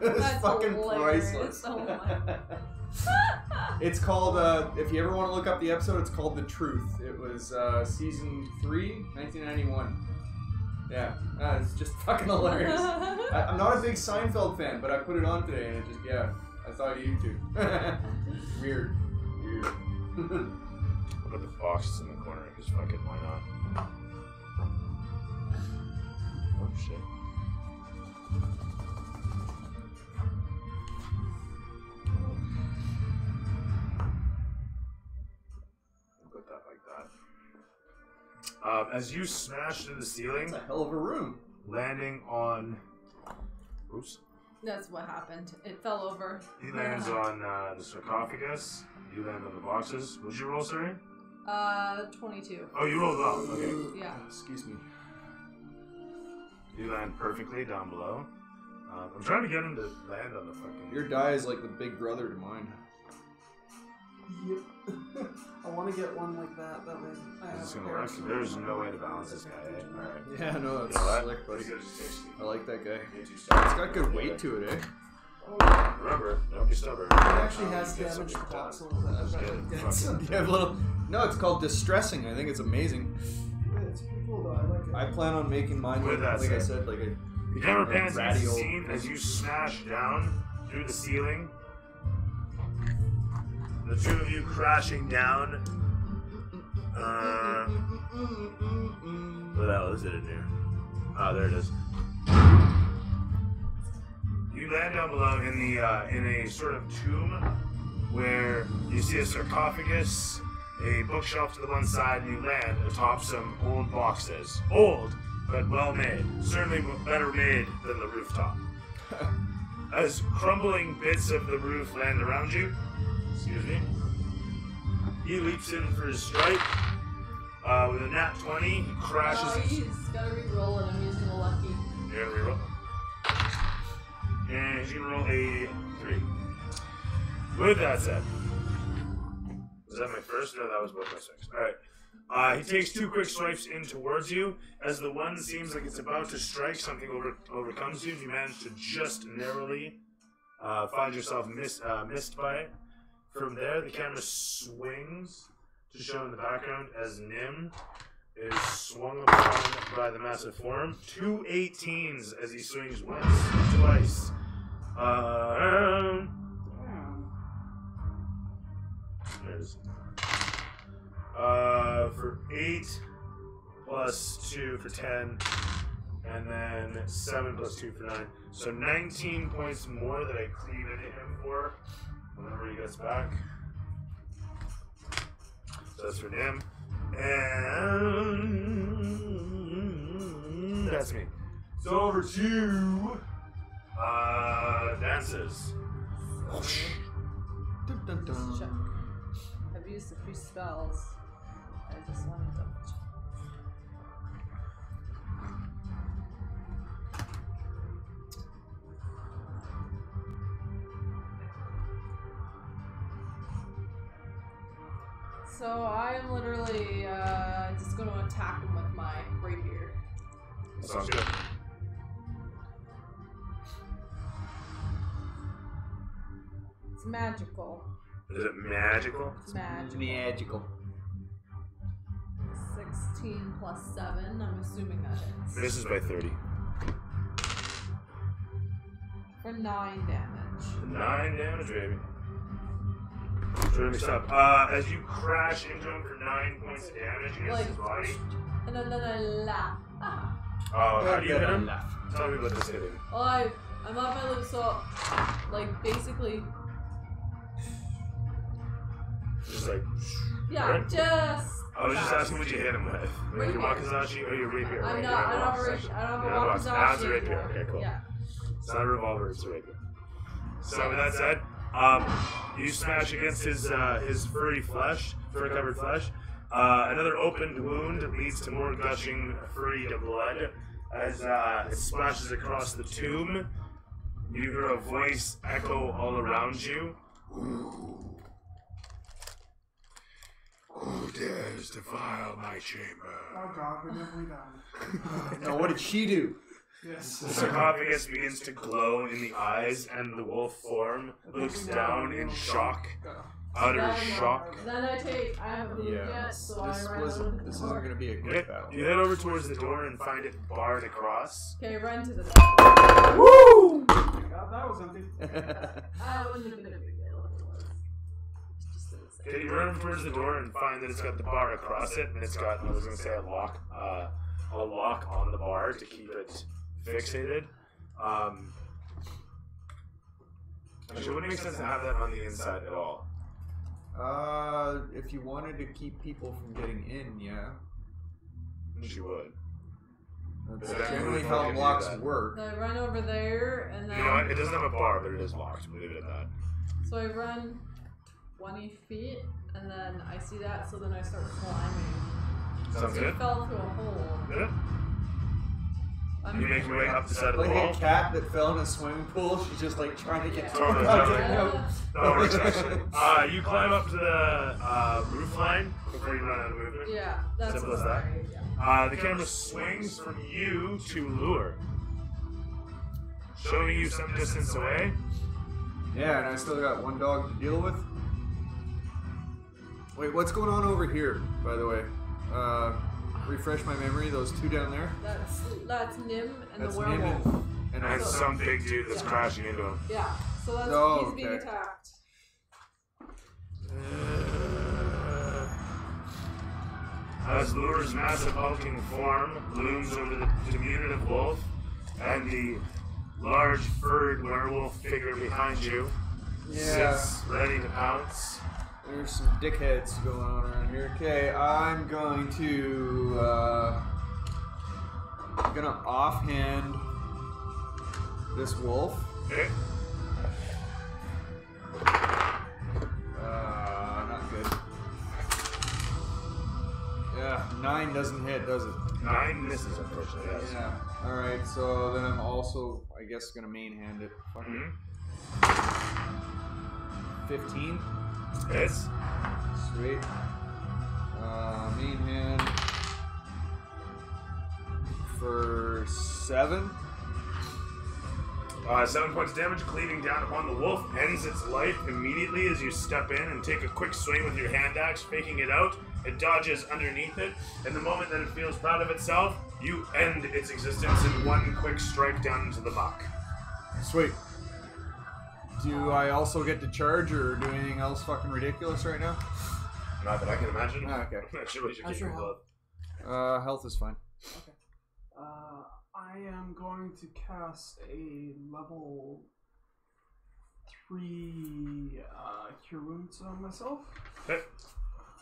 It's That's fucking hilarious. priceless. Oh my. It's called. If you ever want to look up the episode, it's called The Truth. It was season 3, 1991. Yeah, it's just fucking hilarious. I'm not a big Seinfeld fan, but I put it on today, and it just I thought of you too. Weird. We'll put the boxes in the corner because fucking why not? Oh shit. We'll put that like that. As you smash through the ceiling, It's a hell of a room. landing on. Oops. That's what happened. It fell over. He lands on the sarcophagus. You land on the boxes. What'd you roll, sorry? 22. Oh, you rolled well. Okay. Yeah. Excuse me. You land perfectly down below. I'm trying to get him to land on the fucking... Your die is like the big brother to mine. Yep. I want to get one like that. That way I have It's a gonna pair work. of There's no way to balance this guy. Eh? Alright. Yeah, no, that's You know what? slick, buddy. Pretty good at 60. I like that guy. Get you It's started. got good weight to it, eh? Remember, don't be stubborn. It actually has Get damaged the something box a done. little bit. Just I've get got it to get fucking- some. You have a little. No, it's called distressing. I think it's amazing. Yeah, it's pretty cool though. I like it. I plan on making mine With with, that like I said. said, like a. The camera pans ratty as old- scene as you smash down through the ceiling. The two of you crashing down. What the hell is it in here? Oh, there it is. You land down below in a sort of tomb where you see a sarcophagus, a bookshelf to the one side, and you land atop some old boxes. Old, but well made. Certainly better made than the rooftop. As crumbling bits of the roof land around you, excuse me, he leaps in for his strike. With a nat 20, he crashes. Oh, he's gotta re-roll it. I'm using a lucky. You're gonna reroll. And he's gonna roll a 3. With that said, was that my first? No, that was both my six. Alright. He takes 2 quick swipes in towards you. As the one seems like it's about to strike, something overcomes you, and you manage to just narrowly find yourself missed by it. From there, the camera swings to show in the background as Nim is swung upon by the massive form. 2 18s as he swings once, twice. There it is. For 8 plus 2 for 10, and then 7 plus 2 for 9. So 19 points more that I cleave into him for whenever he gets back. So that's for him. And that's me. So over to dances. Dun, dun, dun. Check. I've used a few spells. I just wanted to double check. So I am literally just going to attack him with my rapier. Sounds good. It's magical. Is it magical? It's magical. Magical. 16 plus 7. I'm assuming that hits. Misses by 30. For 9 damage. 9 damage, baby. Turn mixed up. As you crash into him for 9 points of damage against Like, his body. and then I laugh. Ah. Oh, how do you hit him? Laugh. Tell me what this hit him. Well, I'm on my lips, so like basically, Just like. yeah, Right? just. I was just asking what you hit him with. Like your Rapier. Wakizashi or your rapier. I'm right? not. You I don't have a have rapier. I don't You have a have a Wakizashi That's a rapier. anymore. Okay, cool. Yeah. It's not a revolver, it's a rapier. So with that said, you smash against his furry covered flesh. Another opened wound leads to more gushing furry blood as it splashes across the tomb. You hear a voice echo all around you. Who dares defile my chamber? Oh god, we're definitely down. No, what did she do? Yes. The sarcophagus begins to glow in the eyes, and the wolf form looks down in shock. Utter shock. Then I haven't moved yet, so this I run was. out of the This door. isn't gonna be a quick battle. You head over towards the door and find it barred across. Okay, run to the door. Woo! God, that was empty. I wouldn't have been a big deal if it was. It's just that it's Okay, you run towards the door and find that it's got the bar across it, and it's got, I was gonna say, a lock on the bar to keep it fixated. Actually, it wouldn't make sense to have that on the inside at all. If you wanted to keep people from getting in, yeah. She would. That's Is that generally really how fucking locks do that? work. I run over there, and then You know what? It doesn't have a bar, but it is locked. We'll leave it at that. so I run 20 feet, and then I see that, so then I start climbing. Sounds So good. it fell through a hole. Good. I'm You make your way up the side of the Like wall. a cat that fell in a swimming pool, she's just like trying to get to Totally, the totally. out. That works actually. You climb up to the roof line before you run out of movement. Yeah, that's Simple as what that. I- yeah. The camera swings from you to Lure, showing you some distance away. Yeah, and I still got one dog to deal with. Wait, what's going on over here, by the way? Refresh my memory, those two down there? That's Nim and That's the Nim werewolf. and And some big dude that's crashing into him. Yeah, so that's Oh, he's being okay. attacked. As Lure's massive hulking form looms over the diminutive wolf, and the large furred werewolf figure behind you Yeah, sits ready to pounce. there's some dickheads going on around here. Okay, I'm going to, gonna offhand this wolf. Okay. Not good. Yeah, 9 doesn't hit, does it? 9 misses, unfortunately, yes. Yeah. Alright, so then I'm also, I guess, gonna main hand it. Mhm. 15. Hits. Sweet. Main hand for 7. 7 points of damage, cleaving down upon the wolf, ends its life immediately as you step in and take a quick swing with your hand axe, faking it out. It dodges underneath it, and the moment that it feels proud of itself, you end its existence in one quick strike down into the muck. Sweet. Do I also get to charge or do anything else fucking ridiculous right now? Not that I can imagine. Ah, okay. Actually, we should How's keep your it health? glove. Health is fine. I am going to cast a level 3 Cure Wounds on myself. Okay.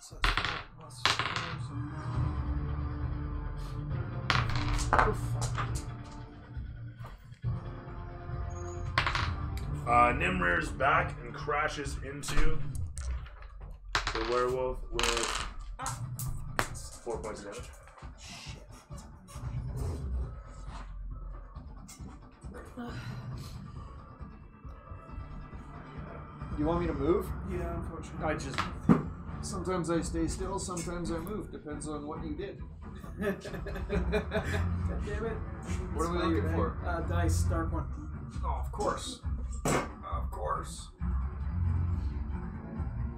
So that's 4 plus 4, so 9. Nim rears back and crashes into the werewolf with 4 points of damage. You want me to move? Yeah, unfortunately. I just. Sometimes I stay still, sometimes I move. Depends on what you did. God damn it. What are we looking for? Dice, dark one. Oh, of course. Of course.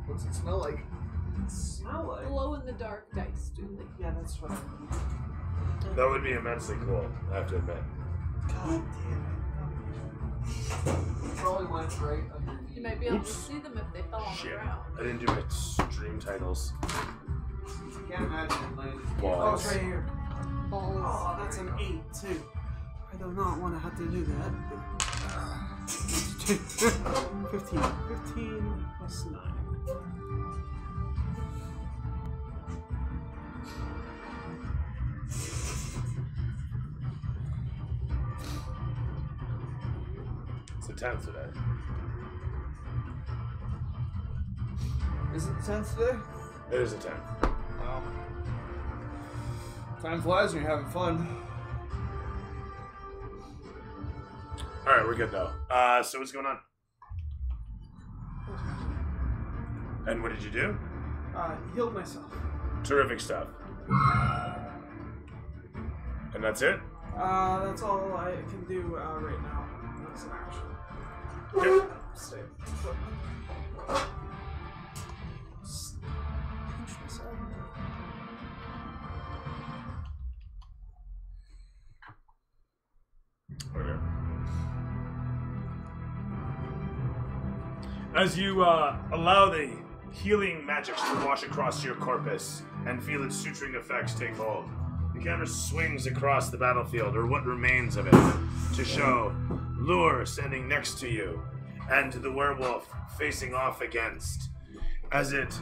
What's it smell like? Smell like? Glow in the dark dice, do they? Yeah, that's what I mean. That would be immensely cool, I have to admit. God damn Probably went right underneath. You might be able to see them if they fell on the Shit. ground. I didn't do my stream titles. Can't imagine it landed. it. Oh, Balls. it's right here. Balls. Oh, that's an 8 too. I do not want to have to do that. 15. 15 plus 9. It's the 10th today. Is it the 10th today? It is a 10. Wow. Time flies when you're having fun. Alright, we're good though. So what's going on? And what did you do? Healed myself. Terrific stuff. And that's it? That's all I can do right now. That's an action. Okay. Stay put. Pinch myself. Okay. As you allow the healing magics to wash across your corpus and feel its suturing effects take hold, the camera swings across the battlefield, or what remains of it, to show Lure standing next to you and the werewolf facing off against, as it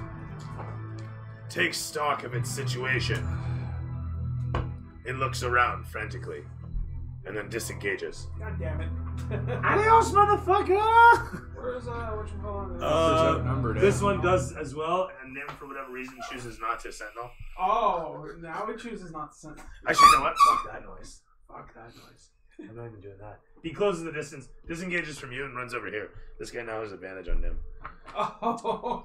takes stock of its situation. It looks around frantically, and then disengages. God damn it. Adios, motherfucker! Where's whatchamacallit? outnumbered, This one does as well, and Nim, for whatever reason, chooses not to sentinel. Oh, now it chooses not to send. Actually, you know what? Fuck that noise. Fuck that noise. I'm not even doing that. He closes the distance, disengages from you, and runs over here. This guy now has advantage on Nim. Oh.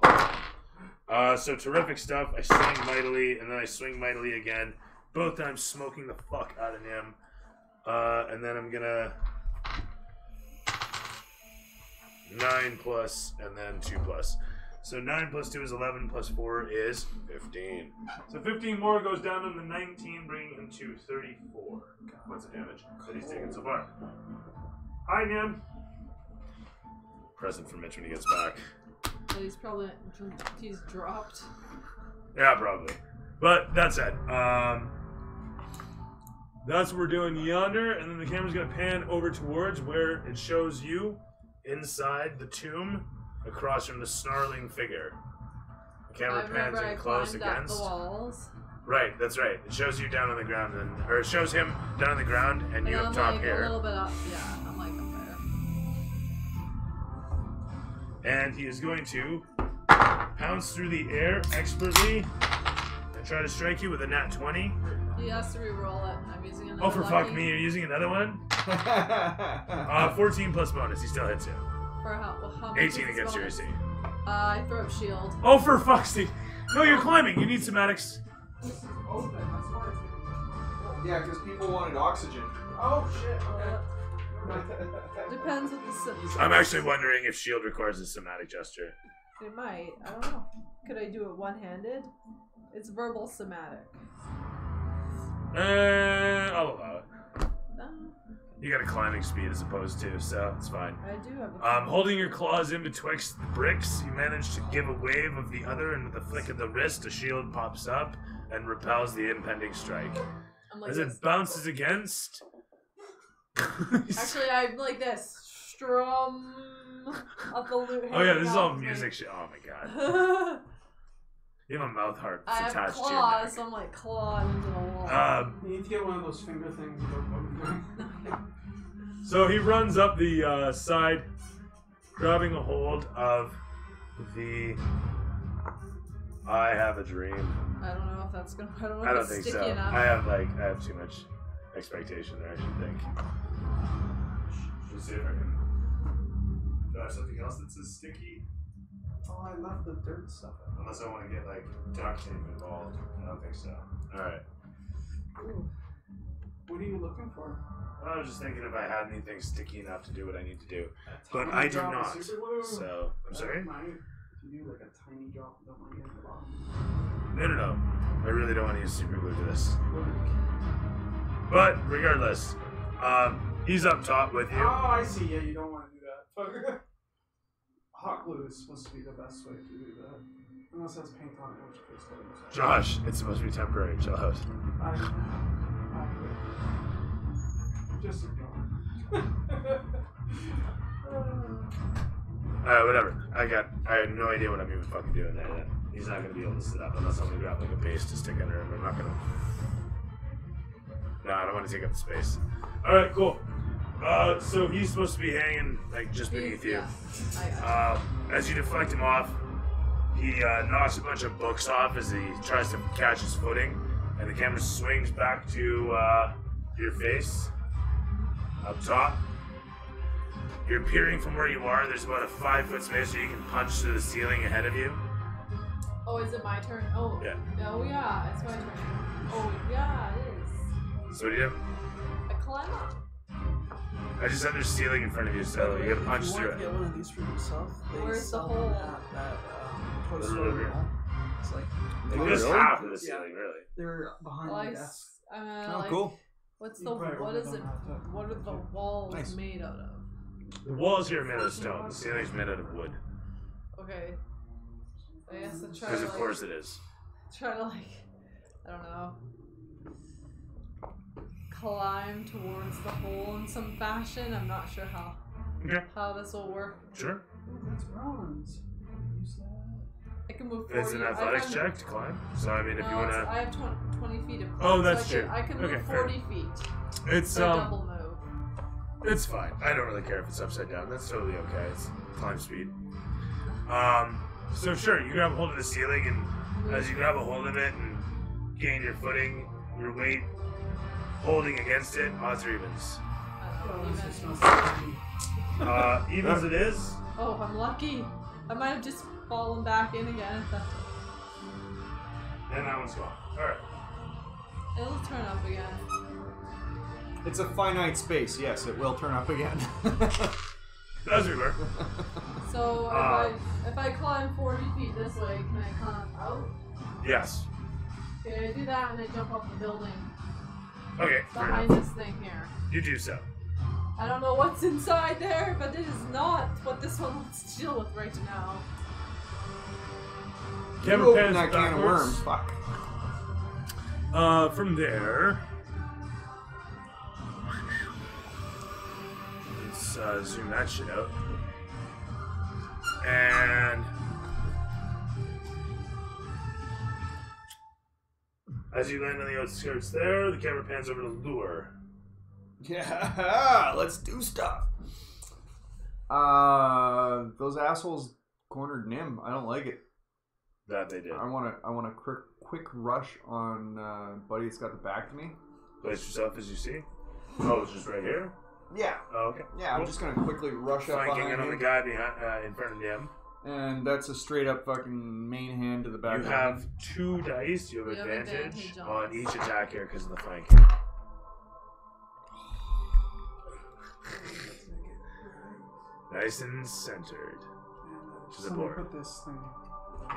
So terrific stuff. I swing mightily, and then I swing mightily again. Both times smoking the fuck out of Nim. And then I'm gonna 9 plus, and then 2 plus. So 9 plus 2 is 11, plus 4 is 15. So 15 more goes down to the 19, bringing him to 34 points of damage that he's taken so far. Hi, Nim. Present for Mitch when he gets back. So he's dropped. Yeah, probably. But that said, that's what we're doing yonder, and then the camera's gonna pan over towards where it shows you inside the tomb, across from the snarling figure. The camera pans in close against the walls. Right, that's right. It shows you down on the ground, or it shows him down on the ground, and you up top like here. A little bit up, yeah. I'm like up there. And he is going to pounce through the air expertly and try to strike you with a nat 20. He has to re-roll it. I'm using another. Oh, for lucky. fuck me, you're using another one? 14 plus bonus, he still hits you. For how much 18 is against your bonus? AC. I throw up shield. Oh, for fuck's sake. No, you're climbing. You need somatics. This is open. That's why it's Yeah, because people wanted oxygen. Oh shit. Okay. Depends what the symptoms. I'm actually wondering if shield requires a somatic gesture. It might. I don't know. Could I do it one-handed? It's verbal somatic. I'll allow it. No, You got a climbing speed as opposed to, so it's fine. I do have a Holding your claws in betwixt the bricks, you manage to give a wave of the other, and with a flick of the wrist, a shield pops up and repels the impending strike. I'm like As this. it bounces against... Actually, I'm like this. Strum of the loot. Oh yeah, this is all music shit. Oh my god. You have a mouth heart I have attached claws, to so your I'm like clawing into the wall. neck. You need to get one of those finger things. So he runs up the side, grabbing a hold of the I have a dream. I don't know if that's gonna. I don't know I if don't it's think sticky so. enough. I have too much expectation there, I should think. Let's see if I can. Do I have something else that's as sticky? Oh, I left the dirt stuff. Unless I want to get like duct tape involved. I don't think so. Alright. Ooh. What are you looking for? I was just thinking if I had anything sticky enough to do what I need to do. But Tiny I do drop of not. super glue? So, I'm sorry? If you do like a tiny drop, don't want to get in the bottom. No. I really don't want to use super glue for this. But regardless, he's up top with you. Oh, I see. Yeah, you don't want to do that. Hot glue is supposed to be the best way to do that. Unless it has paint on it, in which case it doesn't. Josh, it's supposed to be temporary. Chill out. Just ignore. Whatever. I have no idea what I'm even fucking doing there then. He's not gonna be able to sit up unless I'm gonna grab like a base to stick under him. I'm not gonna. No, I don't want to take up the space. Alright, cool. So he's supposed to be hanging like just beneath you. Yeah, As you deflect him off, he knocks a bunch of books off as he tries to catch his footing, and the camera swings back to your face up top. You're peering from where you are. There's about a 5-foot space where you can punch through the ceiling ahead of you. Oh, is it my turn? Oh. Yeah. Oh yeah, it's my turn. Oh yeah, it is. So what do you do? I climb up. I just said there's a ceiling in front of you, so you gotta punch If you through want to it. get one of these for yourself, they Where's the sell hole? them at that Toy They're Story over here. mall. It's like Just Really? half of the ceiling, really. they're behind Well, the desk. Oh, like, cool. What's You the probably what really is it? don't have to- What are the walls Nice. made out of? The walls here are made out of stone. The ceiling's made out of wood. Okay. I guess I try Because to of course it is. try to I don't know, climb towards the hole in some fashion. I'm not sure how Okay. how this will work. Sure. Ooh, that's bronze. Use that. I can move 40. It's an athletics check to climb. So I mean, if you No, want to, I have 20 feet of climb. Oh, that's so true. I can move Okay, fair. 40 feet. it's So double move. it's fine. I don't really care if it's upside down. That's totally okay. It's climb speed. So sure, you grab a hold of the ceiling, and as you grab a hold of it and gain your footing, your weight holding against it, odds or evens. It's not me. Evens it is. Oh, I'm lucky. I might have just fallen back in again. And that one's gone. Alright. It'll turn up again. It's a finite space. Yes, it will turn up again. As we were. So if I climb 40 feet this way, can I climb out? Yes. Okay, I do that and I jump off the building Okay, fair behind enough. this thing here. You do so. I don't know what's inside there, but it is not what this one wants to deal with right now. You Camera open pans that can of backwards. worms. Fuck. From there, let's zoom that shit out. And as you land on the outskirts there, the camera pans over to Lure. Yeah, let's do stuff. Those assholes cornered Nim. I don't like it. That they did. I want a quick rush on Buddy that's got the back to me. Place yourself as you see. Oh, it's just right here? Yeah. Oh, okay. Yeah, I'm just gonna quickly rush up flanking behind in on the him. guy behind, in front of him. And that's a straight up fucking main hand to the back You of the have head. 2 dice. You have You have advantage advantage on on each attack here because of the flanking. Nice and centered. To the Somebody board. put this thing.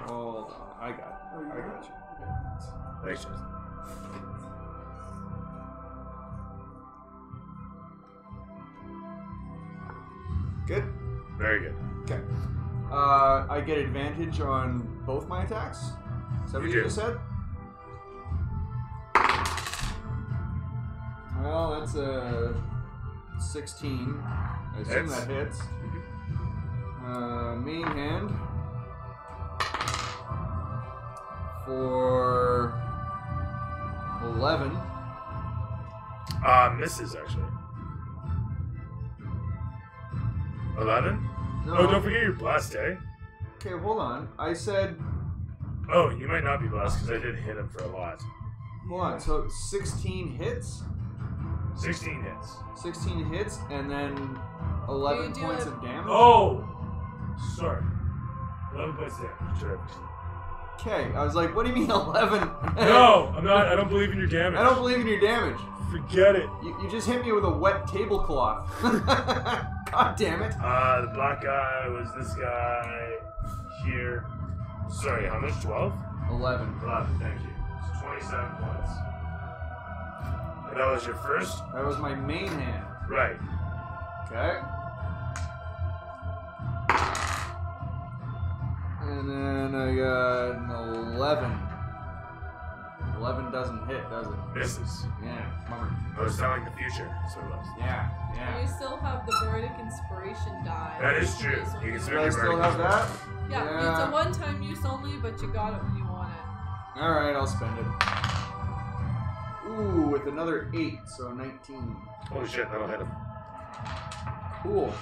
Oh, I got it. Oh, you I got you. Okay, thanks. Thanks, Justin. Good? Very good. Okay. I get advantage on both my attacks? Is that what You you do. just said? Well, that's a 16. I assume Hits. that hits. Main hand for 11. Misses, actually. 11? No. Oh, don't forget your blast, eh? Okay, hold on. I said, Oh, you might not be blessed because I did hit him for a lot. hold on. So 16 hits, 16 hits. 16 hits, and then 11 You do points it- of damage. Oh! Sorry. 11 points there. Sure. Okay, I was like, what do you mean 11? No, I'm not. I don't believe in your damage. I don't believe in your damage. Forget it. You just hit me with a wet tablecloth. God damn it. The black guy was this guy here. Sorry, how much? 12? 11. 11, thank you. So 27 points. And that was your first? That was my main hand. Right. Okay. And then I got an 11. 11 doesn't hit, does it? Misses. Yeah, bummer. I was telling the future, so it was. Yeah, yeah. You still have the Bardic Inspiration die. That is which true. use when You can want Do spend I it. still have that? Yeah, it's a one-time use only, but you got it when you want it. Alright, I'll spend it. Ooh, with another 8, so 19. Holy shit, that'll hit him. Cool.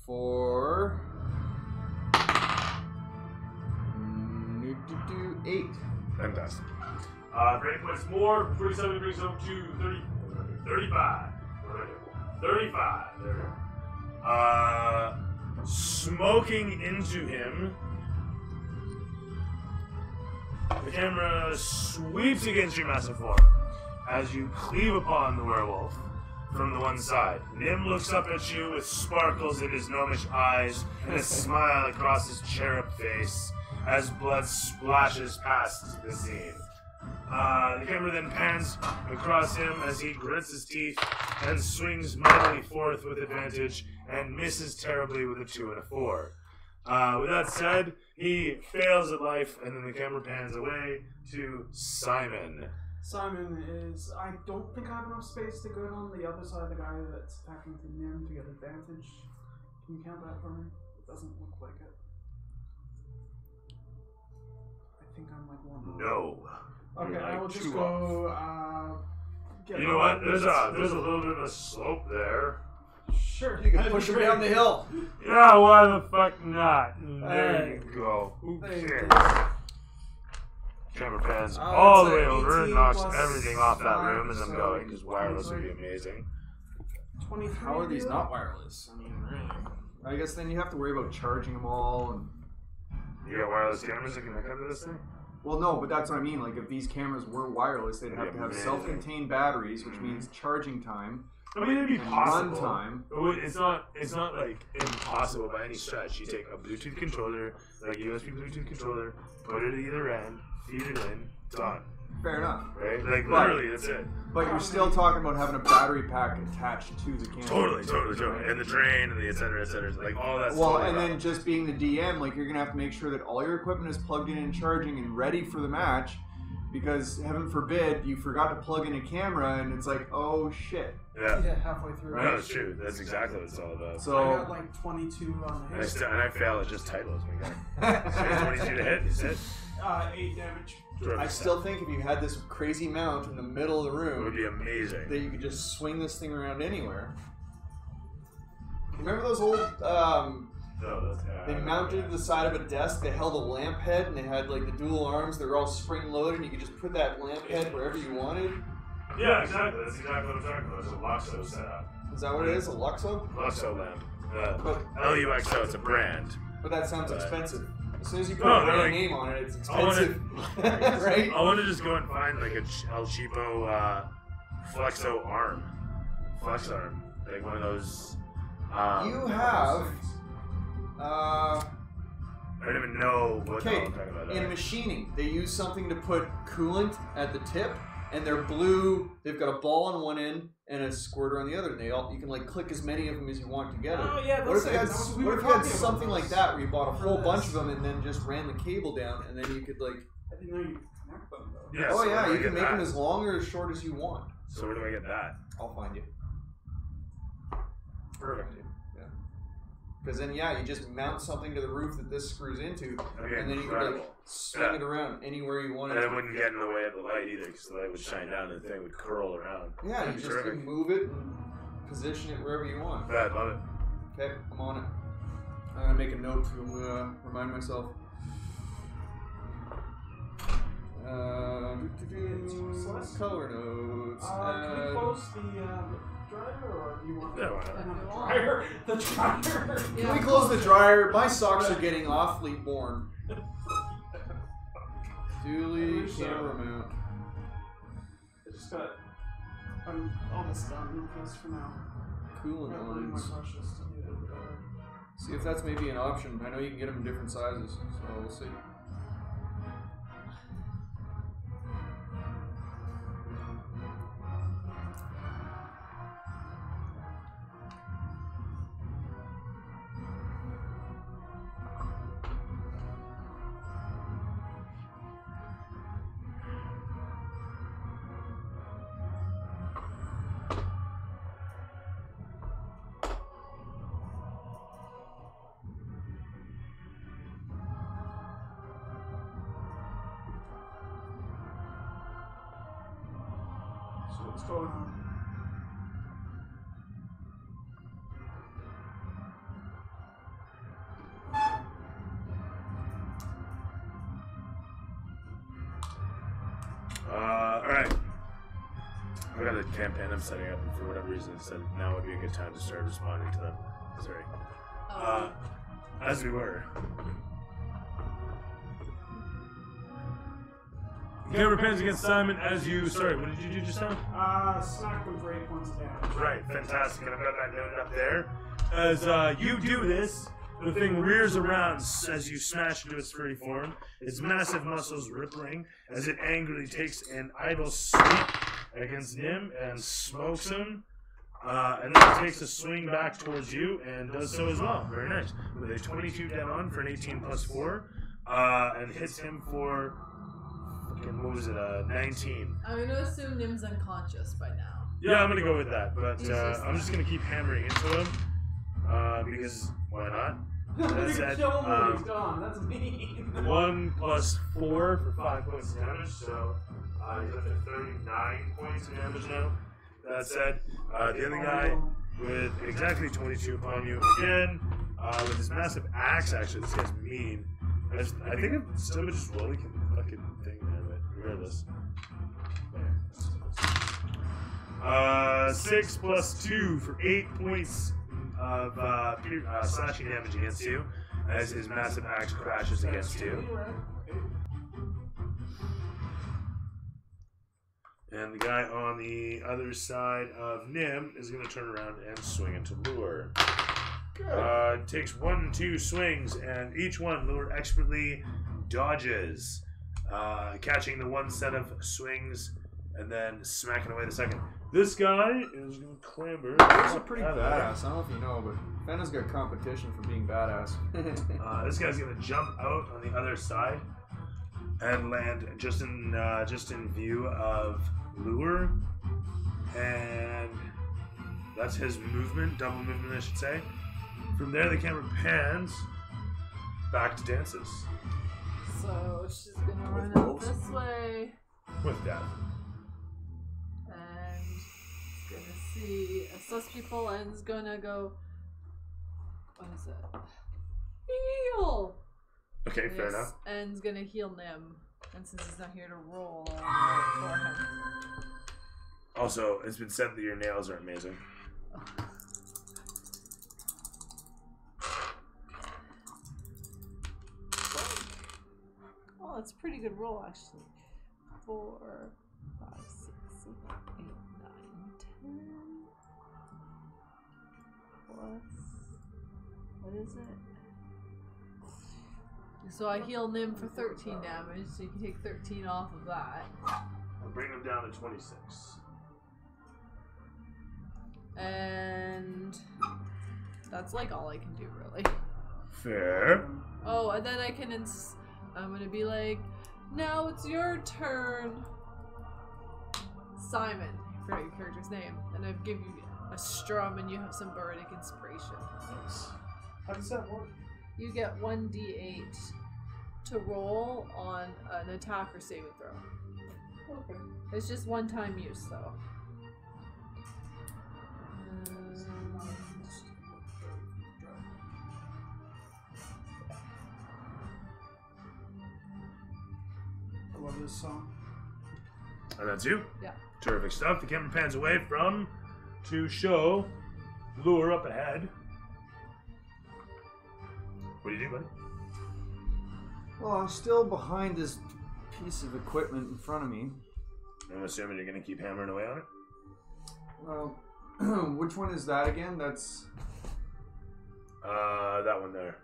For 8. Fantastic. 30 points more. 47 brings him to 30, 35. 35. There we go. Smoking into him. The camera sweeps against your massive form as you cleave upon the werewolf from the one side. Nim looks up at you with sparkles in his gnomish eyes and a smile across his cherub face as blood splashes past the scene. The camera then pans across him as he grits his teeth and swings mightily forth with advantage and misses terribly with a 2 and a 4. With that said, he fails at life, and then the camera pans away to Simon. Simon is. I don't think I have enough space to go on the other side of the guy that's attacking from him to get advantage. Can you count that for me? It doesn't look like it. Okay, Like I will just 2 go. off. Get You know what? There's a little bit of a slope there. Sure. You can push him down the hill. Yeah, why the fuck not? There you go. Who cares? Camera pans all the way over, knocks everything off that room as I'm going, because wireless would be amazing. 23. How are these not wireless? I mean, I guess then you have to worry about charging them all. And You got wireless cameras that can hook up to this thing? well, no, but that's what I mean. Like, if these cameras were wireless, they'd have to have Amazing. self-contained batteries, which means charging time I mean, it'd be and possible. run time. It's not like impossible by any stretch. You take a Bluetooth controller, like a USB Bluetooth controller, put it at either end, feed it in, done. Fair enough. Right? Like But- literally, that's it. But you're still talking about having a battery pack attached to the camera. Totally. And the drain and the et cetera, like all that Well, stuff. and then just being the DM, like you're gonna have to make sure that all your equipment is plugged in and charging and ready for the match, because heaven forbid you forgot to plug in a camera and it's like, oh shit. Yeah. Yeah, halfway through. No, it's true. That's exactly what it's all about. I So got like 22 on the hit. And I fail at just titles, my guy. So you have 22 to hit, is it? 8 damage. I still think if you had this crazy mount in the middle of the It would room, be amazing. that you could just swing this thing around anywhere. Remember those old? They mounted to the side of a desk. They held a lamp head, and they had like the dual arms. They were all spring loaded, and you could just put that lamp head wherever you wanted. Yeah, exactly. That's exactly what I'm talking about. It's a Luxo setup. Is that what it is? A Luxo? Luxo lamp. But LUXO, it's a brand. that sounds expensive. As soon as you put No, a no, brand like- name on it, it's I wanna- expensive, right? I want to just go and find like a El Cheapo Flexo arm. Flex arm. Like one of those. You have. I don't even know what the hell Okay, I'm talking about. in machining, they use something to put coolant at the tip, and they're blue. They've got a ball on one end and a squirter on the other. And you can like click as many of them as you want together. Oh, yeah, What if those you had, things. We what were if you had talking about something those like that where you bought a for whole this. bunch of them and then just ran the cable down, and then you could like. I didn't know you could connect them though. Yeah, Oh so where yeah, do I you can get make that? them as long or as short as you want. So where do I get that? I'll find you. Perfect. Yeah. Because then you just mount something to the roof that this screws into, Okay, and then you can like incredible. swing Yeah. it around anywhere you want And it. it wouldn't get in the way of the light either, because the light would shine down and the thing would curl around. Yeah, you That'd be just terrific. can move it and position it wherever you want. Yeah, I love it. Okay, I'm on it. I'm gonna make a note to remind myself. Color notes. Can we close the dryer, or do you want Yeah, why not? the dryer? The dryer. Can we close the dryer? My socks are getting awfully worn. Duly camera mount. I just got. I'm almost done with this for now. Coolant Got one of my lines. brushes to do it. See if that's maybe an option. I know you can get them in different sizes, so we'll see. So what's going on? Alright. I got a campaign I'm setting up, and for whatever reason, it said now would be a good time to start responding to them. Sorry. As we were. Camera pans against Simon as you. Sorry, what did you do just now? Smack them for 8 points of damage. Right, fantastic. And I've got that noted up there. As you do this, the thing rears around as you smash into its furry form, its massive muscles rippling as it angrily takes an idle sweep against Nim and smokes him. And then it takes a swing back towards you and does so as well. Very nice. With a 22 dead on for an 18 plus 4. And hits him for. What was it? 19. I'm going to assume Nim's unconscious by now. Yeah, I'm gonna go with that, but I'm just gonna keep hammering into him because why not? You said, kill him when he's gone. That's mean. 1 plus 4 for 5 points of damage, so He's up to 39 points of damage now. That said, the other guy with exactly 22 upon you again, with his massive axe. Actually, this guy's mean. I think I'm still just rolling the fucking thing there, but regardless. 6 plus 2 for 8 points of slashing damage against you as his massive axe crashes against you. And the guy on the other side of Nim is going to turn around and swing into Lure. Takes 1, 2 swings, and each one Lure expertly dodges, catching the one set of swings and then smacking away the second. This guy is going to clamber. He's pretty badass. I don't know if you know, but Fenna's got competition for being badass. This guy's going to jump out on the other side and land just in view of Lure, and that's his movement, double movement, I should say. From there, the camera pans back to Dances. So she's gonna run out this way With death. and gonna see assess people and is gonna go. What is it? Heal. Okay, fair enough. And is gonna heal Nim, and since he's not here to roll, I'll roll for him. Also, it's been said that your nails are amazing. Oh, that's a pretty good roll, actually. 4, 5, 6, 7, 8, 9, 10. Plus. What is it? So I heal Nim for 13 damage, so you can take 13 off of that. I'll bring him down to 26. And that's like all I can do, really. Fair. Oh, and then I can I'm gonna be like, now it's your turn, Simon. I forgot your character's name, and I give you a strum, and you have some bardic inspiration. Nice. How does that work? You get 1d8 to roll on an attack or saving throw. Okay. It's just one-time use, though. I love this song. And that's you? Yeah. Terrific stuff. The camera pans away to show Lure up ahead. What do you do, buddy? Well, I'm still behind this piece of equipment in front of me. I'm assuming you're going to keep hammering away on it? Well, which one is that again? That's... that one there.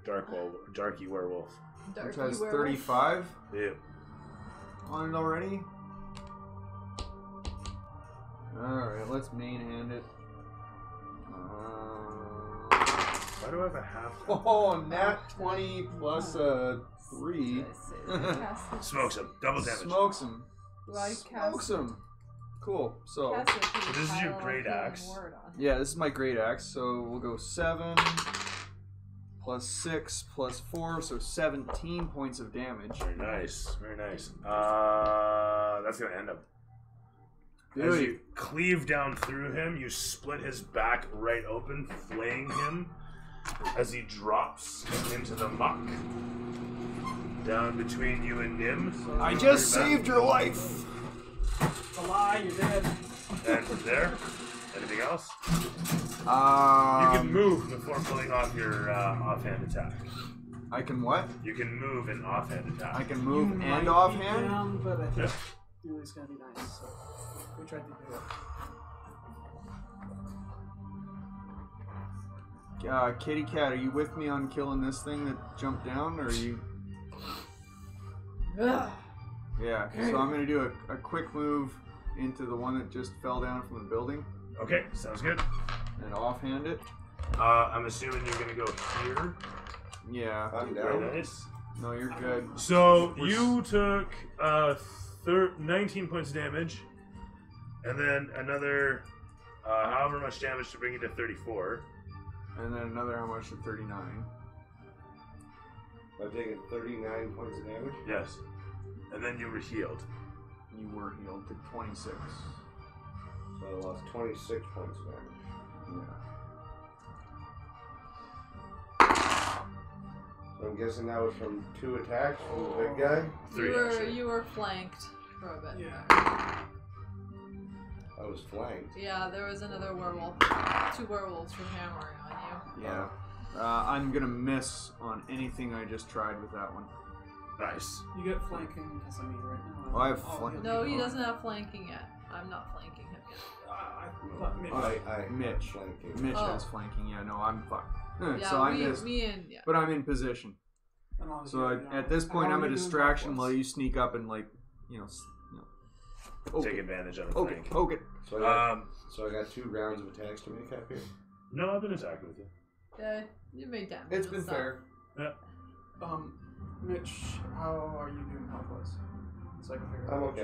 Darky Werewolf. Which has 35 Yeah. on it already. Alright, let's main hand it. Why do I have a half? Oh, nat 20 plus 3. Smokes him. Double damage. Smokes him. Do I Smokes him. Cool. So, So this is your great axe. yeah, this is my great axe. So we'll go 7 plus 6 plus 4, so 17 points of damage. Very nice. Very nice. That's going to end him. As Dude. you cleave down through him, you split his back right open, flaying him as he drops into the muck. Down between you and Nim. I just saved your life. It's a lie, you're dead. And from there, anything else? You You can move before pulling off your offhand attack. I can what? You can move an offhand attack. I can move You might and be offhand? down, but I think Yeah. Julie's gonna be nice, so we tried to do it. Kitty Cat, are you with me on killing this thing that jumped down, or are you... Ugh. Yeah, so I'm going to do a quick move into the one that just fell down from the building Okay, sounds good. and offhand it. I'm assuming you're going to go here. Yeah. I'm Very down. nice. No, you're good. So you took 19 points of damage, and then another however much damage to bring you to 34. And then another how much at 39. I've taken 39 points of damage. Yes. And then you were healed. You were healed to 26. So I lost 26 points of damage. Yeah. So I'm guessing that was from 2 attacks from the big guy. 3 actually. You were flanked for a bit. Yeah. I was flanked. Yeah, there was another werewolf. 2 werewolves were hammering on you. Yeah. I'm gonna miss on anything I just tried with that one. Nice. You get flanking because right now. Oh, I have I'll flank- heal No, you. he doesn't have flanking yet. I'm not flanking him yet. I thought maybe. I Mitch. flanking. Mitch Oh. has flanking. Yeah, no, I'm fucked. Yeah, So I missed. me and yeah. But I'm in position. And I'll So heal you. at this And point, I'll I'm a redo distraction backwards. while you sneak up and Take advantage of the Poke flank. it. Poke it. So I got 2 rounds of attacks to make up here. No, I've been attacking with you. Yeah, you made damage. It's and been stuff. fair. Mitch, how are you doing health-wise? So I can figure I'm out. okay.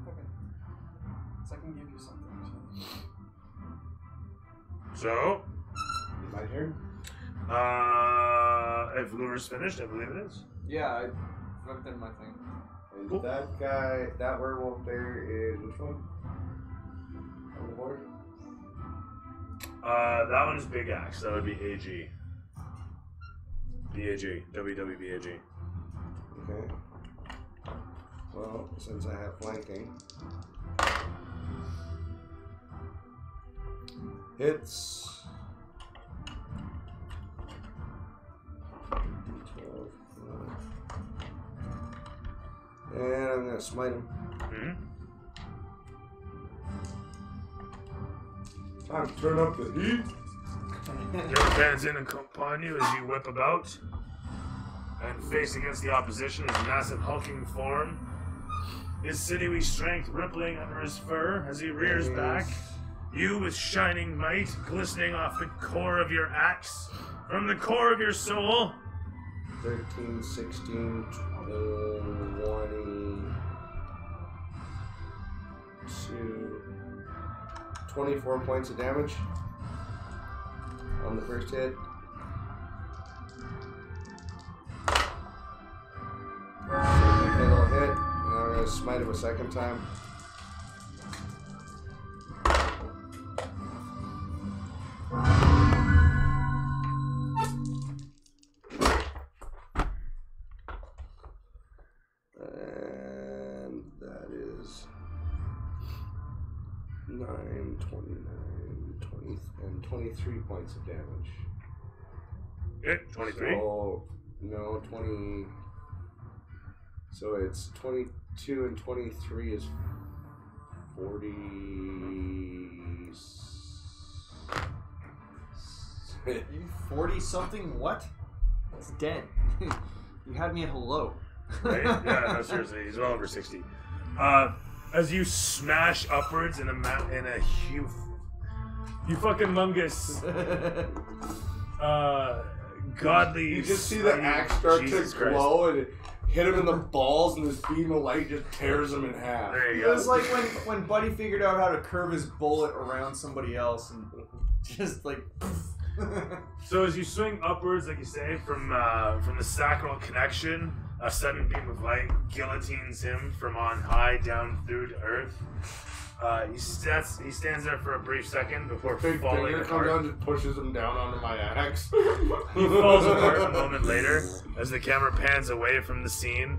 Okay. So I can give you something. So, My turn? if Lure's finished, I believe it is. Yeah, I fucked in my thing. And Cool. that guy, that werewolf there is which one? On the board? That one is Big Axe. That would be AG. BAG. WWBAG. Okay. Well, since I have flanking. Hits. 12. And I'm gonna smite him. Hmm? Time to turn up the heat. Your fans in upon you as you whip about and face against the opposition his massive hulking form, his sinewy strength rippling under his fur as he rears back, you with shining might glistening off the core of your axe, from the core of your soul. 13, 16, 22, 24 points of damage on the first hit. Second hit will hit, and I'm going to smite him a second time. And that is 9, 29, 20, and 23 points of damage. Okay, 23. So, no, 20. So it's 22 and 23 is 40. You 40 something? What? It's dead. You had me at hello. Right? Yeah, no, seriously, he's well over 60. As you smash upwards in a huge, you fucking mungus, godly. You just see the axe start Jesus to Christ. glow and it hit him in the balls, and this beam of light just tears him in half. There you It go. was like when Buddy figured out how to curve his bullet around somebody else and just like. So as you swing upwards, like you say, from the sacral connection, a sudden beam of light guillotines him from on high down through to earth. He stands there for a brief second before Big falling finger comes apart. down, just pushes him down onto my axe. He falls apart a moment later as the camera pans away from the scene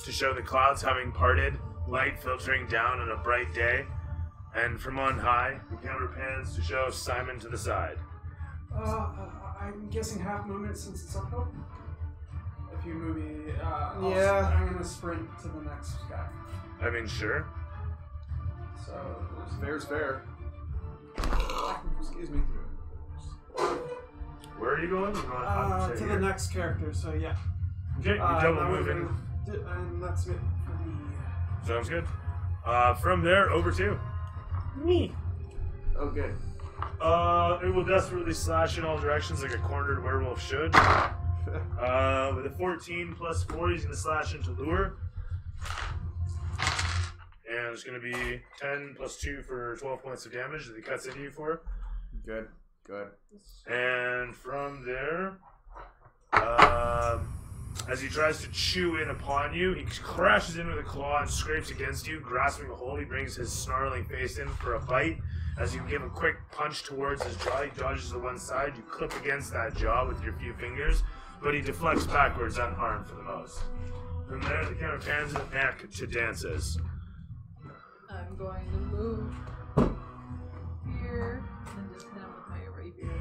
to show the clouds having parted, light filtering down on a bright day, and from on high, the camera pans to show Simon to the side. I'm guessing half movement since it's uphill. If you move me, Yeah. I'm gonna sprint to the next guy. I mean, sure. So Fair's fair. Excuse me. Where are you going? You're going to the next character. So yeah. Okay, you double now we're moving. and that's it for me. Sounds good. From there, over to me. Oh, good. It will desperately slash in all directions like a cornered werewolf should. With a 14 plus 4, he's going to slash into Lure. And it's going to be 10 plus 2 for 12 points of damage that he cuts into you for. Good. Good. And from there, As he tries to chew in upon you, he crashes in with a claw and scrapes against you, grasping a hold. He brings his snarling face in for a bite. As you give a quick punch towards his jaw, he dodges to one side. You clip against that jaw with your few fingers, but he deflects backwards unharmed for the most. From there, the camera pans back to Dances. I'm going to move here and just hit him with my rapier.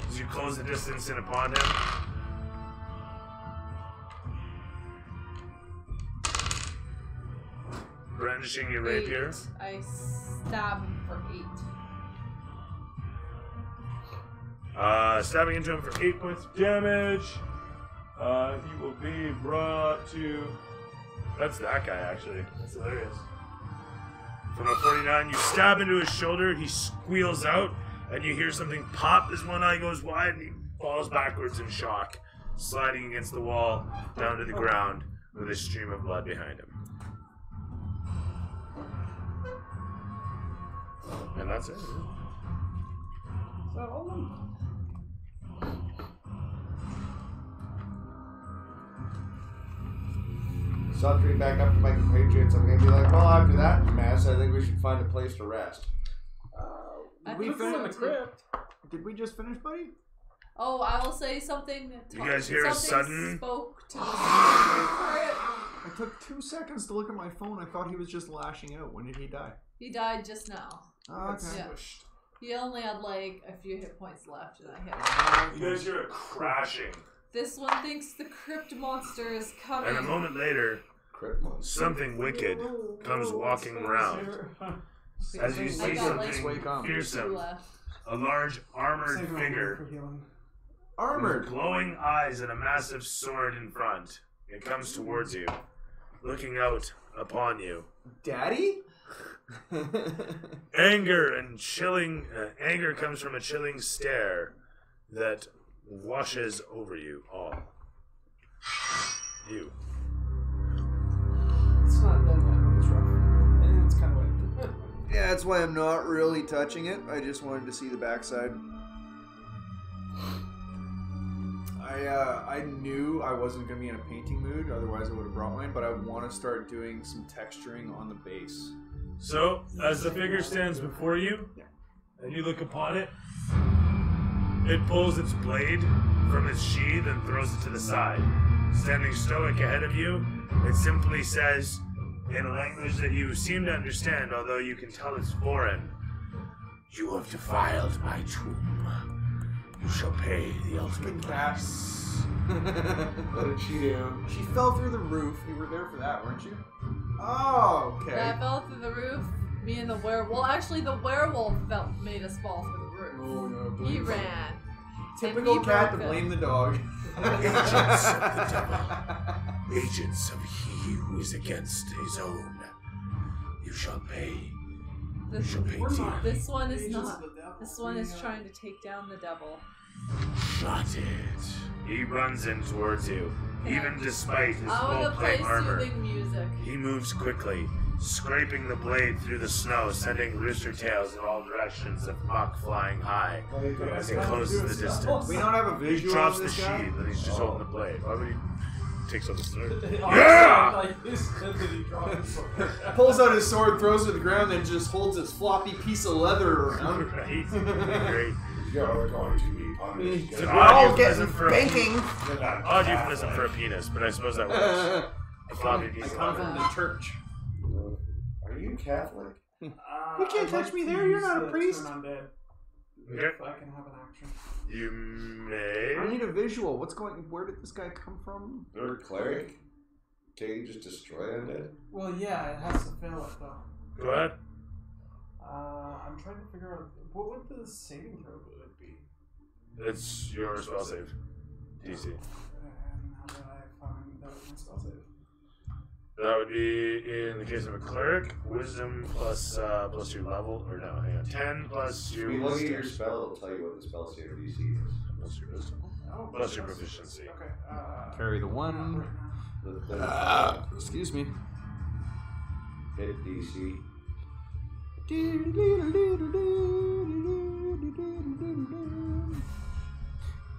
As you close the distance in upon him, brandishing your rapier. 8. I stab him for 8. Stabbing into him for 8 points of damage. He will be brought to... That's that guy, actually. That's hilarious. From a 49, you stab into his shoulder, he squeals out, and you hear something pop as one eye goes wide, and he falls backwards in shock, sliding against the wall, down to the ground, with a stream of blood behind him. And that's it. Is that all of them? Sauntering back up to my compatriots, I'm going to be like, well, after that mess, I think we should find a place to rest. I we think found so the too. crypt. Did we just finish, buddy? Oh, I will say something. You guys hear a sudden- spoke to the I took 2 seconds to look at my phone. I thought he was just lashing out. When did he die? He died just now. Oh, okay. Yeah. He only had like a few hit points left, and I hit him. You guys hear a crashing. This one thinks the crypt monster is coming. And a moment later, Crit monster. something wicked comes walking around. As you I see got, like, something 2 fearsome, left. a large armored Save my figure for healing. with Armored. glowing eyes and a massive sword in front. It comes towards you, looking out upon you. Daddy? Anger and chilling. Anger comes from a chilling stare that washes over you all. You. It's not done yet, but it's rough. And it's kind of wet. Yeah, that's why I'm not really touching it. I just wanted to see the backside. I knew I wasn't going to be in a painting mood, otherwise I would have brought mine, but I want to start doing some texturing on the base. So, as the figure stands before you, and you look upon it, it pulls its blade from its sheath and throws it to the side. Standing stoic ahead of you, it simply says, in a language that you seem to understand, although you can tell it's foreign, "You have defiled my tomb. You shall pay the ultimate price." What did she do? She fell through the roof. You were there for that, weren't you? Oh, okay. Yeah, I fell through the roof. Me and the werewolf. Well, actually, the werewolf made us fall through the roof. Oh, no. He ran. Typical And he cat to broke blame the dog. Agents of the devil. Agents of he who is against his own. You shall pay. This, Shall pay We're not. dearly. this one is Agents not. of the devil. This one is We, trying to take down the devil. Shut it. He runs in towards you, even despite his I want full to play plate armor. soothing music. He moves quickly, scraping the blade through the snow, sending rooster tails in all directions of muck flying high as he closes the distance. We don't have a He visual drops of the this guy? sheath and he's just holding the blade. Why would he take something through? Yeah! Like this, and then he dropped his sword. Pulls out his sword, throws it to the ground, then just holds his floppy piece of leather around. Right? Great. You're going to be punished. It's an We're odd all euphemism getting for a spanking. odd euphemism for a penis, but I suppose that works. A floppy I piece of come from leather. the church. Are you Catholic? You can't I'd touch like me to there, you're use not a the priest. turn undead, Okay. if I can have an action. You I may. need a visual. What's going? Where did this guy come from? You're a cleric? Can't you just destroy undead? Well, yeah, it has to fail it though. Go ahead. I'm trying to figure out what would the saving throw would be. It's your spell save. DC. And how did I find that was my spell save? That would be in the case of a cleric, wisdom plus your level, or no, hang on, 10 plus If your you look at wisdom. your spell, it'll tell you what the spell save DC is. Plus your wisdom. Oh, Plus your that's- proficiency. Okay. Carry the not one. right now. The Excuse me. hit DC.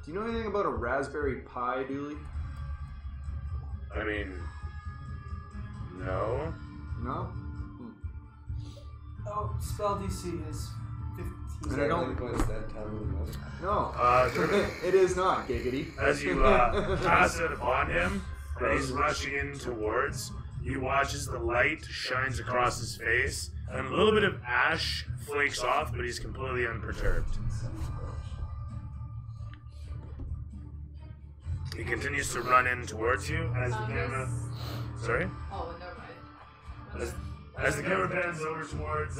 Do you know anything about a Raspberry Pi, Dooley? I mean, no. No? Oh, spell DC is 15. And I don't- that time of the month. No. Jordan, It is not, Giggity. as you pass it upon him, and he's rushing in towards, you watch as the light shines across his face, and a little bit of ash flakes off, but he's completely unperturbed. He continues to run in towards you as the camera. Sorry? Oh, never mind. As the camera pans over towards.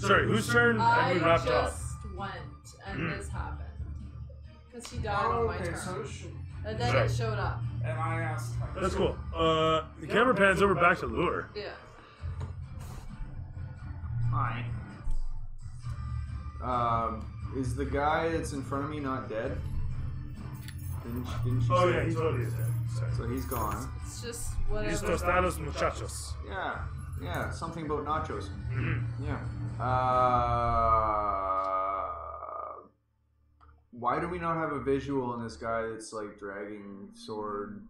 Sorry, whose turn have I we wrapped just up? went, and this happened. Because he died on my okay, turn. so And then Right. it showed up. and I asked. Like, That's cool. The camera pans over back to Lure. Yeah. Hi. Is the guy that's in front of me not dead? Didn't she Oh say- yeah, he totally is dead. Sorry. So he's gone. It's just whatever. He's tostados muchachos. Yeah, something about nachos. Mhm. Yeah. Why do we not have a visual on this guy that's like dragging sword,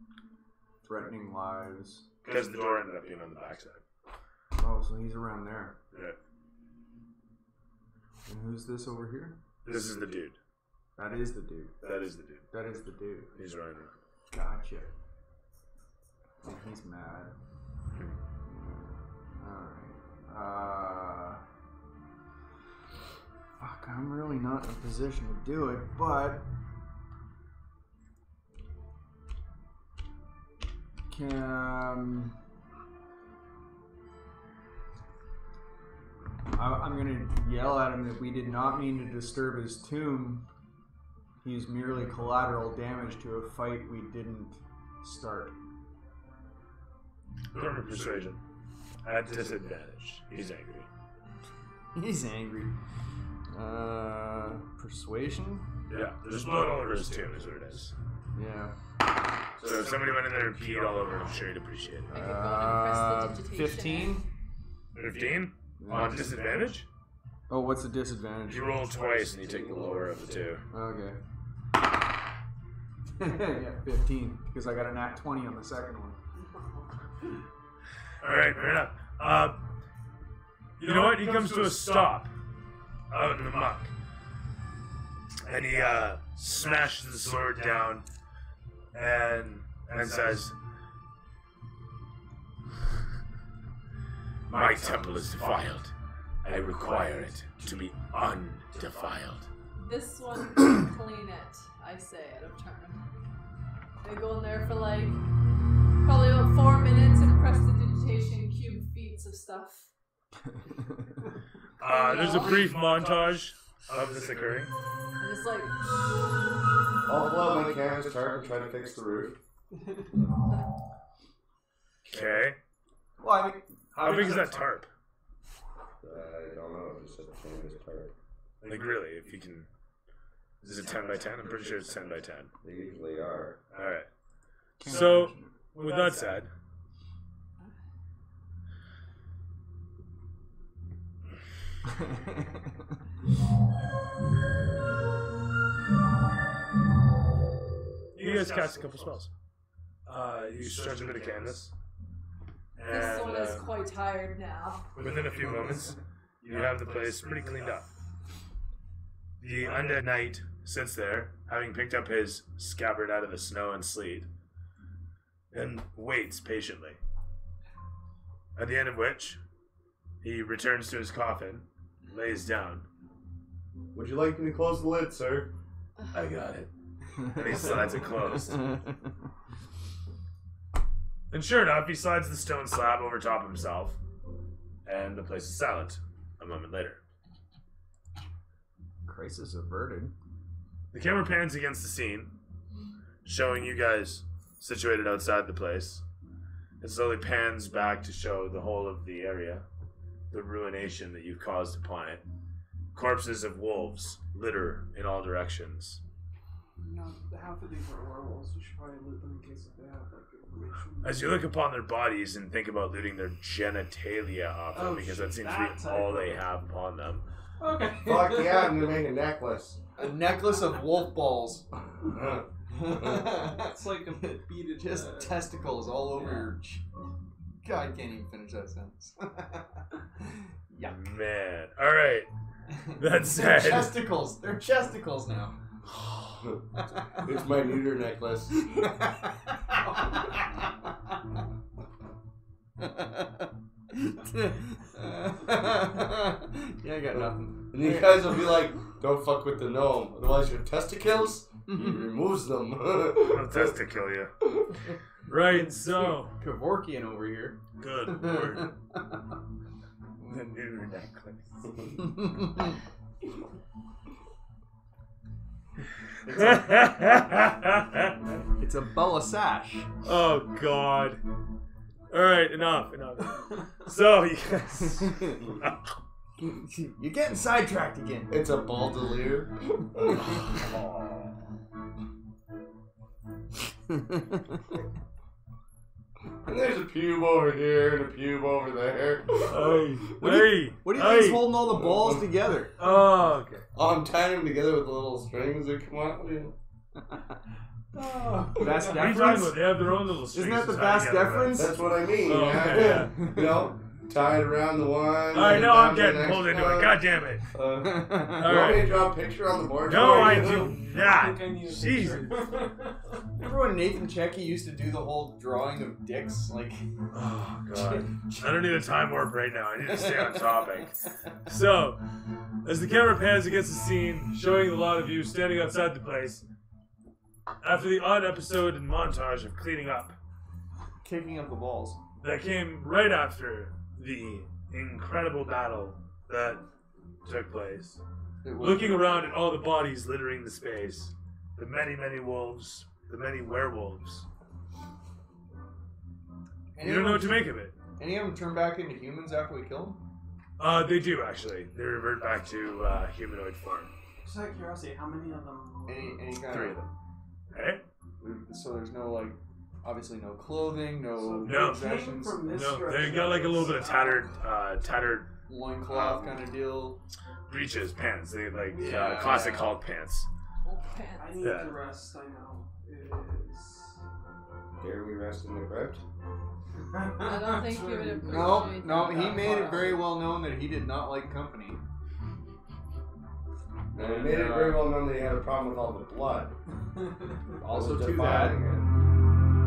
threatening lives? Because the door ended up being on the backside. Oh, so he's around there. Yeah. And who's this over here? This is the dude. That is the dude. That is the dude. That is the dude. He's running. Gotcha. And he's mad. Alright. Fuck, I'm really not in a position to do it, but I'm gonna yell at him that we did not mean to disturb his tomb. He's merely collateral damage to a fight we didn't start. Remember persuasion. At disadvantage. He's angry. He's angry. Persuasion? Yeah. There's blood all over his tomb, is what it is. Yeah. So if somebody went in there and peed all over it, I'm sure he'd appreciate it. I could go and press the digitation. 15? 15? On disadvantage? Oh, what's the disadvantage? You roll twice and you take the lower of the two. Okay. Yeah, 15, because I got a nat 20 on the second one. Alright, fair enough. You know what? He comes to a stop out in the muck. And he smashes the sword down and says, "My temple is defiled. I require it to be undefiled." This one, clean it, I say out of turn. I go in there for like probably about 4 minutes and press the digitation cube feats of stuff. There's a brief montage of this occurring. And it's like, I'll blow up my canvas tarp and try to fix the roof. Okay. Well, I mean, How big is that tarp? I don't know if it's a canvas tarp. Like, really, if you can. Is it 10 by 10? I'm pretty sure it's 10 by 10. They usually are. Alright. So, with that said, you guys cast a couple spells. You stretch a bit of canvas. this one is And quite tired now. within a few moments, you have the place pretty cleaned up. The undead knight sits there, having picked up his scabbard out of the snow and sleet, and waits patiently. At the end of which, he returns to his coffin, lays down. Would you like me to close the lid, sir? I got it. And he slides it closed. And sure enough, he slides the stone slab over top of himself, and the place is silent a moment later. Crisis averted. The camera pans against the scene, showing you guys situated outside the place. It slowly pans back to show the whole of the area, the ruination that you've caused upon it. Corpses of wolves litter in all directions. No, half of these are werewolves. We should probably loot them in case if they have like information. As you look upon their bodies and think about looting their genitalia off them, Oh, because shit, that seems to that be type all of- they have upon them, Okay. Fuck yeah, I'm gonna make a necklace. A necklace of wolf balls. It's like a beaded. Just testicles all over your. God, I can't even finish that sentence. Yeah. Man. All right. That's They're it. chesticles. They're chesticles now. It's my neuter necklace. Yeah, I got nothing. And you guys will be like, don't fuck with the gnome. Otherwise your testicles, he removes them. I'll test to kill you. Right, so. Kevorkian over here. Good lord. The new necklace. It's a boa sash. Oh god. Alright, enough. So, yes. You're getting sidetracked again. It's a baldelier. And there's a pube over here and a pube over there. What do you think is holding all the balls together? Oh, okay. Oh, I'm tying them together with the little strings that come out. Vas What are you talking deferens? about? They have their own little strings. Isn't that the to tie vas together, deferens? That's what I mean. Oh, Yeah. okay, yeah. You know, tie it around the one. Alright, now I'm getting pulled into it. God damn it. You want me Alright. to draw a picture on the board? No, for I you? do I not. think I need a Jesus. picture. Remember when Nathan Checky used to do the whole drawing of dicks? Like, Oh, God. I don't need a time warp right now. I need to stay on topic. So, as the camera pans against the scene, showing a lot of you standing outside the place, after the odd episode and montage of cleaning up, kicking up the balls. that came right after the incredible battle that took place. It was- Looking around at all the bodies littering the space, the many, many wolves, the many werewolves. You don't know what to make of it. Any of them turn back into humans after we kill them? They do, actually. They revert back to humanoid form. Just out of curiosity, how many of them? Any kind 3 of them. Hey? So there's no, like, obviously no clothing, no No. possessions, From this No, they direction. got like a little bit of tattered loincloth kind of deal. breeches, pants. They like Yeah. classic Hulk pants. Oh, I pants. need Yeah. to rest. I know. It is. Dare we rest in the crypt? I don't think you would appreciate No, that he that made far. it very well known that he did not like company. And it made it very well known that he had a problem with all the blood. Also Was to that, defiling it.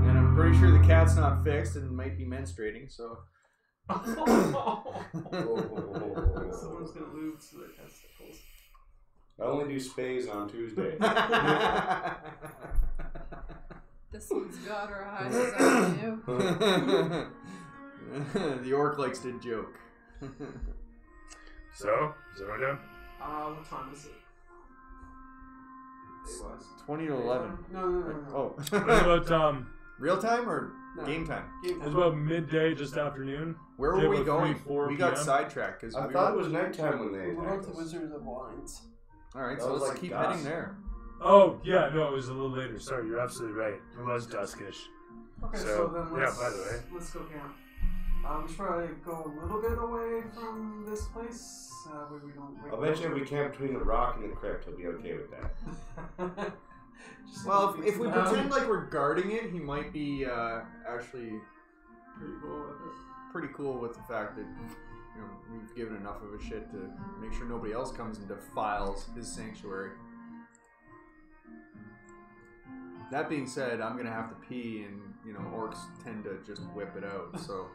and I'm pretty sure the cat's not fixed and might be menstruating, so. Someone's gonna lose their testicles. I only do spays on Tuesday. This one's got her eyes on you. The orc likes to joke. So, is everyone done? What time is it? It was. 20 to 11. No. Oh. What about Real time or No. game time? Game it was about midday, just afternoon. Where Yeah, were we about going? 3, 4 We got PM. sidetracked because I we thought it were... was nighttime when they We went attacked to us. Wizard of Wines. Alright, That so was let's like keep dusk. heading there. Oh, yeah, no, it was a little later. Sorry, you're absolutely right. It was duskish. Okay, So, so then yeah, let's, by the way. let's go camp. We should probably go a little bit away from this place. Where we don't. I'll bet you if we camp between the rock and the crypt, he'll be okay with that. Just Well, like if we it's pretend like we're guarding it, he might be actually pretty cool with it. pretty cool with the fact that we've given enough of a shit to make sure nobody else comes and defiles his sanctuary. That being said, I'm gonna have to pee, and orcs tend to just whip it out. So,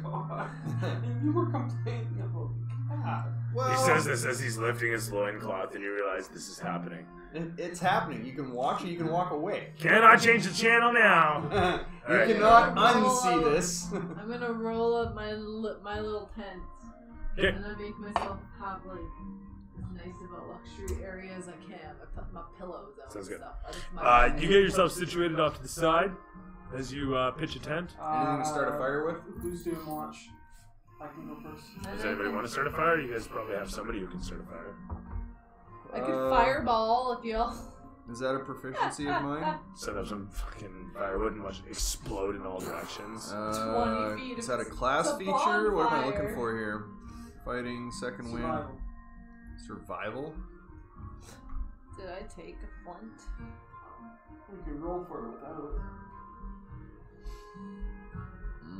Oh god! And you were complaining about the cat. well, He says this as he's lifting his loincloth, and you realize this is happening. it's happening. You can watch it. You can walk away. Cannot change the channel now. You Alright. cannot Roll unsee out. this. I'm gonna roll up my little tent. Okay. And I make myself have like as nice of a luxury area as I can. I put my pillows out Sounds and good. stuff. That's my You get yourself situated off to the side as you pitch a tent. Anything to start a fire with? Who's doing watch? I can go first. And Does I anybody can- want to start a fire? You guys probably have somebody who can start a fire. I could fireball if y'all. Is that a proficiency of mine? Set up some fucking firewood and watch it explode in all directions. 20 feet Is of- that a class it's a feature? What am I looking bonfire. for here? Fighting, second wind. Survival. Survival? Did I take a flint? You can roll for it without it.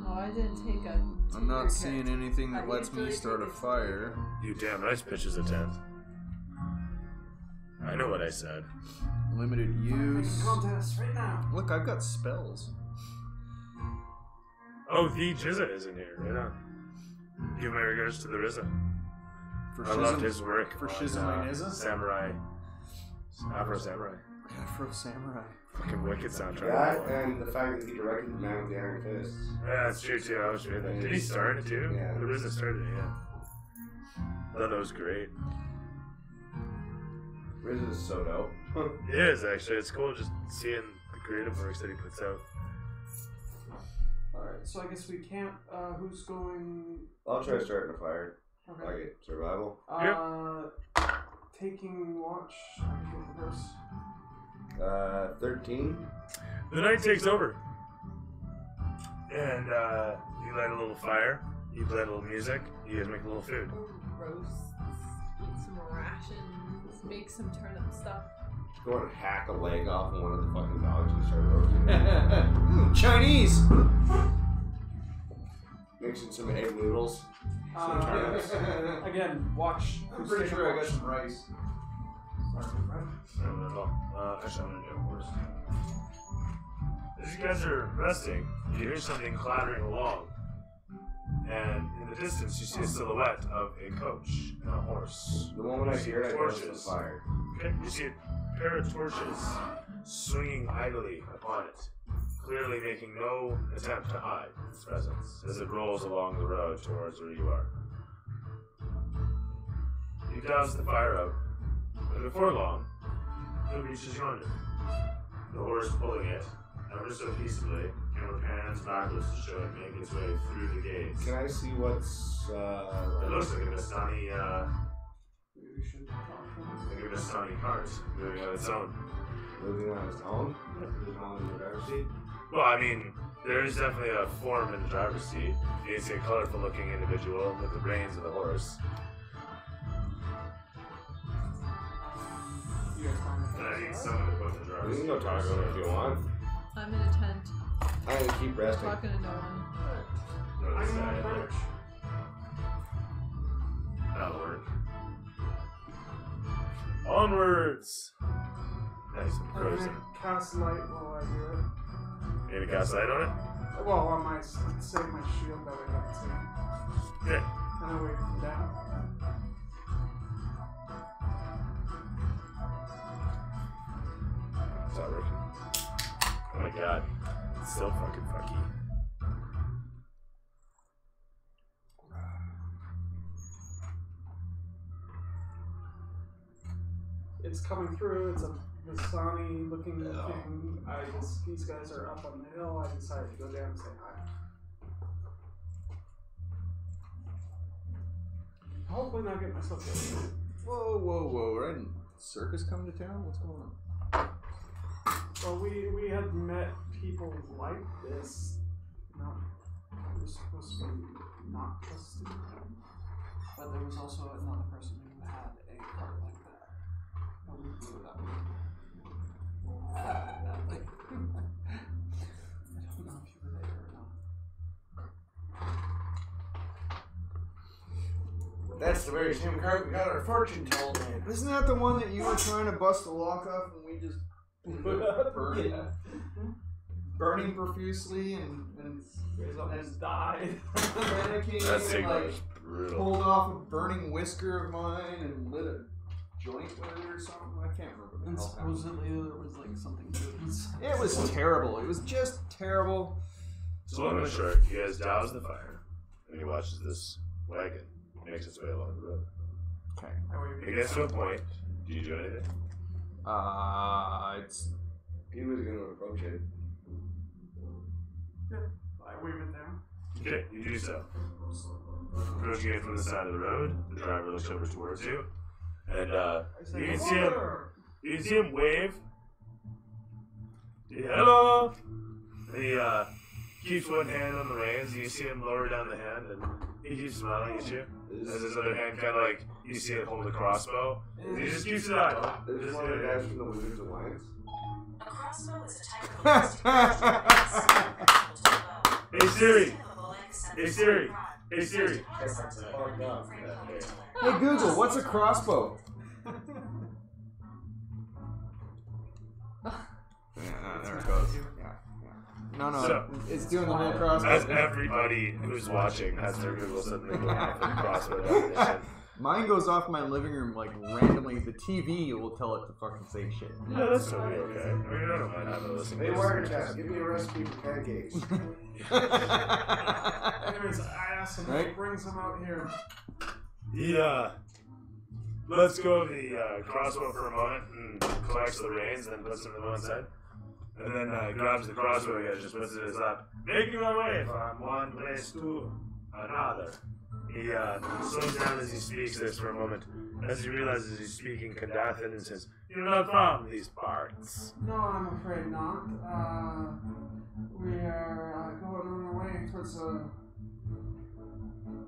Oh, I didn't take a. I'm not seeing anything that I lets me usually start a take a- fire. You damn right pitches a tent. I know what I said. Limited use. Contest right now. Look, I've got spells. Oh, the Jizza is in here. Right on. Give my regards to the Rizza. For I loved his work for on, Shizu my Nizza? Samurai. Afro Samurai. Afro Samurai. Fucking wicked soundtrack. That and the fact that he directed the Man with the Iron Fists. Yeah, that's true too. I was reading that. Did he start it too? Yeah. The Rizza started it, yeah. I thought that was great. Riz is so dope. It is actually. It's cool just seeing the creative works that he puts out. Alright, so I guess we can't. Who's going? I'll try starting a fire. Okay. Okay, survival. Taking watch. I can get the verse. 13. The night takes over. And you light a little fire. You play a little music. You guys make a little food. Roasts. Eat some rations. Make some turnip stuff. Go and hack a leg off of one of the fucking dogs and start roasting it. Chinese! Mixing some egg noodles. Some turnips. Again, watch. I'm Who's pretty taking sure I got watch? some rice. Sorry, Fred. Actually, I'm gonna do it first. As you guys are resting, you hear something clattering along. And in the distance, you see a silhouette of a coach and a horse. The moment I hear it, I go to the Torches. fire. Okay, you see a pair of torches swinging idly upon it, clearly making no attempt to hide its presence as it rolls along the road towards where you are. You douse the fire out, but before long, it reaches yonder. The horse pulling it, ever so peaceably, camera pans backwards to show it make its way through the gates. Can I see what's It looks like a Vistani, Maybe we should talk to him. like a Vistani cart moving on its own. moving on its own? Moving on in the driver's seat? Well, I mean, there is definitely a form in the driver's seat. You can see a colorful looking individual with the reins of the horse. You guys find And I need it. someone to put the driver's We seat. can go talk over if you want. I'm in a tent. I'm gonna keep resting. Talking to no one. No, I'm this on guy the in there. bench. That'll work. Onwards! Nice and I'm frozen. gonna cast light while I do it. You gonna cast light on it? Well, on my save my shield that way I can see. Yeah. And then wait down. It's not working. Oh my god. It's still fucking fucky. It's coming through. It's a Vistani looking thing. These guys are up on the hill. I decided to go down and say hi. Hopefully not get myself killed. Whoa, whoa, whoa. Right? Circus coming to town? What's going on? Well, we had met people like this. Not, it was supposed to be not trusted. But there was also another person who had a card like that. And we blew it up. Badly. I don't know if you were there or not. That's the very same card we got our fortune told in. Isn't that the one that you were trying to bust the lock off and we just burning, burning profusely and died. then I came That in Sigma and is brutal. pulled off a burning whisker of mine and lit a joint with it or something. I can't remember. And the hell happened. supposedly there was like something good inside. It was terrible. It was just terrible. So long and short, you guys douse the fire, and he watches this wagon makes its way along the road. Okay. It gets to a point. Do you do anything? It's He was gonna approach it. I wave it down. Okay, you do so. Approaching it from the side of the road, the driver looks over towards you, and I say, you can see him. "Water!" You can see him wave. Hello. And he keeps one hand on the reins, and you see him lower down the hand, and he keeps smiling at you. As his other hand kind of like, you see it hold a crossbow. And he just keeps it idle. Is this one of the guys from the Wizards Alliance? A crossbow is a type of Hey Siri! Hey Siri! Hey Siri! Hey Google, what's a crossbow? Yeah, there it goes. Yeah. No, So, it's doing the whole crossbow. as everybody who's watching has their Google suddenly go off in crossbow definition. Mine goes off in my living room like randomly. The TV will tell it to fucking say shit. Yeah, that's totally okay. I mean, I don't mind having a listen. Hey, Wiretap, give me a recipe for pancakes. Anyways, I asked him Right? what brings him out here. Yeah. Let's go of the crossbow for a moment and collects the reins, then puts them to one side. And then grabs the crossbow again, just puts it in his lap. Making my way from one place to another. He slows down as he speaks this for a moment, as he realizes he's speaking Kandathan and says, "You're not from these parts." No, I'm afraid not. We are going on our way towards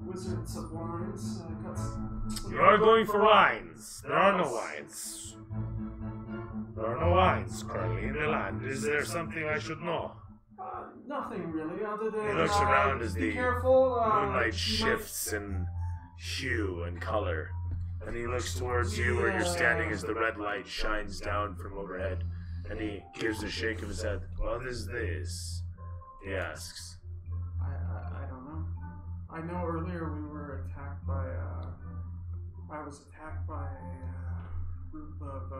Wizards of Wines. You are going for wines. There are no wines. There are no wines currently in the land. Is there something I should know? Nothing really, other than He looks around as be the careful. moonlight you shifts in hue and color. And he looks towards you where you're standing as the red light shines down from overhead. And he gives a shake of his head. "What is this?" he asks. I don't know. I know earlier we were attacked by. I was attacked by a group of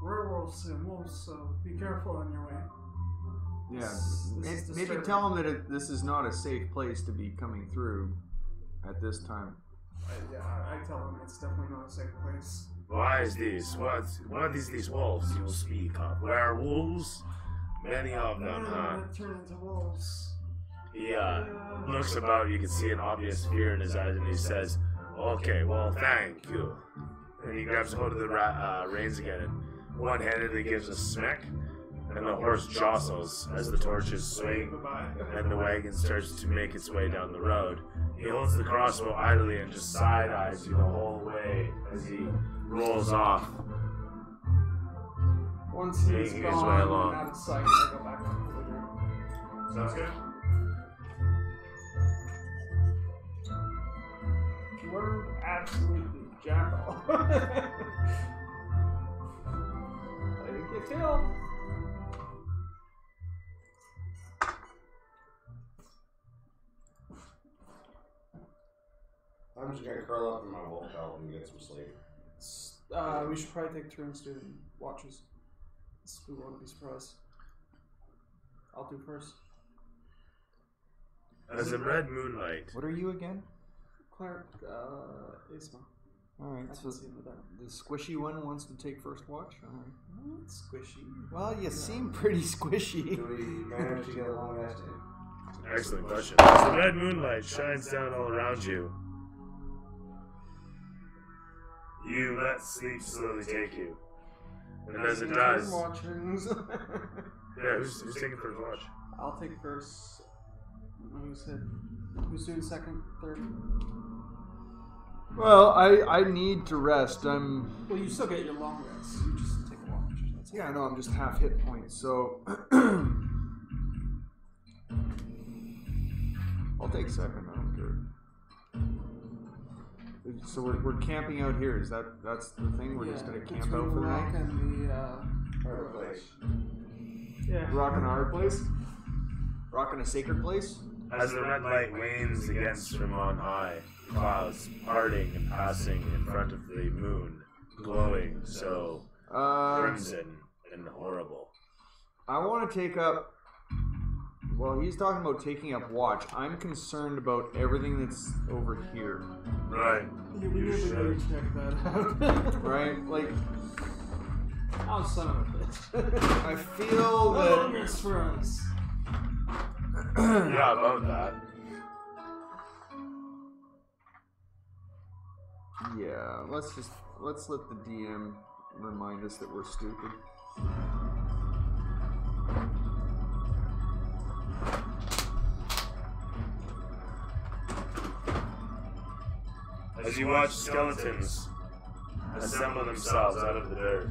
werewolves and wolves. So be careful on your way. Yeah, This is maybe disturbing. tell them that this is not a safe place to be coming through at this time. I tell them it's definitely not a safe place. Why is this? What is these wolves you speak of? Werewolves? Many of them, huh? That turn into wolves. He looks about, you can see an obvious fear in his eyes, and he says, "Okay, well, thank you." And he grabs hold of the reins again, and one-handedly gives a smack, and the horse jostles as the torches swing, and the wagon starts to make its way down the road. He holds the crossbow idly and just side-eyes you the whole way as he rolls off. Once he's Making his gone way and along. out of sight, I go back up to the room. Sounds good? We're absolutely jackal. I didn't get killed. I'm just gonna curl up in my wolf belt and get some sleep. We should probably take turns doing watches. We want to be surprised. I'll do first. As in red moonlight, What are you again? Cleric, Isma. Alright, I so can see with that. the squishy one wants to take first watch? Alright. It's squishy. Well, you seem pretty squishy. Do we manage to get a long rest in? excellent question. As the red moonlight shines down all around you, you let sleep slowly take you. And as it does, Watchings. yeah, who's taking first watch? I'll take first. Who's doing second, third? Well, I need to rest. I'm. Well, you still get your long rest. You just take a watch. That's Yeah, I know, I'm just half hit points, so. I'll take second, I don't care. So we're camping out here, that's the thing? We're just gonna camp out for the rock night? and the Hard place. yeah. Rocking a hard place? Rocking a sacred place? As the red light wanes against from on high, clouds parting and passing in front of the moon, glowing so crimson and horrible. I want to take up. Well, he's talking about taking up watch. I'm concerned about everything that's over here. Right. Yeah, we You need to should. check that out. Right? Like, Oh, son of a bitch. I feel No that. longest for us. Yeah, about that. Yeah, let's let the DM remind us that we're stupid. as you watch skeletons assemble themselves out of the dirt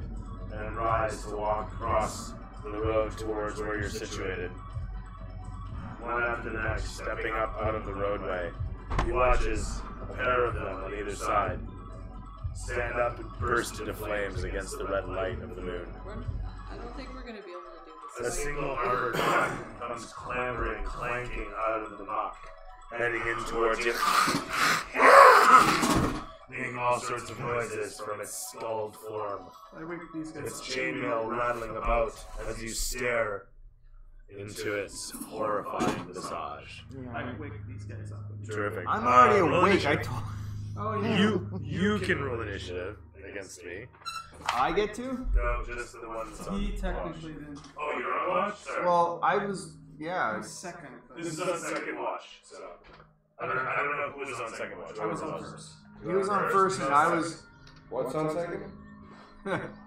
and rise to walk across the road towards where you're situated. One after the next, stepping up out of the roadway. He watches a pair of them on either side stand up and burst into flames against the red light of the moon. I don't think we're gonna be able to do A this. single armored truck comes clambering, clanking out of the muck, heading in towards you, making all sorts of noises from its skulled form. I wake these guys Its up. chainmail rattling about as you stare into its horrifying visage. I wake these guys up. Terrific. I'm already roll awake. I initiative. told. Oh yeah. You can roll initiative against me. I get to. No, just the one that's on He watch. technically didn't. Oh, you're on watch? Sorry. Well, I was. Yeah. Second. This is on second watch, so I don't know who was on second watch. I was on first. He was on first, and I was. What's on second?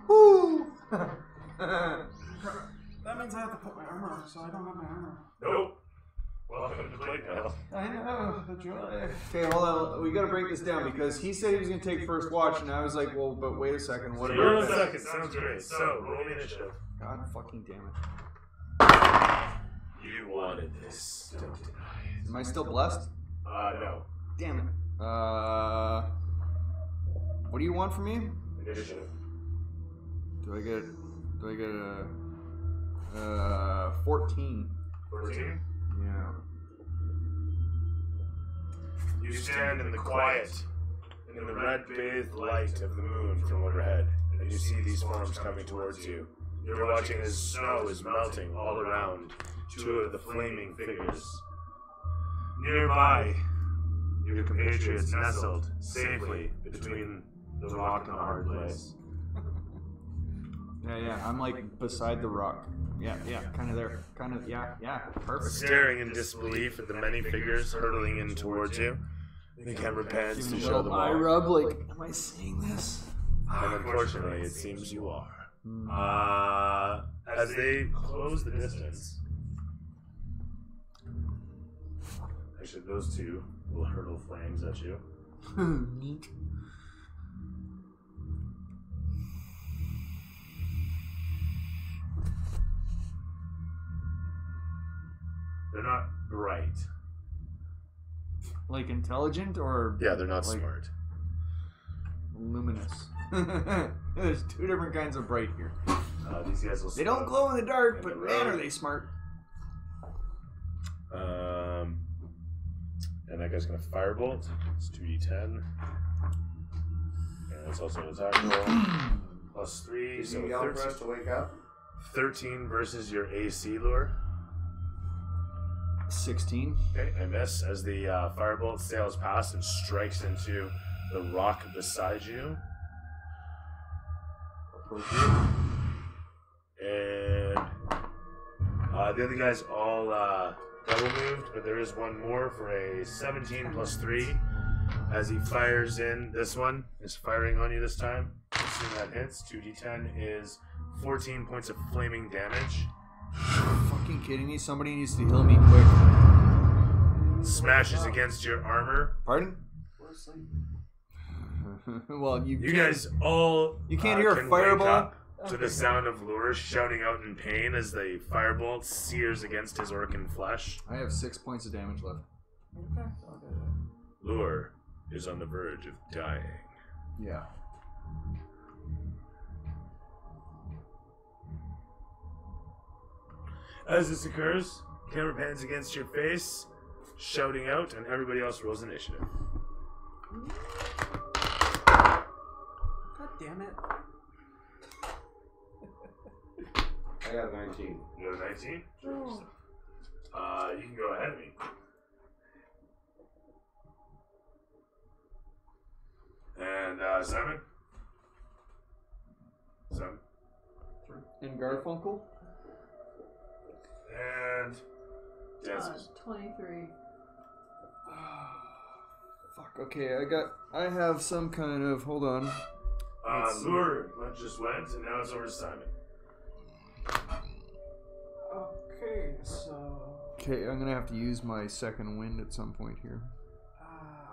Woo! That means I have to put my armor on, so I don't have my armor. Nope. Welcome to Playpal. I know the joy. Okay, hold on. We gotta break this down because he said he was gonna take first watch, and I was like, well, but wait a second. What You're about on that? second. Sounds great. So roll the initiative. God fucking damn it. You wanted this. Don't deny it. Am I still blessed? No. Damn it. What do you want from me? Initiative. Do I get a 14? 14. Yeah. You stand in the quiet, in the red-bathed light of the moon from overhead, and you see these forms coming towards you. You're watching as snow is melting all around two of the flaming figures. Nearby, your compatriots nestled safely between the rock and the hard place. Yeah. I'm like beside the rock. Yeah, kind of there. Kind of, yeah, perfect. Staring in disbelief at the many figures hurtling in towards you, the camera pans to show them eye all. rub, like, am I seeing this? And unfortunately, it seems you are. As they close the distance, actually, those two will hurtle flames at you. Neat. They're not bright. Like intelligent or Yeah, they're not Like- smart. luminous? There's two different kinds of bright here. These guys will. They don't glow in the dark, In but the man, road. are they smart. And that guy's gonna firebolt. It's 2d10. And it's also an attack roll. Plus 3, Is so he yelling for us to wake up? 13 versus your AC lure. 16. Okay, I miss as the firebolt sails past and strikes into the rock beside you. And the other guys all double moved, but there is one more for a 17 plus 3 as he fires in. This one is firing on you this time. Assume that hits. 2d10 is 14 points of flaming damage. Fucking kidding me? Somebody needs to heal me quick. Smashes against your armor. Pardon? Well, you guys all You can't hear a can fireball? wake up to the sound of Lure shouting out in pain as the firebolt sears against his orcan flesh. I have 6 points of damage left. Lure is on the verge of dying. Yeah. As this occurs, camera pans against your face, shouting out, and everybody else rolls initiative. God damn it. I got 19. You have 19? Sure. You can go ahead of me. And Simon? Simon? And Garfunkel? And Dances. 23. Fuck, okay, I have some kind of, hold on. Lure just went, and now it's over to Simon. Okay, so Okay, I'm gonna have to use my second wind at some point here.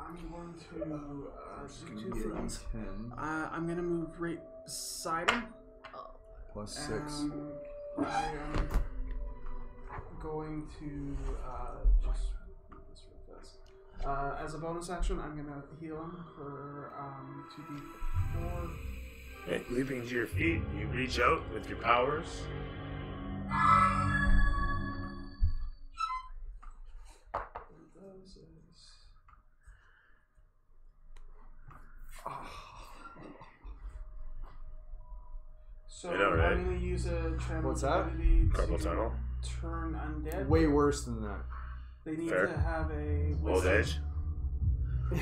I'm going to It's do gonna 2 be an things. E10 I'm going to move right beside him. plus 6. I am going to just move this real fast. As a bonus action, I'm going to heal him for 2d4. Okay, leaping to your feet, you reach out with your powers. So I know, right? I'm going to use a channel What's that? ability Carpal to tunnel. turn undead. Way worse than that. They need Fair. to have a Old wisdom. age.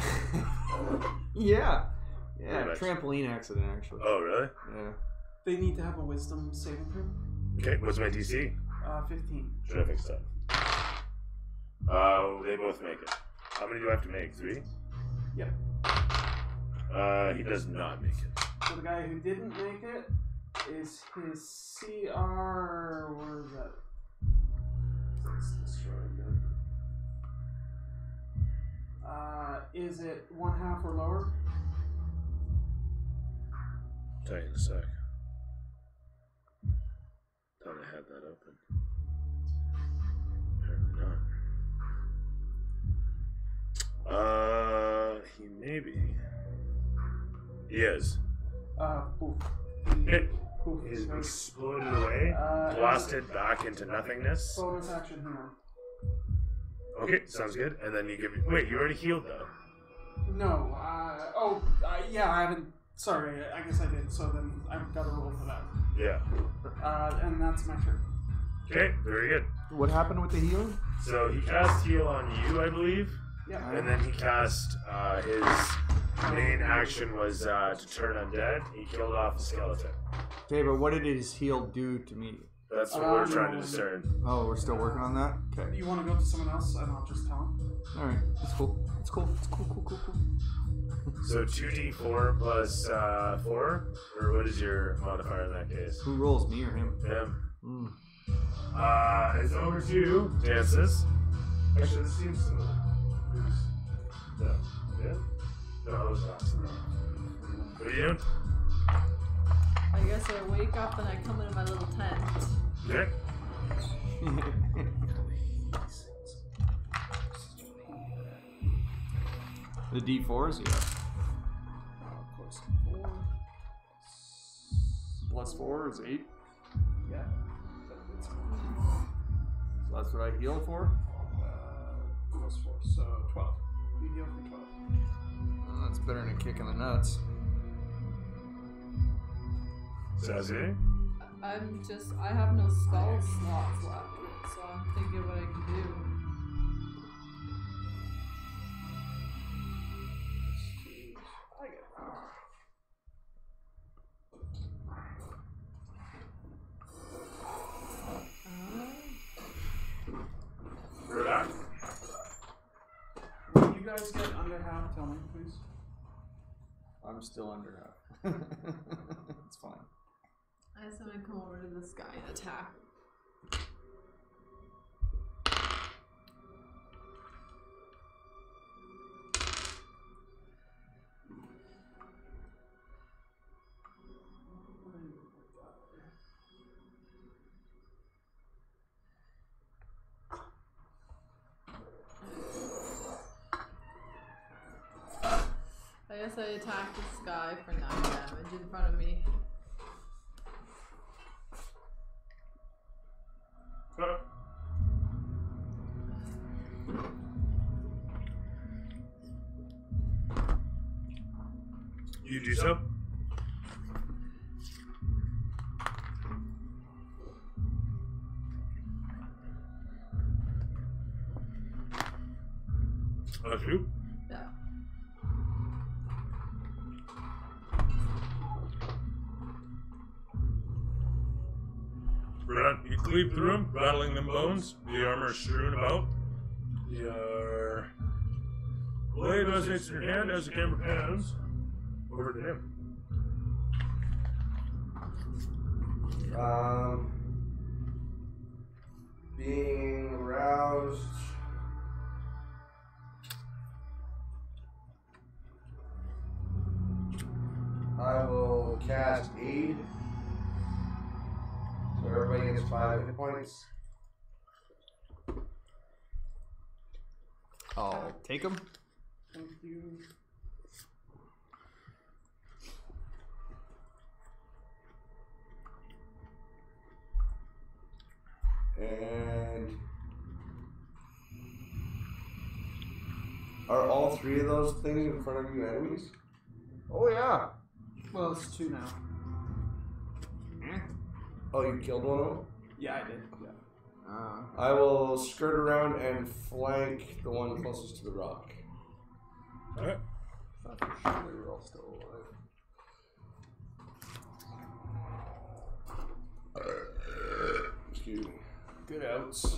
Yeah. Yeah, Pretty much. trampoline accident actually. Oh, really? Yeah. They need to have a wisdom saving throw. Okay, what's my DC? 15. Should I fix that? They both make it. How many do I have to make? 3? Yep. He does not make it. So the guy who didn't make it is his CR. Where is that? It's destroyed then. Is it 1/2 or lower? Tell you in a sec. Thought I had that open. Apparently not. He may be. He is. Poof. It Poof. is Sorry. exploded away, blasted back into nothingness. Bonus action here. Okay, sounds good. And then you give me. Wait, you already healed though. No. Yeah, I haven't. Sorry, I guess I did. So then I've got to roll for that. Yeah. And that's my turn. Okay, very good. What happened with the healing? So he cast heal on you, I believe, Yeah. and then he cast his main action was to turn undead. He killed off the skeleton. Okay, but what did his heal do to me? That's what we're trying to discern. Oh, we're still working on that? Okay. You want to go to someone else and I'll just tell him? Alright, that's cool. It's cool. It's cool. So 2d4 plus 4, or what is your modifier in that case? Who rolls, me or him? Him. Mm. It's over to Dances. Actually, this seems similar. No. Yeah? No, it's not. What are you doing? I guess I wake up and I come into my little tent. Okay. The D4s, yeah. Plus 4. Plus 4 is 8. Yeah. So that's what I heal for? Plus 4, so 12. You heal for 12. That's better than a kick in the nuts. Sassy? I have no spell slots left, so I'm thinking what I can do. I get We're back. When you guys get under half, tell me, please. I'm still under half. It's fine. I just want to come over to this guy and attack. I guess I attack this guy for 9 damage in front of me. You do so? That's you? Yeah. You cleave through him, rattling them bones. The armor is strewn about. Your blade resonates in your hand as the camera pans over to him. Being aroused cast Aid. So everybody gets 5 hit points. I'll take them. Thank you. And are all 3 of those things in front of you enemies? Oh yeah. Well, it's 2 now. Oh, you killed one of them? Yeah, I did. Yeah. I will skirt around and flank the one closest to the rock. Alright. Thought for sure they were all still alive. Excuse me. Good outs.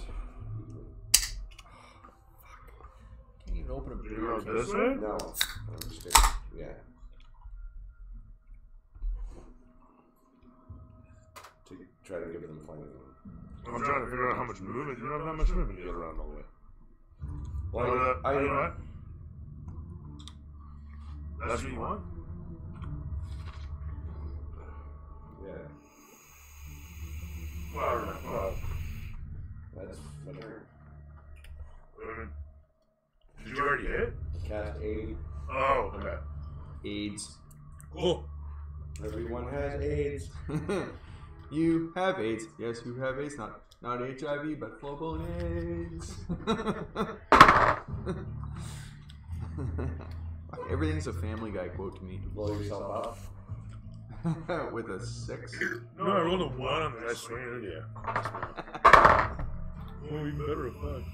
Can't even open a You beer. go this way? No. I'm just kidding. Yeah. To try to give them flanking. I'm trying to figure out how much movement. You don't have that much movement to get around all the way. Well, You know I what? That's what you want? yeah. Well, That's better. did you already hit? Cast Aid. Oh, okay. AIDS. Cool. Everyone has AIDS. You have AIDS. Yes, you have AIDS. Not HIV, but full-blown AIDS. Everything's a Family Guy quote to me. Blow yourself up. With a 6. No, I rolled a 1 on the guy swinging at you. Oh, even better effect.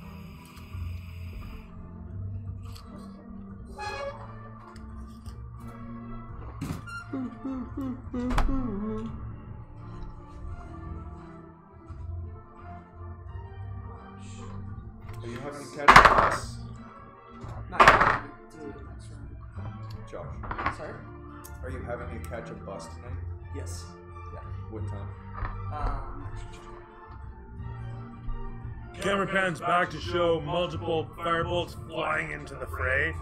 Are you having to catch a bus? Not yet. Do it next round. Josh, Sorry? are you having to catch a bus tonight? Yes. What time? Camera pans back to show multiple firebolts flying into the fray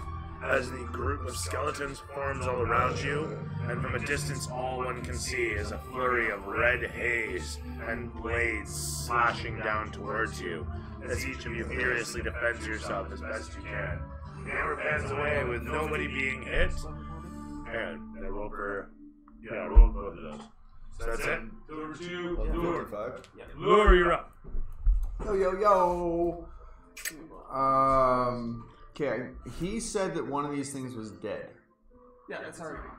as the group of skeletons forms all around you, and from a distance all one can see is a flurry of red haze and blades slashing down towards you as each of you furiously defends yourself as best you can. Camera pans away with nobody being hit, and they roll for roll both of those. So that's it. Number 2, Lure. 55. Lure, you're up. Yo, yo, yo. Okay, he said that one of these things was dead, Yeah, that's already.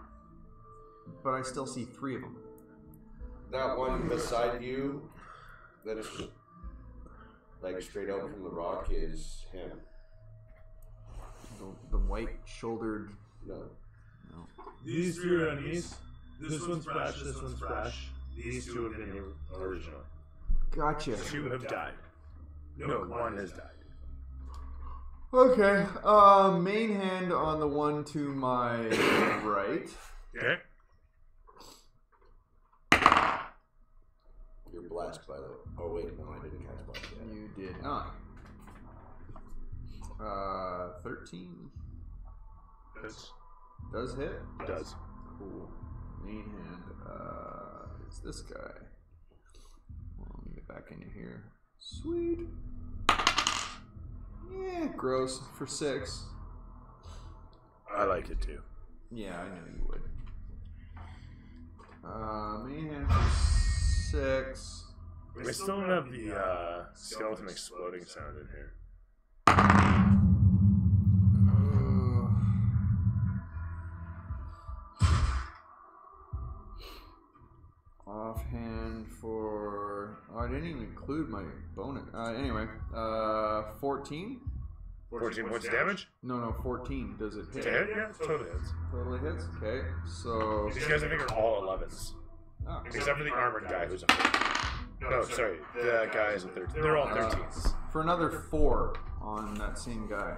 but I still see 3 of them. That one beside you, that is like straight out from the rock, is him. The white-shouldered. No. These 3 are enemies. This one's fresh, this one's fresh. These 2 have been here originally. Gotcha. 2 have died. No, 1 has died. Okay, main hand on the one to my right. Okay. You're blessed by the. Oh wait, no, I didn't cast blast yet. You did not. 13 That's, does hit. does. Cool. Main hand. It's this guy. Well, let me get back into here. Sweet. Yeah, gross for 6. I liked it too. Yeah, I knew you would. Main hand for 6. We still don't have the skeleton exploding sound in here. Offhand for... Oh, I didn't even include my bonus. Anyway, 14? 14 points of damage? No, 14. Does it hit? To hit? Yeah, it totally hits. Totally hits? Okay, so... These guys I think are all 11s. Oh, Except for the armored guy who's a 13. No, sorry, the guy is a 13. They're all 13s. for another 4 on that same guy.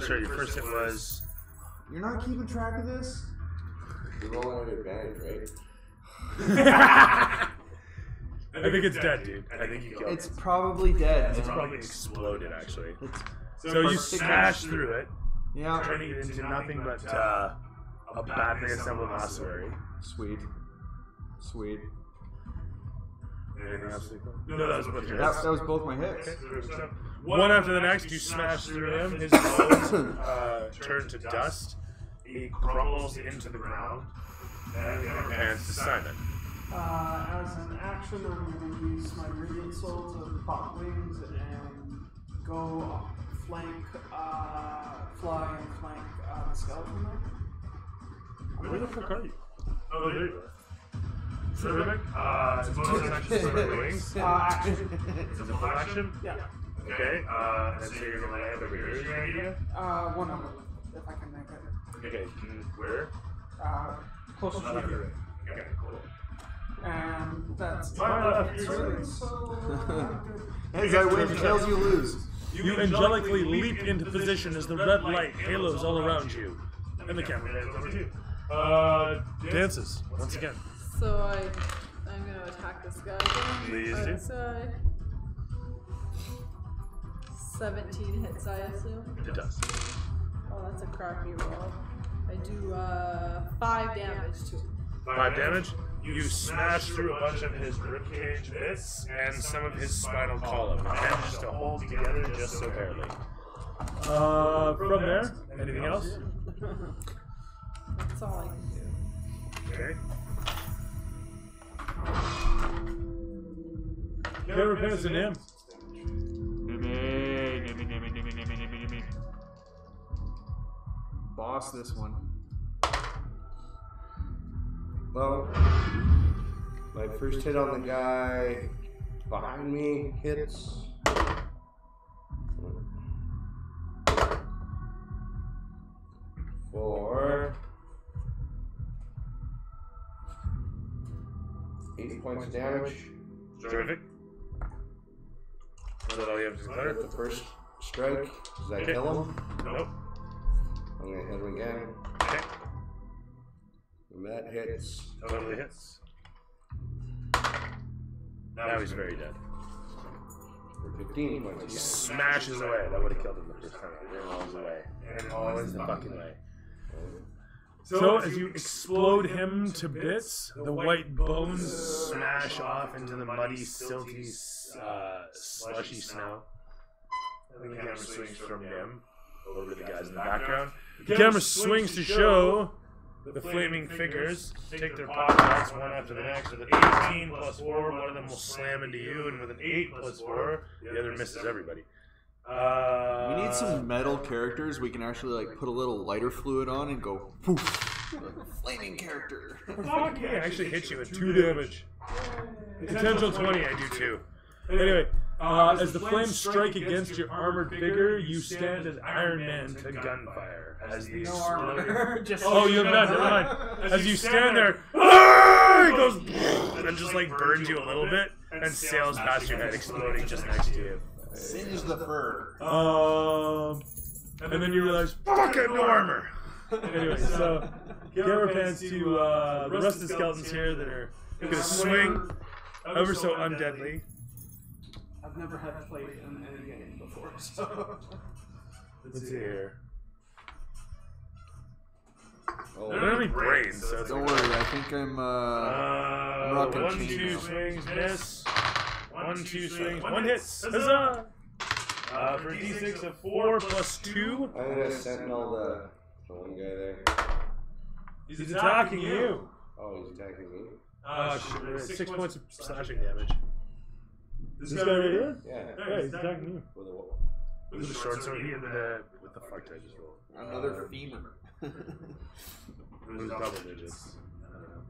Sorry, your first hit was... You're not keeping track of this? You're rolling with advantage, right? I think it's dead, dude. I think you killed It's it. probably dead. It's probably exploded, actually. It's So you smash through it, yeah. turning it into nothing but a badly assembled ossuary. Sweet. Sweet. Anything else? No, that was both your That, hits. that was both my hits. Okay. One after the next, you smash through him. His bones turn to dust. He crumbles into the ground. And he hands to Simon. As an action, I'm going to use my Radiant Soul to pop wings and go flank, fly and flank the skeleton there. Where the fuck are you? Oh, there you are. Terrific. It's bonus action for the wings. Action. It's a full action? Yeah. Okay, and so you're gonna land over here, is your idea? One of them, if I can make it. Okay, where? Close to Not here. Okay, cool. And that's Wow, so As I win, tails you lose. You angelically leap into position as the red light halos all around you. And the camera lands over to you. Dances, once again. So I'm gonna attack this guy again. Please do. This side. 17 hits, I assume. It does. Oh, that's a crappy roll. I do 5 damage to him. 5 damage. You smash through a bunch of his ribcage bits and some of his spinal column. Manages to hold together just so barely. From there, anything else? That's all I can do. Okay. Camera pants and him. Boss this one. Well, my first hit on the guy behind me hits. For 8 points of damage. Terrific. Is that all you have to declare? With the first strike, does that kill him? Nope. I'm gonna hit him again. Okay. And that hits. Totally hits. Now he's very dead. For 15 points of He damage. smashes away. That would have killed him the first time. It rolls away. And always the fucking way. So as you explode him to bits, the white bones smash off into the muddy, silty, slushy snow. And the camera swings from him over to the guys in the background. The camera swings to show the flaming figures take their pot shots one after the next. With an 18 plus 4, one of them will slam into you, and with an 8 plus 4, the other misses everybody. We need some metal characters we can actually like put a little lighter fluid on and go poof. Like a flaming character. Fuck yeah, I actually hit you with 2 damage. Potential 20, I do too. Anyway, as the flames strike against your armored figure, you stand as Iron Man to gunfire. As the no armor. oh, you have none, never mind. As you stand there, ah, it goes and just like burns you a little bit and sails past your head, exploding just next to you. Singe the fur. And then you realize, fuck it, no armor. Anyway, so camera pans to the rest of the skeletons here that are gonna swing ever so undeadly. I've never had to play in any game before, so. Let's see here. Oh, I don't have any brains, so it's Don't like, worry, I think I'm rocking 1, chain 2 now. swings, miss. 1, 2 swings, 1 hits. Huzzah! For a d6 of 4 plus 2, I'm gonna sentinel the one guy there. he's attacking you. Oh, he's attacking me? Shit, 6 points of slashing damage. This guy right here? Yeah. Yeah, he's attacking you. With a With the short sword, he had the. What the fuck did I just roll? Another femur. It was double digits.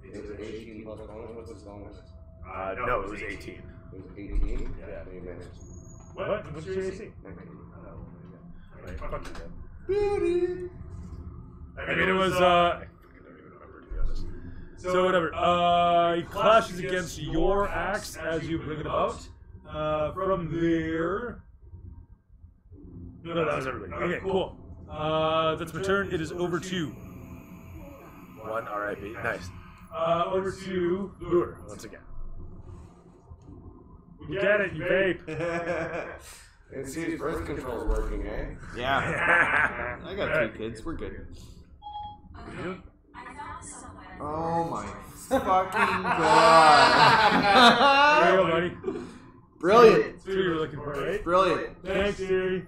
Is it 18 plus bonus? What's his bonus? No, it was 18. It was 18? Yeah. He missed. What? What's your AC? 19. Right, fuck you, I mean, it was, I don't even remember, to be honest. So, whatever. He clashes against your axe as you bring it about. From there. No, that was everybody. Okay, cool. That's my turn. It is over to. 1 RIP. Nice. Over to Lure, once again. You get it, you vape. It seems birth control's working, eh? Yeah. I got 2 kids. We're good. I found someone. Oh my fucking god. There you go, buddy. Brilliant. That's what you were looking for, right? Brilliant. Thanks, Yuri.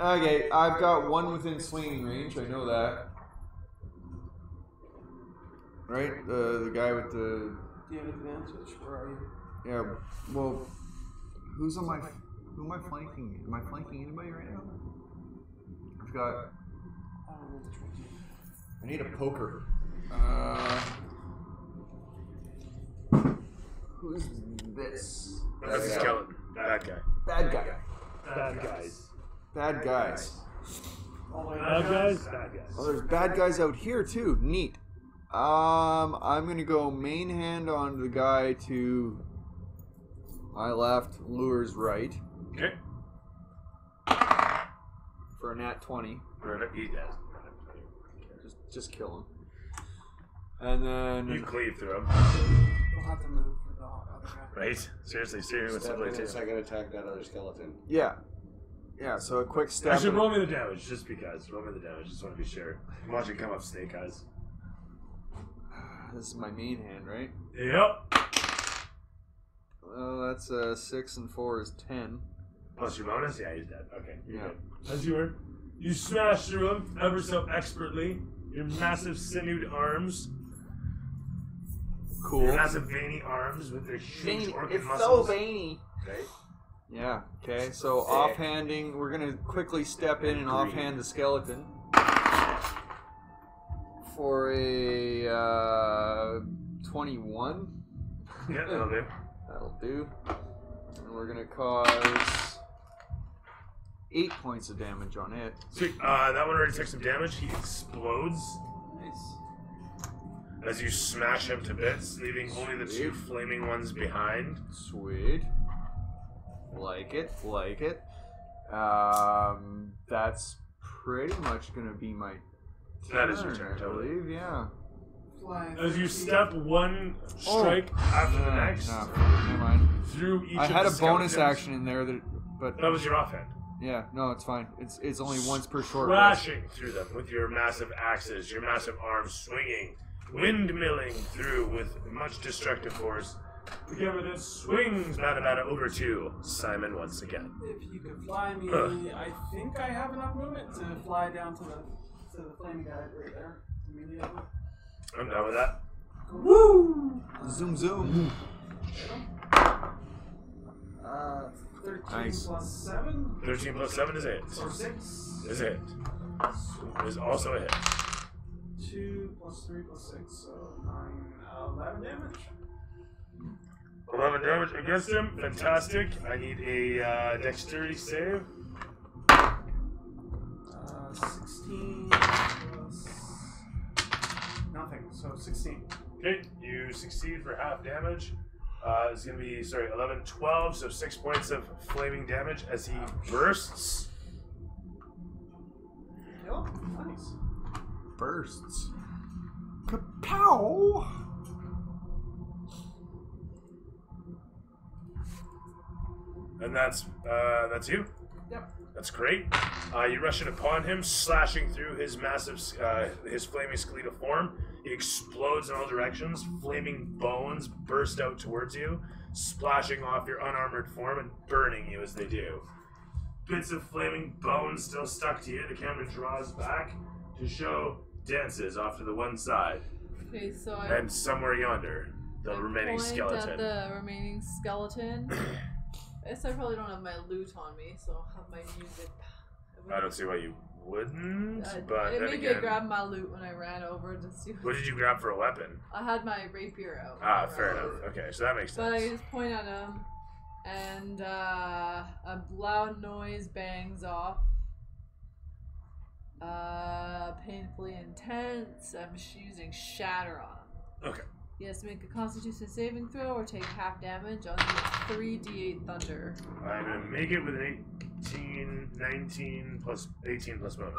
Okay, I've got one within swinging range. I know that. Right? The guy with the... Do you have advantage? Where are you? Yeah, well... Who am I flanking? Am I flanking anybody right now? I've got... I don't know which one. I need a poker. Who's this? That's a skeleton. Bad guy. Bad guy. Bad guys. Bad guys. All the way Bad guys? Bad guys. Oh, there's bad guys out here too. Neat. I'm gonna go main hand on the guy to my left, Lure's right. Okay. For a nat 20. He does. Just kill him. And then You cleave through him. You'll have to move for the other guy. Right? Seriously, with Step somebody in too. and second attack that other skeleton. yeah, so a quick step. Actually, roll me the damage, just because. Roll me the damage, just want to be sure. I'm watching come up Snake Eyes. This is my main hand, right? Yep. Well, that's 6 and 4 is 10. Plus your bonus? Yeah, he's dead. Okay, you're Yeah. good. As you were. You smash through him ever so expertly. Your massive sinewed arms. Cool. Your massive veiny arms with their huge Veiny. organ It's muscles. so veiny. Okay. Yeah. Okay. So offhanding, we're gonna quickly step in and offhand the skeleton for a 21. Yeah, that'll do. That'll do. And we're gonna cause 8 points of damage on it. Sweet. That one already took some damage. He explodes Nice. as you smash him to bits, leaving only the two flaming ones behind. Sweet. Like it. Like it. That's pretty much gonna be my That is your turn, I totally. believe. Yeah. Fly As you 50 step one strike after the next No, never mind. through each I of had the a bonus skeletons. action in there but That was your offhand. yeah, no, it's fine. It's only once per short rest. Crashing through them with your massive axes, your massive arms swinging, windmilling through with much destructive force. The camera then swings Bada over to Simon once again. If you could fly me, I think I have enough movement to fly down to the flaming guy right there immediately. I'm done with that. Woo! Zoom zoom. 13 Nice. plus 7 13 plus 7 is a hit. or 6. Is a hit. Is also a hit. 2 plus 3 plus 6, so 9, 11 damage. 11 damage against him. Fantastic. I need a dexterity save. 16 plus nothing, so 16. Okay, you succeed for half damage. It's going to be, 11, 12, so 6 points of flaming damage as he bursts. Oh, nice. Bursts. Kapow! And that's you. Yep. That's great. You rush in upon him, slashing through his massive, his flaming skeletal form. He explodes in all directions. Flaming bones burst out towards you, splashing off your unarmored form and burning you as they do. Bits of flaming bones still stuck to you. The camera draws back to show dances off to the one side. Okay, so I And somewhere yonder, the remaining point skeleton. at the remaining skeleton. I guess I probably don't have my loot on me, so I'll have my music. I don't see why you wouldn't, but It then made me again, grab my loot when I ran over to see. what did you grab for a weapon? I had my rapier out. when Ah, I fair ran enough. over. Okay, so that makes But I sense. just point at him, and a loud noise bangs off. Painfully intense. I'm using Shatter on him. Okay. He has to make a Constitution saving throw or take half damage on the 3d8 thunder. I'm gonna make it with an 18, 19 plus 18 plus bonus.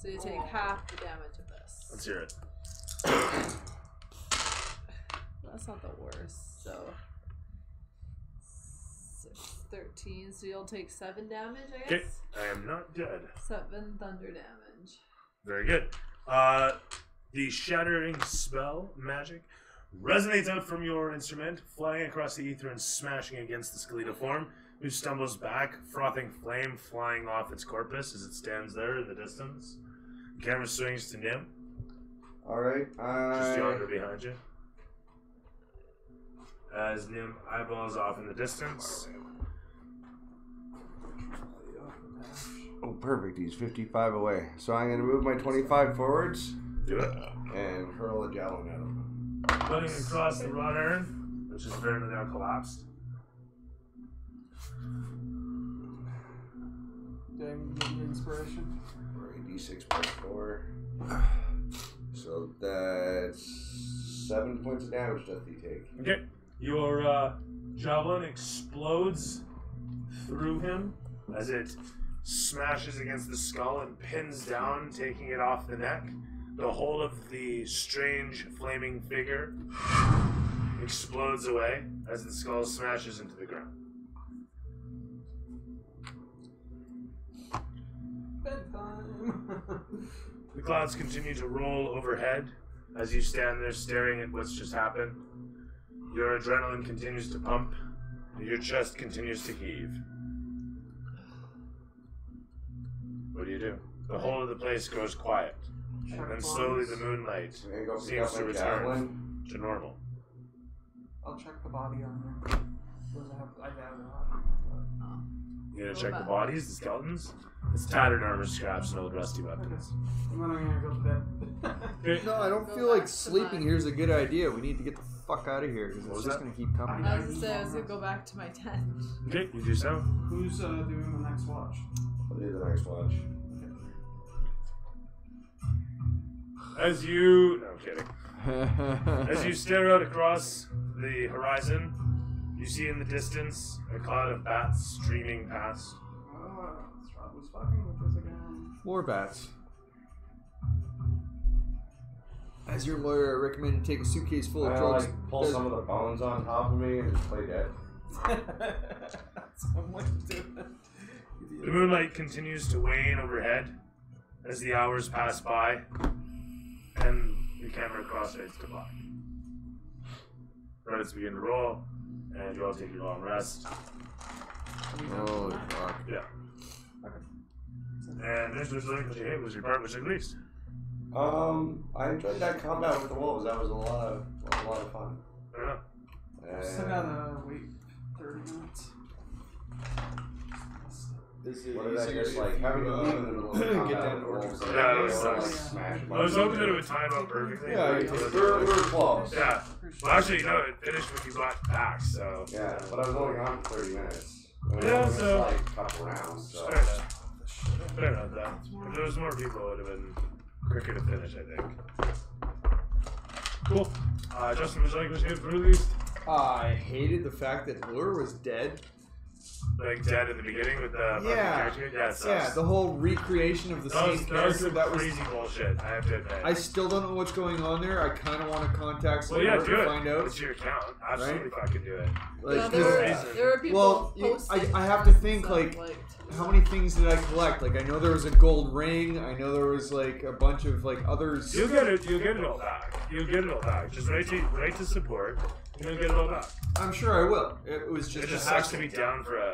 So you take half the damage of this. Let's hear it. That's not the worst. So 6, 13. So you'll take 7 damage, I guess. Okay, I am not dead. 7 thunder damage. Very good. The shattering spell magic resonates out from your instrument, flying across the ether and smashing against the skeletal form, who stumbles back, frothing flame flying off its corpus as it stands there in the distance. The camera swings to Nim, Alright, just yonder behind you. As Nim eyeballs off in the distance. Oh, perfect. He's 55 away. So I'm going to move my 25 forwards Do it. and hurl a javelin at him. Running across the rod iron, which is apparently now collapsed. Dang, give me inspiration. Alright, D6 plus 4. So that's 7 points of damage that he take. Okay. Your javelin explodes through him as it smashes against the skull and pins down, taking it off the neck. The whole of the strange flaming figure explodes away as the skull smashes into the ground. Bedtime. The clouds continue to roll overhead as you stand there staring at what's just happened. Your adrenaline continues to pump, and your chest continues to heave. What do you do? The whole of the place goes quiet, and then slowly the moonlight I'm going to go pick seems up to my return javelin. to normal. I'll check the body on there. Does it have? I doubt it. You gonna check the bodies, the skeletons? It's tattered armor scraps and old rusty weapons. And then I'm gonna go to bed. No, I don't Go feel like back to sleeping mine. here is a good idea. We need to get the fuck out of here because What it's was just that? going to keep coming. I was gonna say I was gonna go back to my tent. Okay, you do so. Who's doing the next watch? I'll do the next watch. As you... No, I'm kidding. As you stare out across the horizon, you see in the distance a cloud of bats streaming past. Strahd was fucking with this again. More bats. As your lawyer, I recommend you take a suitcase full of I drugs. like pull some of the bones on top of me and just play dead. That's one way to do it. The moonlight continues to wane overhead as the hours pass by, and the camera crossfades to black. Credits begin to roll, and you all take your long rest. Holy fuck. Yeah. And this was like what you hate was your part which at least. I enjoyed that combat with the wolves. That was a lot of fun. I don't know. Still gotta wait 30 minutes. What did I just like having to leave in the middle of the combat Get down with to the wolves? orchard. Yeah, that Or, was like, sucks. smash them I was up. hoping that it would time out perfectly. Yeah, but you it We're was- close. Yeah. Well, actually, no, it finished when you got back, so. Yeah, but I was only gone for 30 minutes. I mean, Yeah, it was so- like a couple rounds. So. Fair enough. Fair enough, though. If there was more people, it would have been quicker to finish, I think. Cool. Justin, would you like to get released? I hated the fact that Lure was dead. Like dead in the beginning with the fucking Yeah. character? Yeah, it sucks. Yeah, the whole recreation of the that was, same that was character. some That was. crazy bullshit, I have to admit. I still don't know what's going on there. I kind of want to contact well, Lure yeah, to do it. find out. It's your account. Absolutely fucking do it. Like, Yeah, 'cause- there were people Well, posting. I have to think, stuff like, how many things did I collect? Like, I know there was a gold ring. I know there was like a bunch of like others. You'll get it. You'll get it all back. You'll get it all back. Just write to support. And you'll get it all back. I'm sure I will. It was just It just a sucks to hassle. be down for a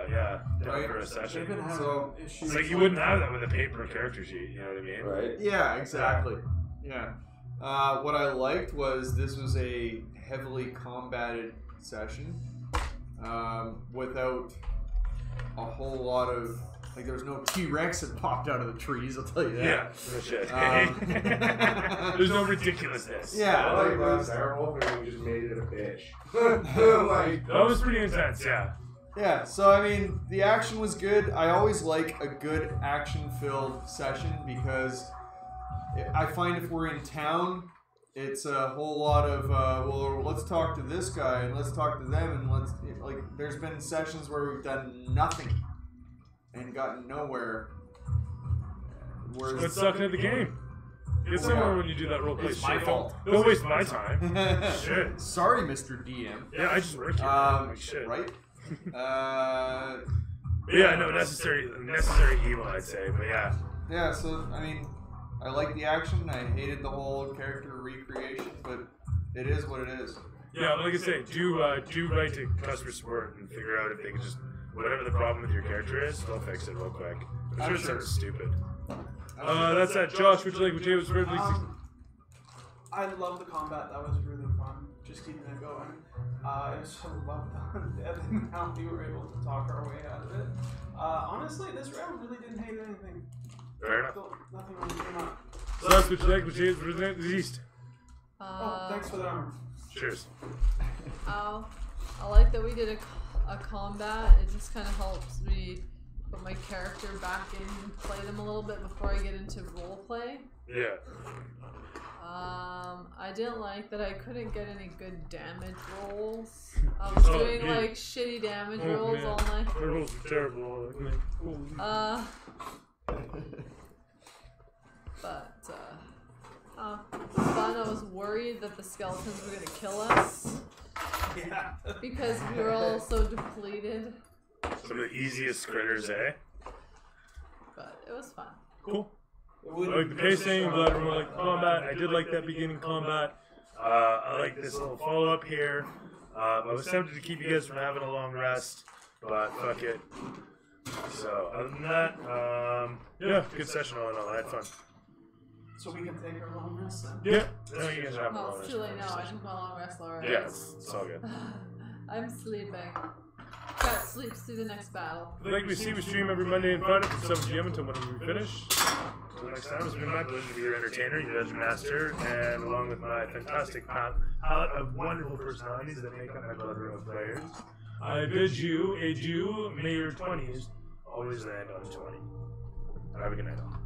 Right. for a They've session. been having So, issues. It's like you wouldn't have that with a paper character sheet. You know what I mean? Right? Yeah, exactly. Yeah. What I liked was this was a heavily combated session without a whole lot of like there was no T-Rex that popped out of the trees. I'll tell you that. Yeah. No shit. Um, There's no ridiculousness. Yeah, I like like, that werewolf and we just made it a bitch. like, That was pretty intense. Yeah. yeah. So I mean, the action was good. I always like a good action-filled session because I find if we're in town, it's a whole lot of well, let's talk to this guy and let's talk to them and let's like. There's been sessions where we've done nothing and gotten nowhere. Whereas Quit sucking at the game. Get somewhere when you do that role play It's shit. my fault. Don't waste my time. Shit. Sorry, Mr. DM. Yeah, I just work here. Like shit. Right? Yeah, no, necessary evil, I'd say. But yeah. Yeah, so I mean, I like the action. I hated the whole character recreation, but it is what it is. Yeah, like I say, do write to customer support and figure out if they can just whatever the problem with your character is, they'll fix it real quick. I'm sure it sounds stupid. That's that. Josh, would you like James Ridley? I love the combat. That was really fun. Just keeping it going. It was so well done. And how we were able to talk our way out of it. Honestly, this round really didn't hate anything. Fair enough. Nothing really came up. So that's what you like with James Ridley East. Oh, thanks for the armor. Cheers. I like that we did a combat. It just kind of helps me put my character back in and play them a little bit before I get into roleplay. Yeah. I didn't like that I couldn't get any good damage rolls. I was doing like shitty damage rolls all night. The rolls were terrible. But it was fun. I was worried that the skeletons were gonna kill us. Yeah. Because we were all so depleted. Some of the easiest critters, eh? But it was fun. Cool. I like the pacing, glad everyone liked the combat. I did like that beginning combat. I like this little follow-up here. I was tempted to keep you guys from having a long rest, but fuck it. So, other than that, yeah, good session all in all. I had fun. So we can take our long rest then? Yeah, no, you guys are having a Well, long it's rest. too late now. I took my long rest already. Yeah, it's all good. I'm sleeping. Cat sleeps through the next battle. Like we see, we stream every Monday and Friday from 7 p.m. until when we finish. Until next time, it's been my pleasure to be your entertainer, your dungeon master, and along with my fantastic palette of wonderful personalities that make up my brother of players, I bid you adieu. May your 20s always land on 20. Have a good night all.